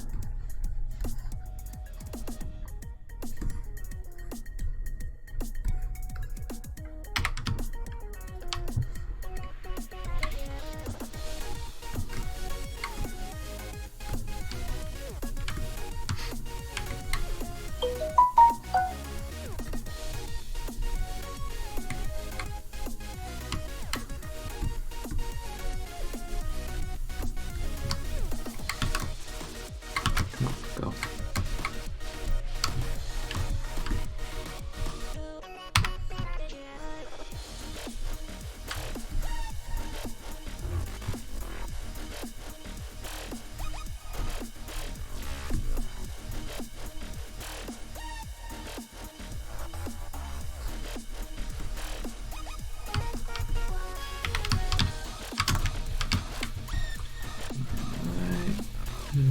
Go.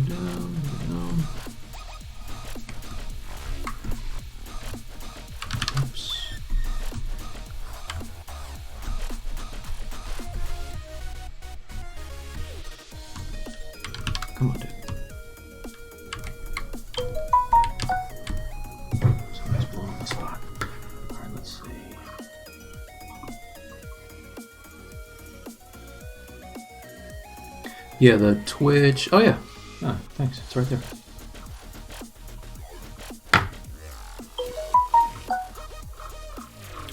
Down. Oops. Come on, dude. Somebody's blowing the spot. Alright, let's see. Yeah, the Twitch. Oh, yeah. Ah, thanks. It's right there.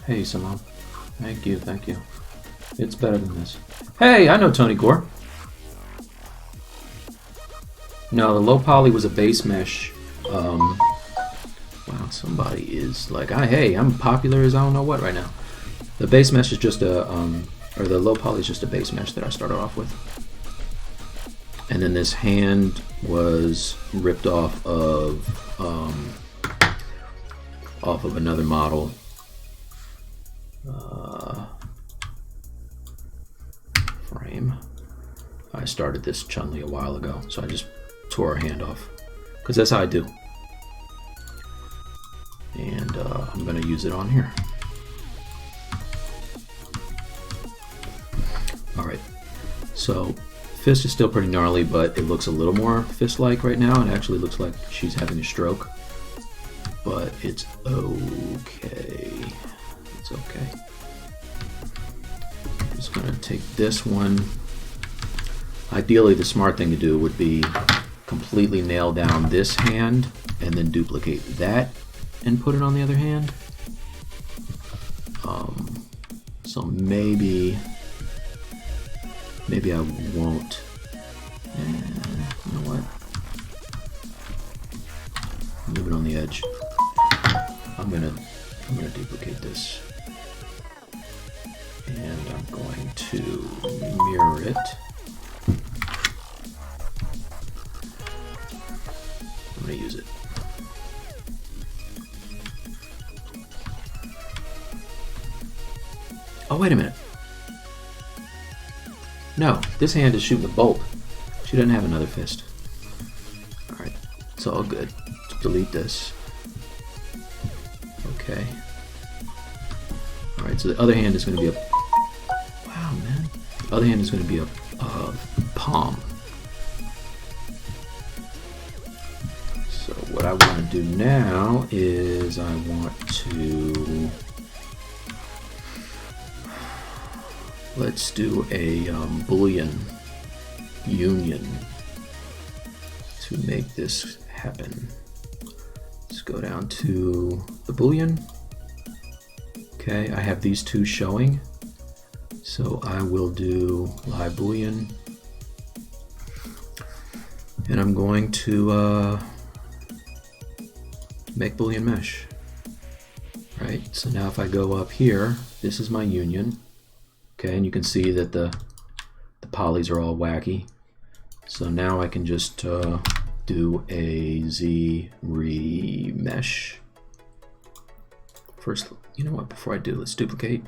Hey, Simone. Thank you, thank you. It's better than this. Hey, I know Tony Gore. No, the low poly was a base mesh. Wow, somebody is like, hey, I'm popular as I don't know what right now. The base mesh is just a, or the low poly is just a base mesh that I started off with. And then this hand was ripped off of another model. Frame. I started this Chun-Li a while ago, so I just tore her hand off, because that's how I do. And I'm going to use it on here. Alright, so fist is still pretty gnarly, but it looks a little more fist-like right now. It actually looks like she's having a stroke, but it's okay. It's okay. I'm just gonna take this one. Ideally, the smart thing to do would be completely nail down this hand and then duplicate that and put it on the other hand. So maybe I won't. You know what? Move it on the edge. I'm gonna duplicate this, and I'm going to mirror it. I'm gonna use it. Oh, wait a minute. No, this hand is shooting a bolt. She doesn't have another fist. Alright, it's all good. Delete this. Okay. Alright, so the other hand is going to be a... Wow, man. The other hand is going to be a palm. So what I want to do now is I want to... Let's do a Boolean union to make this happen. Let's go down to the Boolean. Okay, I have these two showing. So I will do live Boolean. And I'm going to make Boolean mesh. Right, so now if I go up here, this is my union. Okay, and you can see that the polys are all wacky. So now I can just do a ZBrush. First, you know what, before I do, let's duplicate.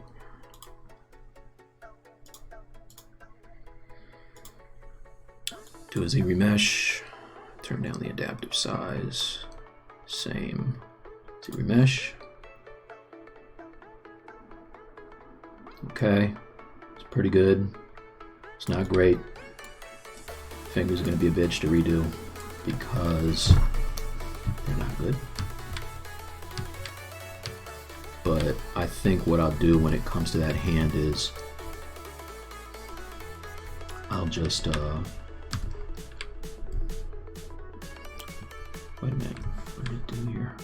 Do a ZBrush, turn down the adaptive size, same, ZBrush. Okay. Pretty good. It's not great. Fingers are going to be a bitch to redo because they're not good. But I think what I'll do when it comes to that hand is I'll just wait a minute. What did it do here?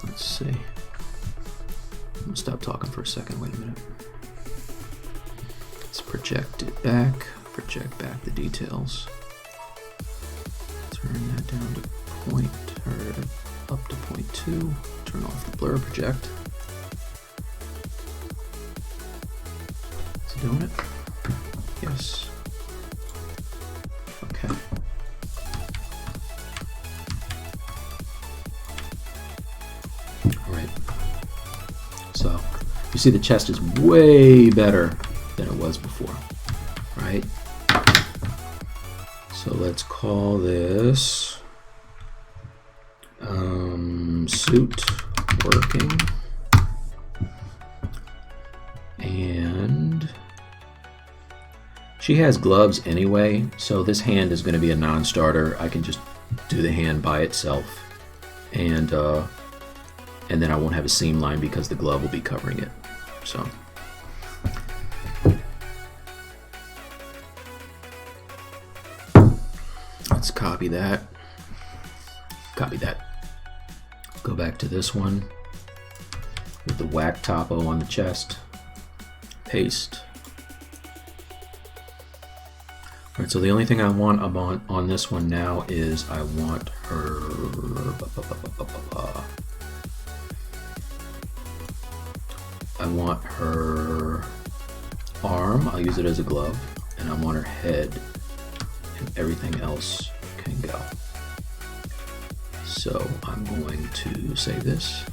Let's see. I'm gonna stop talking for a second. Wait a minute. Project it back, project back the details. Turn that down to point, or up to 0.2. Turn off the blur, project. Is it doing it? Yes. Okay. Alright. So, you see the chest is way better than it was before, right? So let's call this suit working, and she has gloves anyway, so this hand is going to be a non-starter. I can just do the hand by itself, and then I won't have a seam line because the glove will be covering it. So. Let's copy that. Copy that. Go back to this one with the whack topo on the chest. Paste. Alright, so the only thing I want on this one now is I want her. I want her arm. I'll use it as a glove, and I want her head. And everything else can go. So I'm going to save this.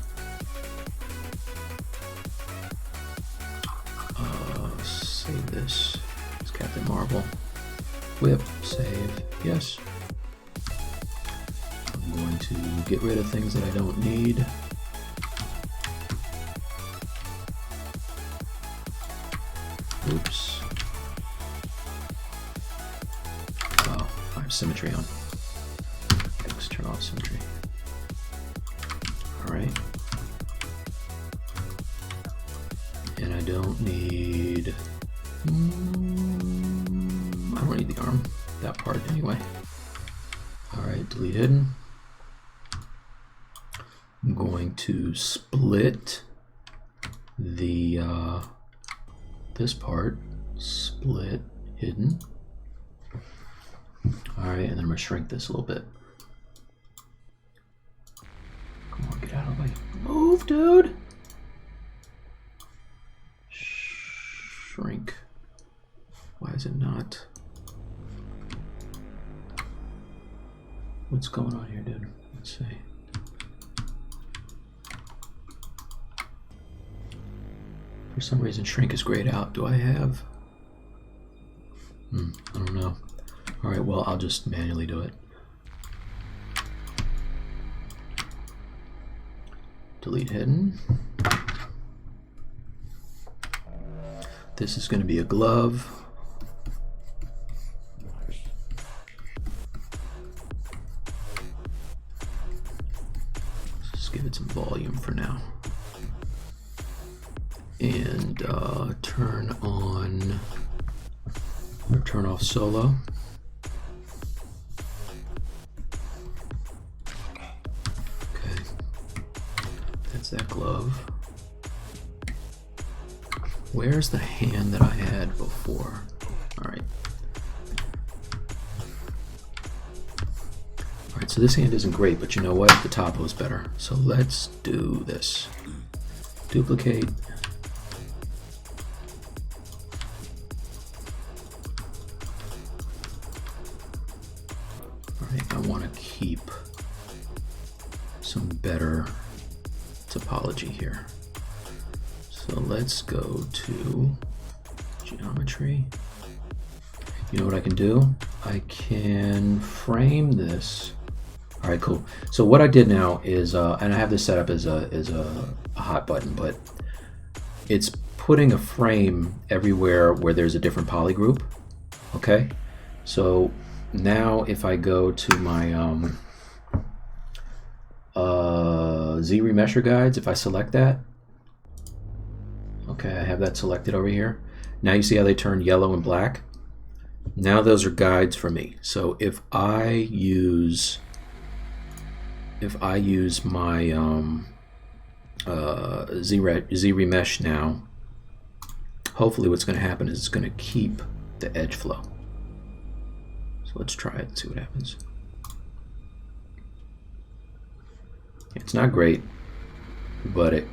Save this. It's Captain Marvel. Whip, save, yes. I'm going to get rid of things that I don't need. Oops. Symmetry on. Let's turn off symmetry. Alright. And I don't need... I don't need the arm. That part anyway. Alright, delete hidden. I'm going to split the this part, split hidden. All right, and then I'm gonna shrink this a little bit. Come on, get out of the way. Move, dude. Shrink. Why is it not? What's going on here, dude? Let's see. For some reason, shrink is grayed out. Do I have? I don't know. All right, well, I'll just manually do it. Delete hidden. This is going to be a glove. Let's just give it some volume for now. And turn on or turn off solo. Okay, that's that glove. Where's the hand that I had before? All right. All right, so this hand isn't great, but you know what? The topo is better. So let's do this. Duplicate. All right, I want to keep some better topology here. So let's go to geometry. You know what I can do? I can frame this. All right, cool. So what I did now is, and I have this set up as a hot button, but it's putting a frame everywhere where there's a different poly group. Okay. So now if I go to my ZRemesher guides, if I select that. Okay, I have that selected over here. Now you see how they turn yellow and black? Now those are guides for me. So if I use my ZRemesh now, hopefully what's going to happen is it's going to keep the edge flow. So let's try it and see what happens. It's not great, but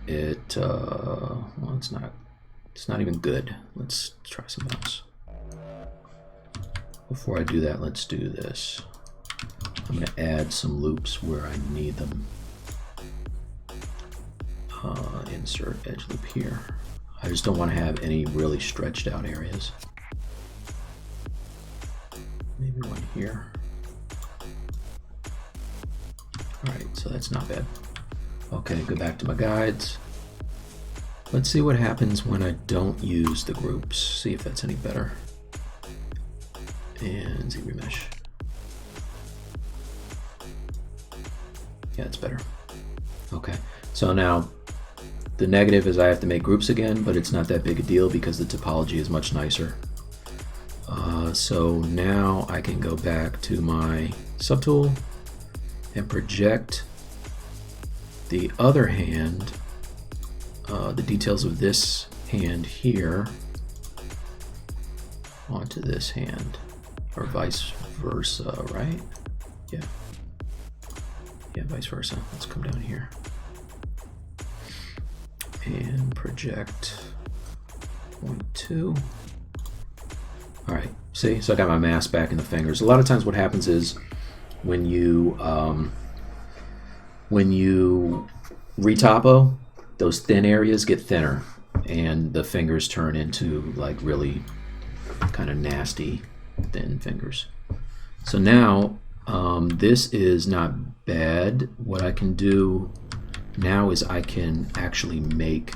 well, it's not even good. Let's try something else. Before I do that, let's do this. I'm going to add some loops where I need them. Insert edge loop here. I just don't want to have any really stretched out areas. Maybe one here. All right, so that's not bad. Okay, go back to my guides. Let's see what happens when I don't use the groups. See if that's any better. And ZRemesh. Yeah, it's better. Okay, so now the negative is I have to make groups again, but it's not that big a deal because the topology is much nicer. So now I can go back to my subtool and project the other hand, the details of this hand here onto this hand, or vice versa, right? Yeah. Yeah, vice versa. Let's come down here and project 0.2. All right, see, so I got my mask back in the fingers. A lot of times what happens is when you retopo, those thin areas get thinner and the fingers turn into like really kind of nasty thin fingers. So now this is not bad. What I can do now is I can actually make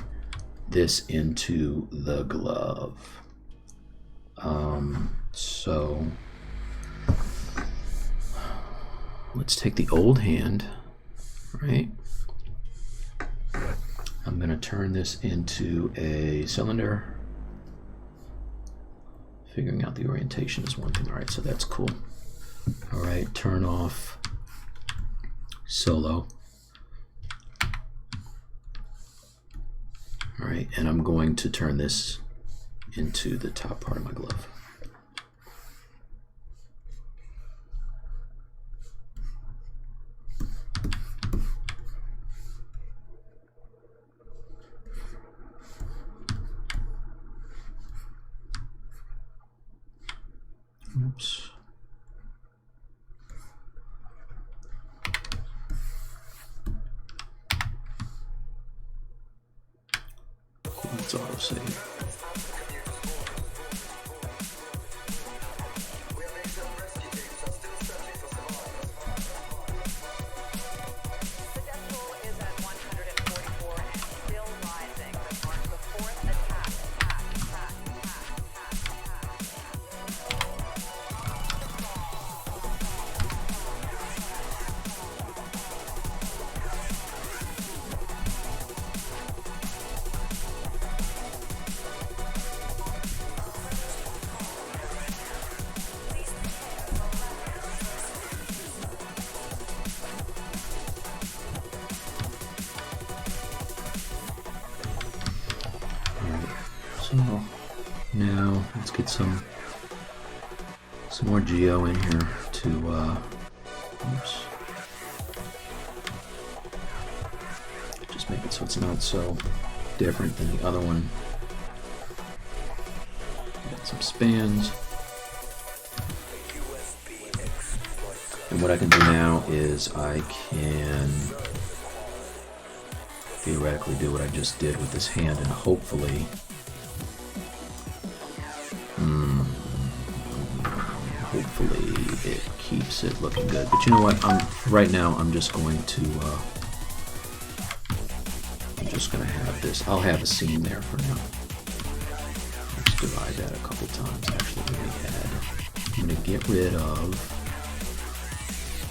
this into the glove. So let's take the old hand, right? I'm going to turn this into a cylinder. Figuring out the orientation is one thing. All right, so that's cool. All right, turn off solo. All right, and I'm going to turn this into the top part of my glove. Oops. Let's auto save. So now let's get some more geo in here to oops. Just make it so it's not so different than the other one. Got some spans. And what I can do now is I can theoretically do what I just did with this hand, and hopefully it keeps it looking good. But you know what? Right now I'm just going to have this. I'll have a seam there for now. Let's divide that a couple times. Actually, let me add. I'm going to get rid of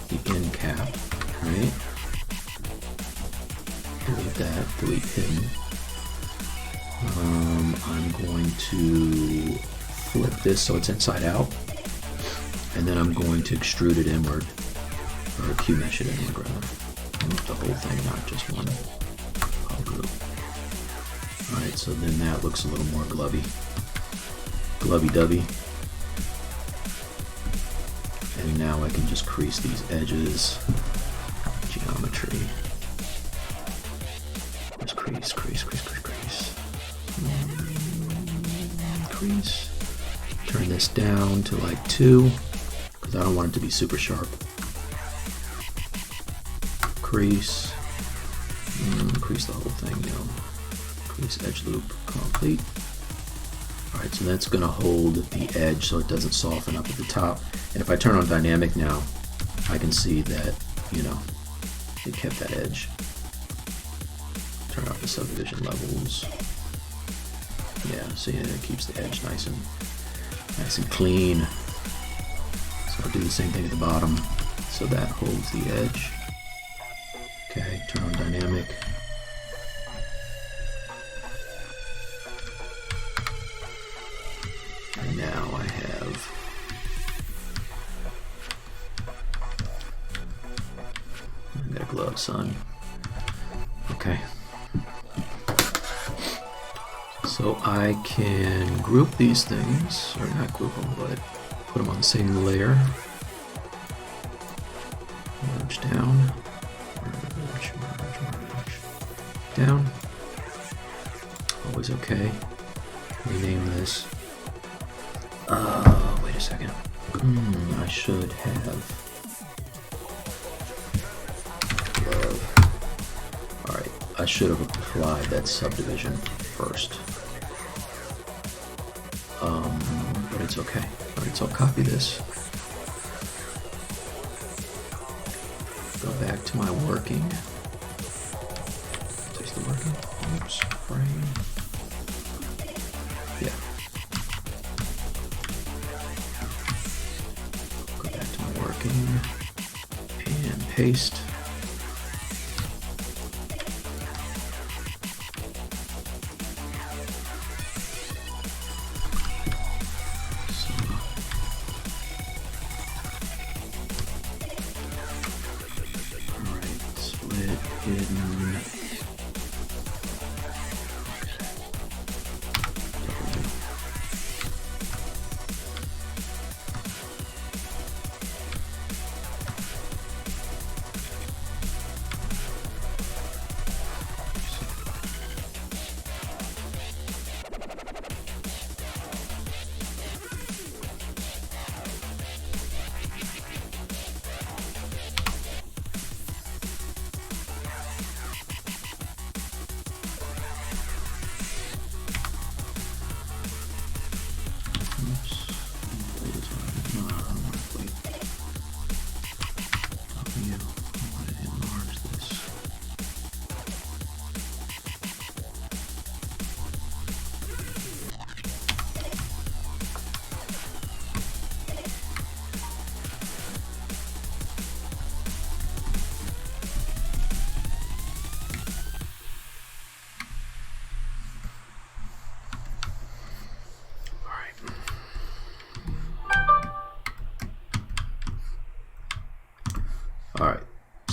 the end cap. Right? Delete that. Delete hidden. I'm going to flip this so it's inside out. And then I'm going to extrude it inward, or Q-mesh it inward rather. The whole thing, not just one group. Alright, so then that looks a little more glovey. Glovey-dovey. And now I can just crease these edges. Geometry. Just crease, crease, crease, crease, crease. Crease. Turn this down to like 2. I don't want it to be super sharp. Crease. Crease the whole thing, you know. Crease edge loop complete. Alright, so that's going to hold the edge so it doesn't soften up at the top. And if I turn on dynamic now, I can see that, you know, it kept that edge. Turn off the subdivision levels. Yeah, see, it keeps the edge nice and clean. I'll do the same thing at the bottom, so that holds the edge. Okay, turn on dynamic. And now I have got a glove, son. Okay. So I can group these things, or not group them, but put them on the same layer. Merge down. Merge, merge, merge. Down. Always okay. Rename this. Wait a second. I should have glove. Alright, I should have applied that subdivision first. But it's okay. Alright, so I'll copy this. Go back to my working. Is the working? Oops, frame. Yeah. Go back to my working and paste.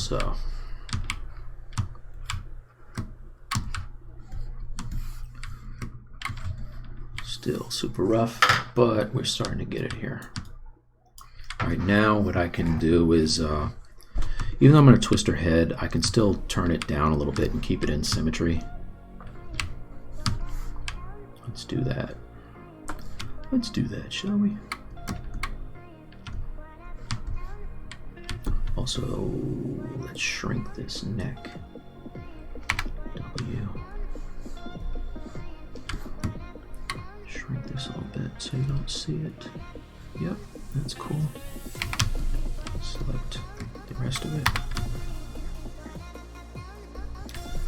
So still super rough, but we're starting to get it here. All right, now what I can do is, even though I'm going to twist her head, I can still turn it down a little bit and keep it in symmetry. Let's do that. Let's do that, shall we? Also, let's shrink this neck. W. Shrink this a little bit so you don't see it. Yep, that's cool. Select the rest of it.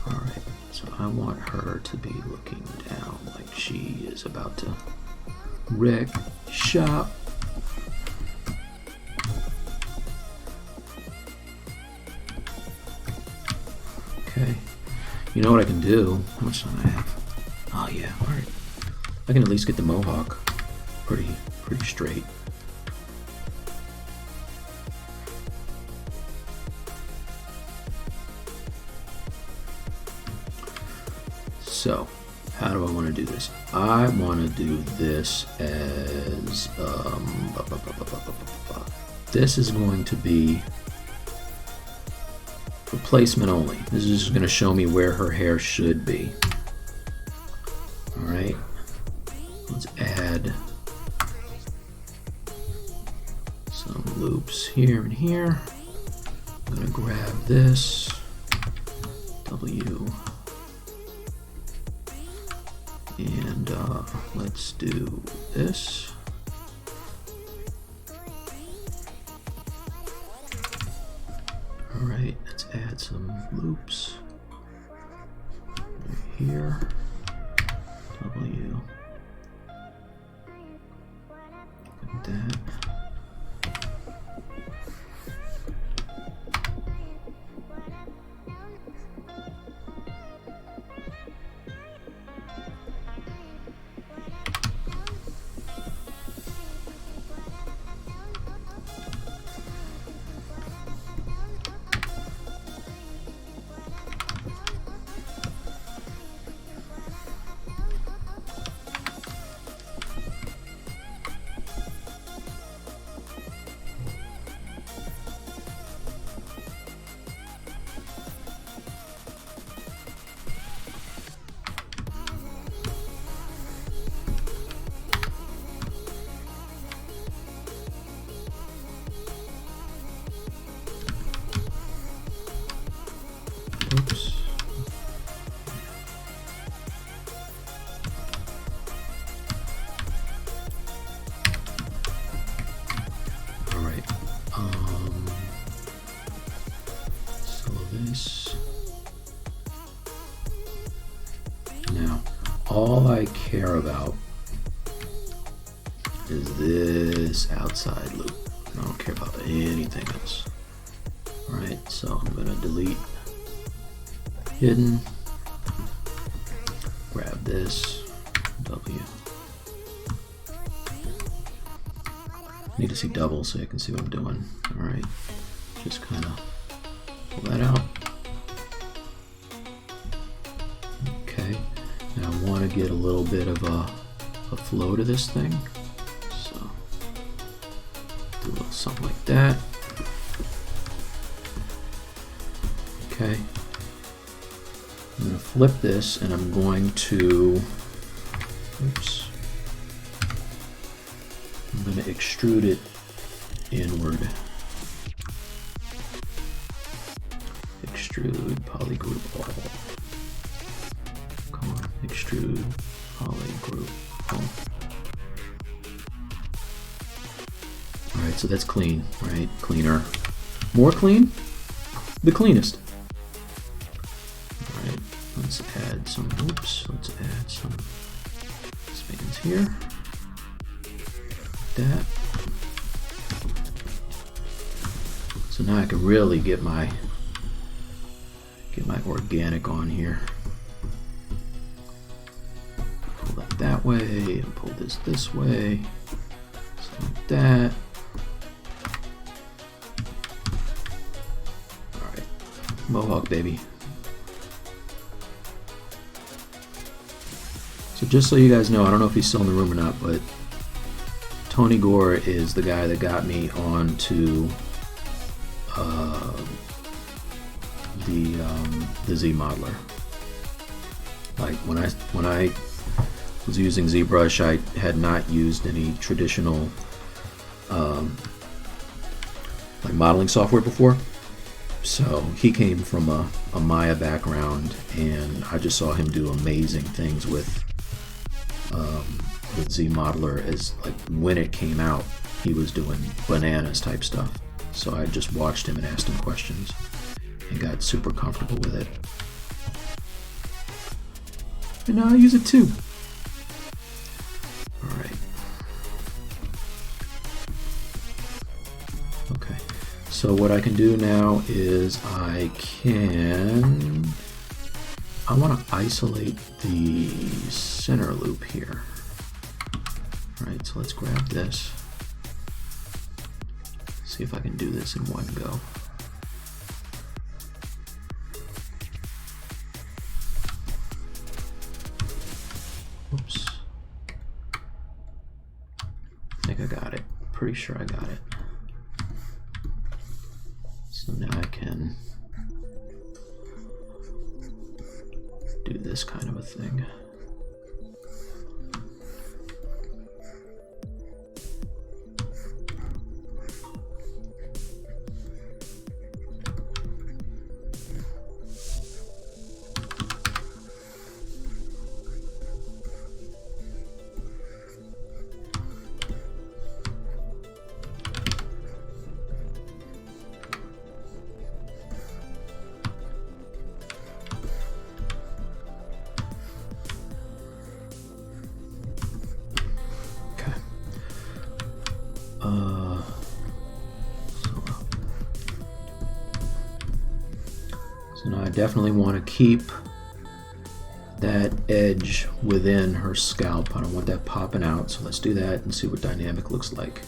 Alright, so I want her to be looking down like she is about to wreck shop. Okay, you know what I can do? How much time I have? Oh yeah, alright. I can at least get the mohawk pretty straight. So, how do I want to do this? I want to do this as this is going to be for placement only. This is just going to show me where her hair should be. All right, let's add some loops here and here. I'm going to grab this W. And let's do this. All right, let's add some loops right here. W. Like that. Oops. All right. So this. Now, all I care about is this outside loop. I don't care about anything else. All right. So I'm going to delete hidden, grab this, W. Need to see double so you can see what I'm doing. Alright, just kind of pull that out. Okay, now I want to get a little bit of a flow to this thing. So, do a little something like that. Okay. I'm going to flip this and I'm going to, oops, I'm going to extrude it inward. Extrude, polygroup all. Come on, extrude, polygroup all. Alright, so that's clean, right? Cleaner. More clean? The cleanest. Let's add some, oops, let's add some spans here. Like that. So now I can really get my organic on here. Pull that that way and pull this way. So like that. Alright, Mohawk, baby. So just so you guys know, I don't know if he's still in the room or not, but Tony Gore is the guy that got me onto the Z modeler. Like when I was using ZBrush, I had not used any traditional like modeling software before. So he came from a Maya background, and I just saw him do amazing things with Z modeler. As like when it came out, he was doing bananas type stuff. So I just watched him and asked him questions and got super comfortable with it. And now I use it too. Alright. Okay. So what I can do now is I want to isolate the center loop here. Alright, so let's grab this. See if I can do this in one go. Oops. I think I got it. Pretty sure I got it. So now I can do this kind of a thing. So now I definitely want to keep that edge within her scalp. I don't want that popping out, so let's do that and see what dynamic looks like.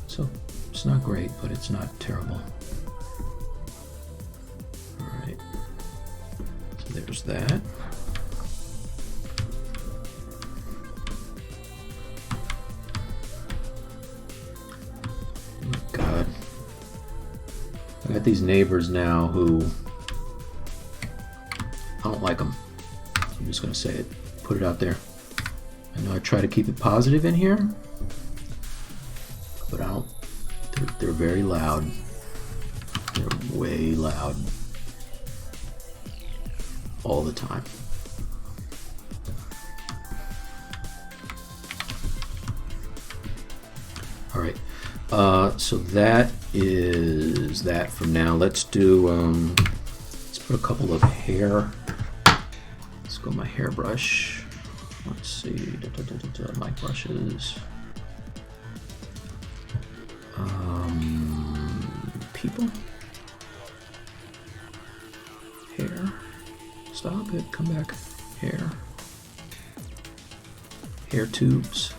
So it's not great, but it's not terrible. Alright, so there's that. God, I got these neighbors now who I don't like them. I'm just gonna say it, put it out there. I know I try to keep it positive in here, but I don't. They're very loud. They're way loud all the time. All right. So that is that from now. Let's do, let's put a couple of hair. Let's go my hairbrush. Let's see, my brushes. People. Hair. Stop it, come back. Hair. Hair tubes.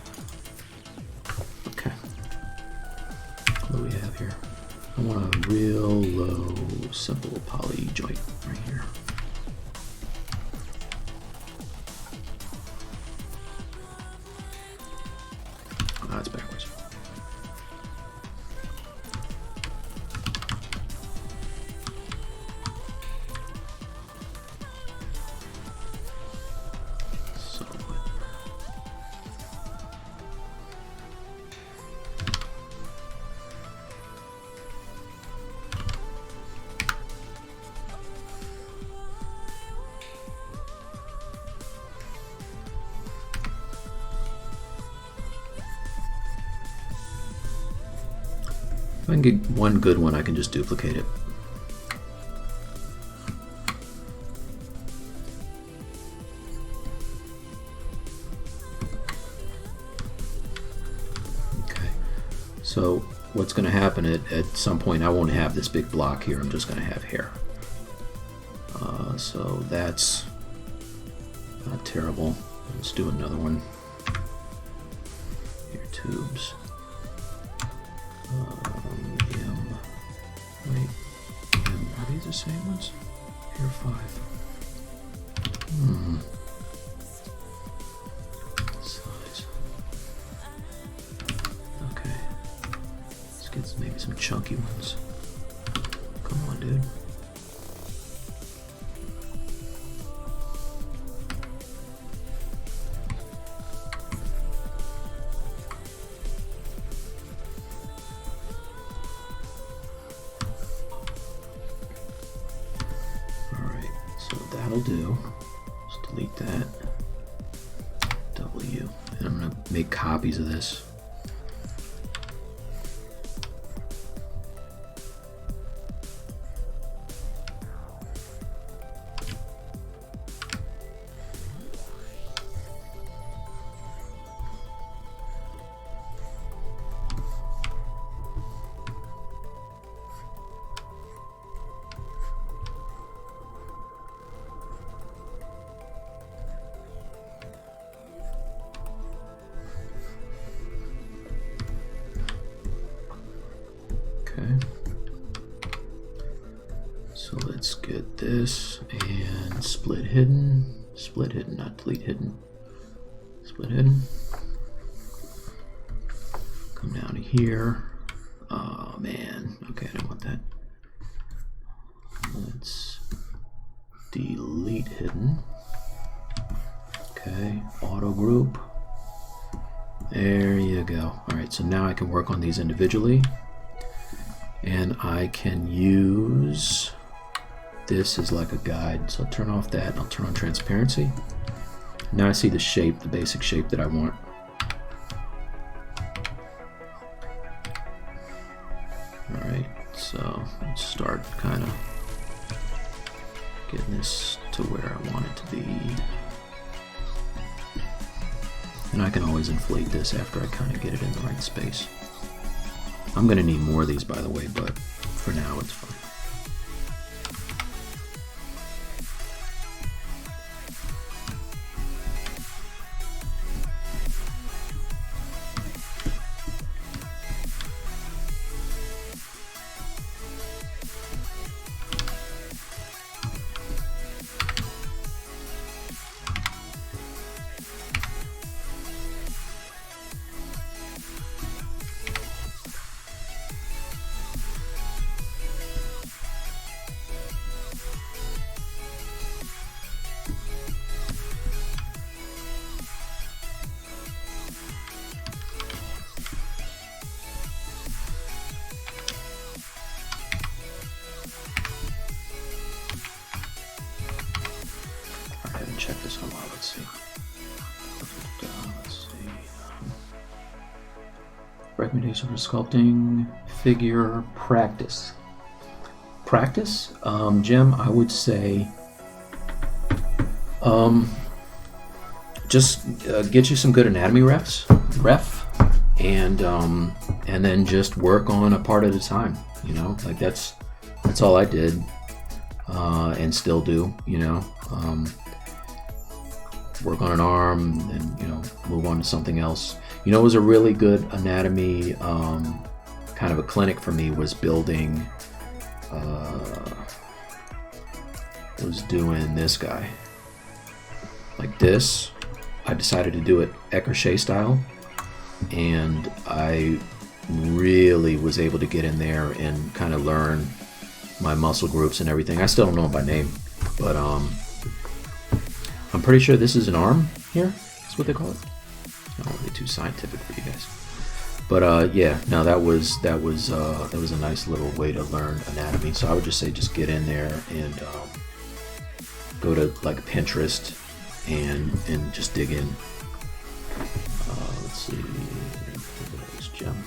Okay. What do we have here? I want a real low, simple poly joint right here. Ah, it's backwards. So if I can get one good one, I can just duplicate it. Okay, so what's going to happen at some point, I won't have this big block here, I'm just going to have hair. So that's not terrible. Let's do another one. Hair tubes. the same ones? Here are 5. Size. Okay. Let's get maybe some chunky ones. Come on, dude. That'll do. Just delete that. W. And I'm gonna make copies of this. Okay, so let's get this and split hidden, not delete hidden, split hidden. Come down to here. Oh man, okay, I don't want that. Let's delete hidden. Okay, auto group. There you go. All right, so now I can work on these individually. And I can use this as like a guide. So I'll turn off that and I'll turn on transparency. Now I see the shape, the basic shape that I want. All right, so let's start kind of getting this to where I want it to be. And I can always inflate this after I kind of get it in the right space. I'm going to need more of these, by the way, but for now it's fine. Check this one out. Let's see. Recommendation for sculpting figure practice. Practice, Jim. I would say, just get you some good anatomy and then just work on a part at a time. You know, like that's all I did, and still do. You know. Work on an arm and move on to something else. It was a really good anatomy kind of a clinic for me was building was doing this guy like this. I decided to do it Eckershey style, and I really was able to get in there and kind of learn my muscle groups and everything. I still don't know it by name, but I'm pretty sure this is an arm here. That's what they call it. Not really too scientific for you guys, but yeah. No, that was a nice little way to learn anatomy. So I would just say, just get in there and go to like Pinterest and just dig in. Let's see. This gem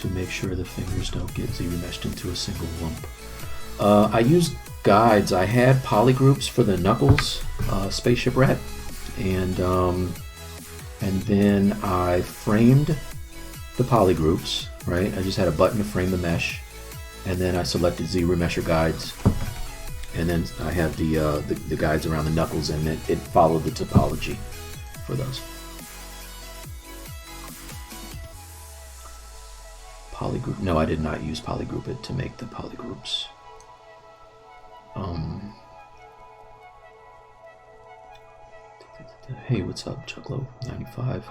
to make sure the fingers don't get Z-meshed into a single lump. I used guides. I had polygroups for the knuckles, spaceship rat, and then I framed the polygroups. Right, I just had a button to frame the mesh, and then I selected Z-remesher guides, and then I have the guides around the knuckles, and it followed the topology for those. Polygroup? No, I did not use polygroup it to make the polygroups. Hey, what's up, Chucklo95?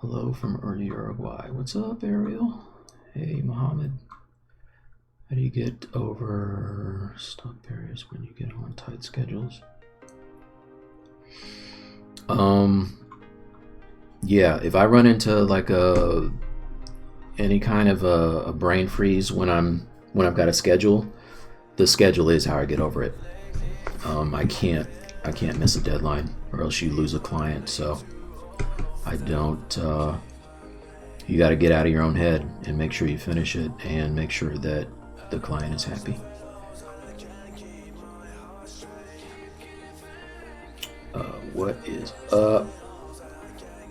Hello from Uruguay. What's up, Ariel? Hey, Mohammed. How do you get over stuck barriers when you get on tight schedules? Yeah, if I run into like any kind of a brain freeze when I've got a schedule, the schedule is how I get over it. I can't miss a deadline, or else you lose a client. So I don't. You got to get out of your own head and make sure you finish it, and make sure that the client is happy. What is up?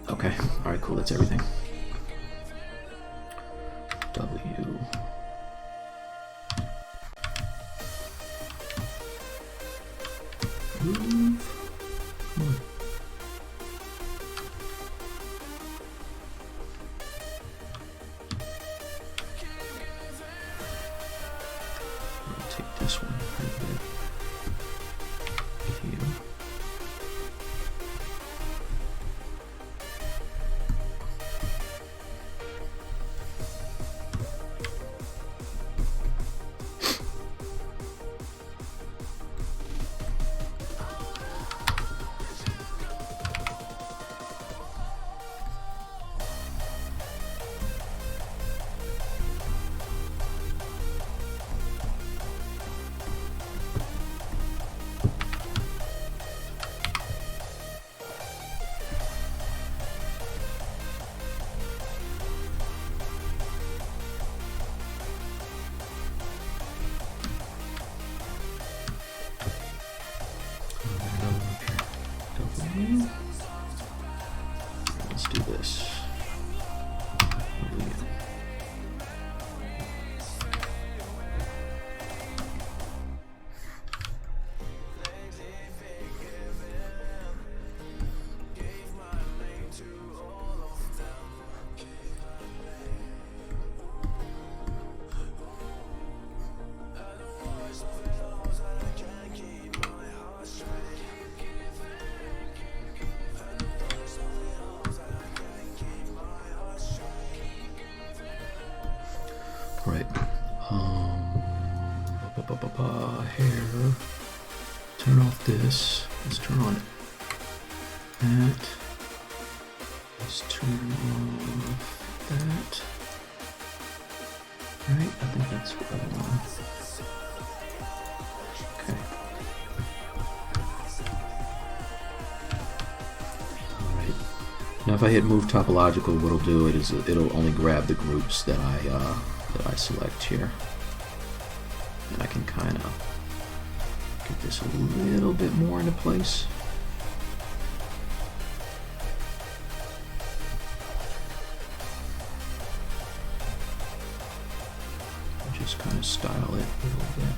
Okay, all right, cool. That's everything. W. Move. Come on. I'll take this one quite a bit. Here. Let's do this. Right. Hair. Turn off this. Let's turn on that. Let's turn off that. Right? I think that's what I want. Okay. Alright. Now if I hit move topological, what'll do it is it'll only grab the groups that I select here. And I can kind of get this a little bit more into place. Just kind of style it a little bit.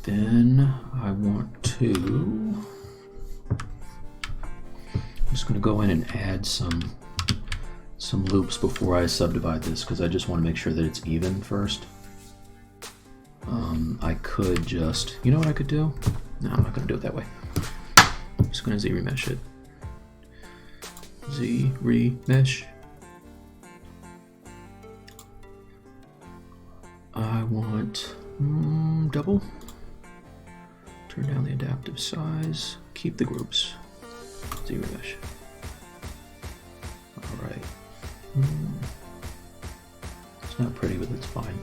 Then I want to, I'm just going to go in and add some loops before I subdivide this, because I just want to make sure that it's even first. I could just, you know what I could do? No, I'm not going to do it that way. I'm just going to Z-remesh it. Z-remesh. I want double. Turn down the adaptive size. Keep the groups. Z-remesh. All right. It's not pretty, but it's fine.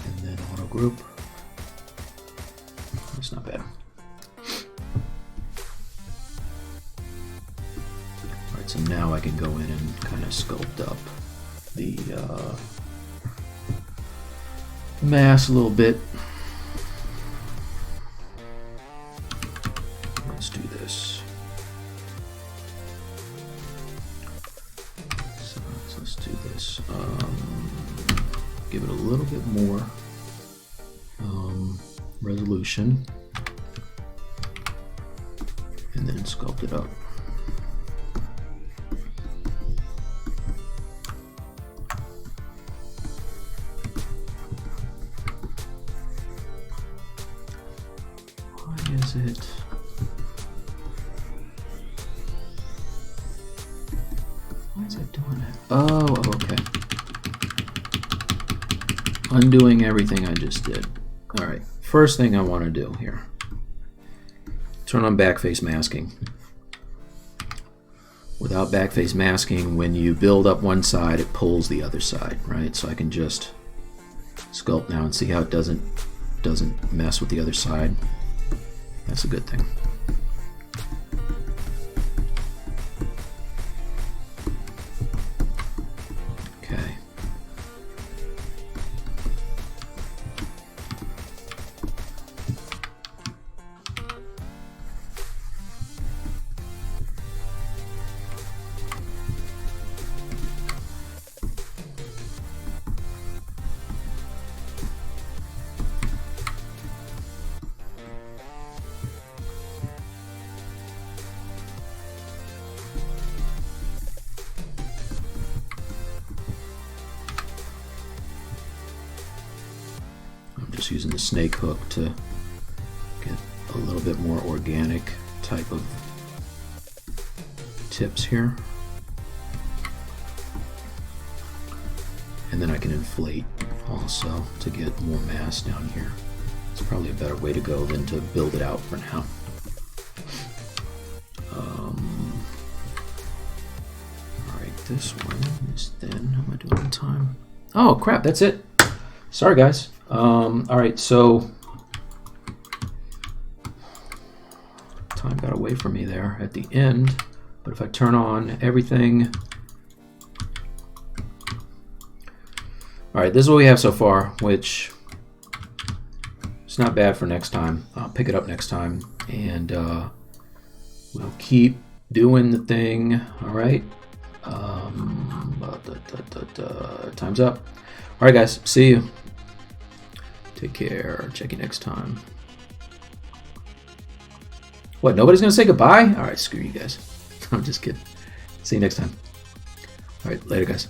And then auto group. It's not bad. So now I can go in and kind of sculpt up the mass a little bit. Let's do this. So let's do this. Give it a little bit more resolution, and then sculpt it up. Why is it? Why is it doing it? Oh, okay. Undoing everything I just did. All right, first thing I want to do here, turn on backface masking. Without backface masking, when you build up one side, it pulls the other side, right? So I can just sculpt now and see how it doesn't mess with the other side. That's a good thing. Okay. Just using the snake hook to get a little bit more organic type of tips here. And then I can inflate also to get more mass down here. It's probably a better way to go than to build it out for now. Alright, this one is thin. How am I doing on time? Oh crap, that's it. Sorry guys. Alright, so time got away from me there at the end, but if I turn on everything. Alright, this is what we have so far, which is not bad for next time. I'll pick it up next time, and we'll keep doing the thing. Alright, time's up. Alright guys, see you. Take care. Check you next time. What, nobody's gonna say goodbye? Alright, screw you guys. I'm just kidding. See you next time. Alright, later guys.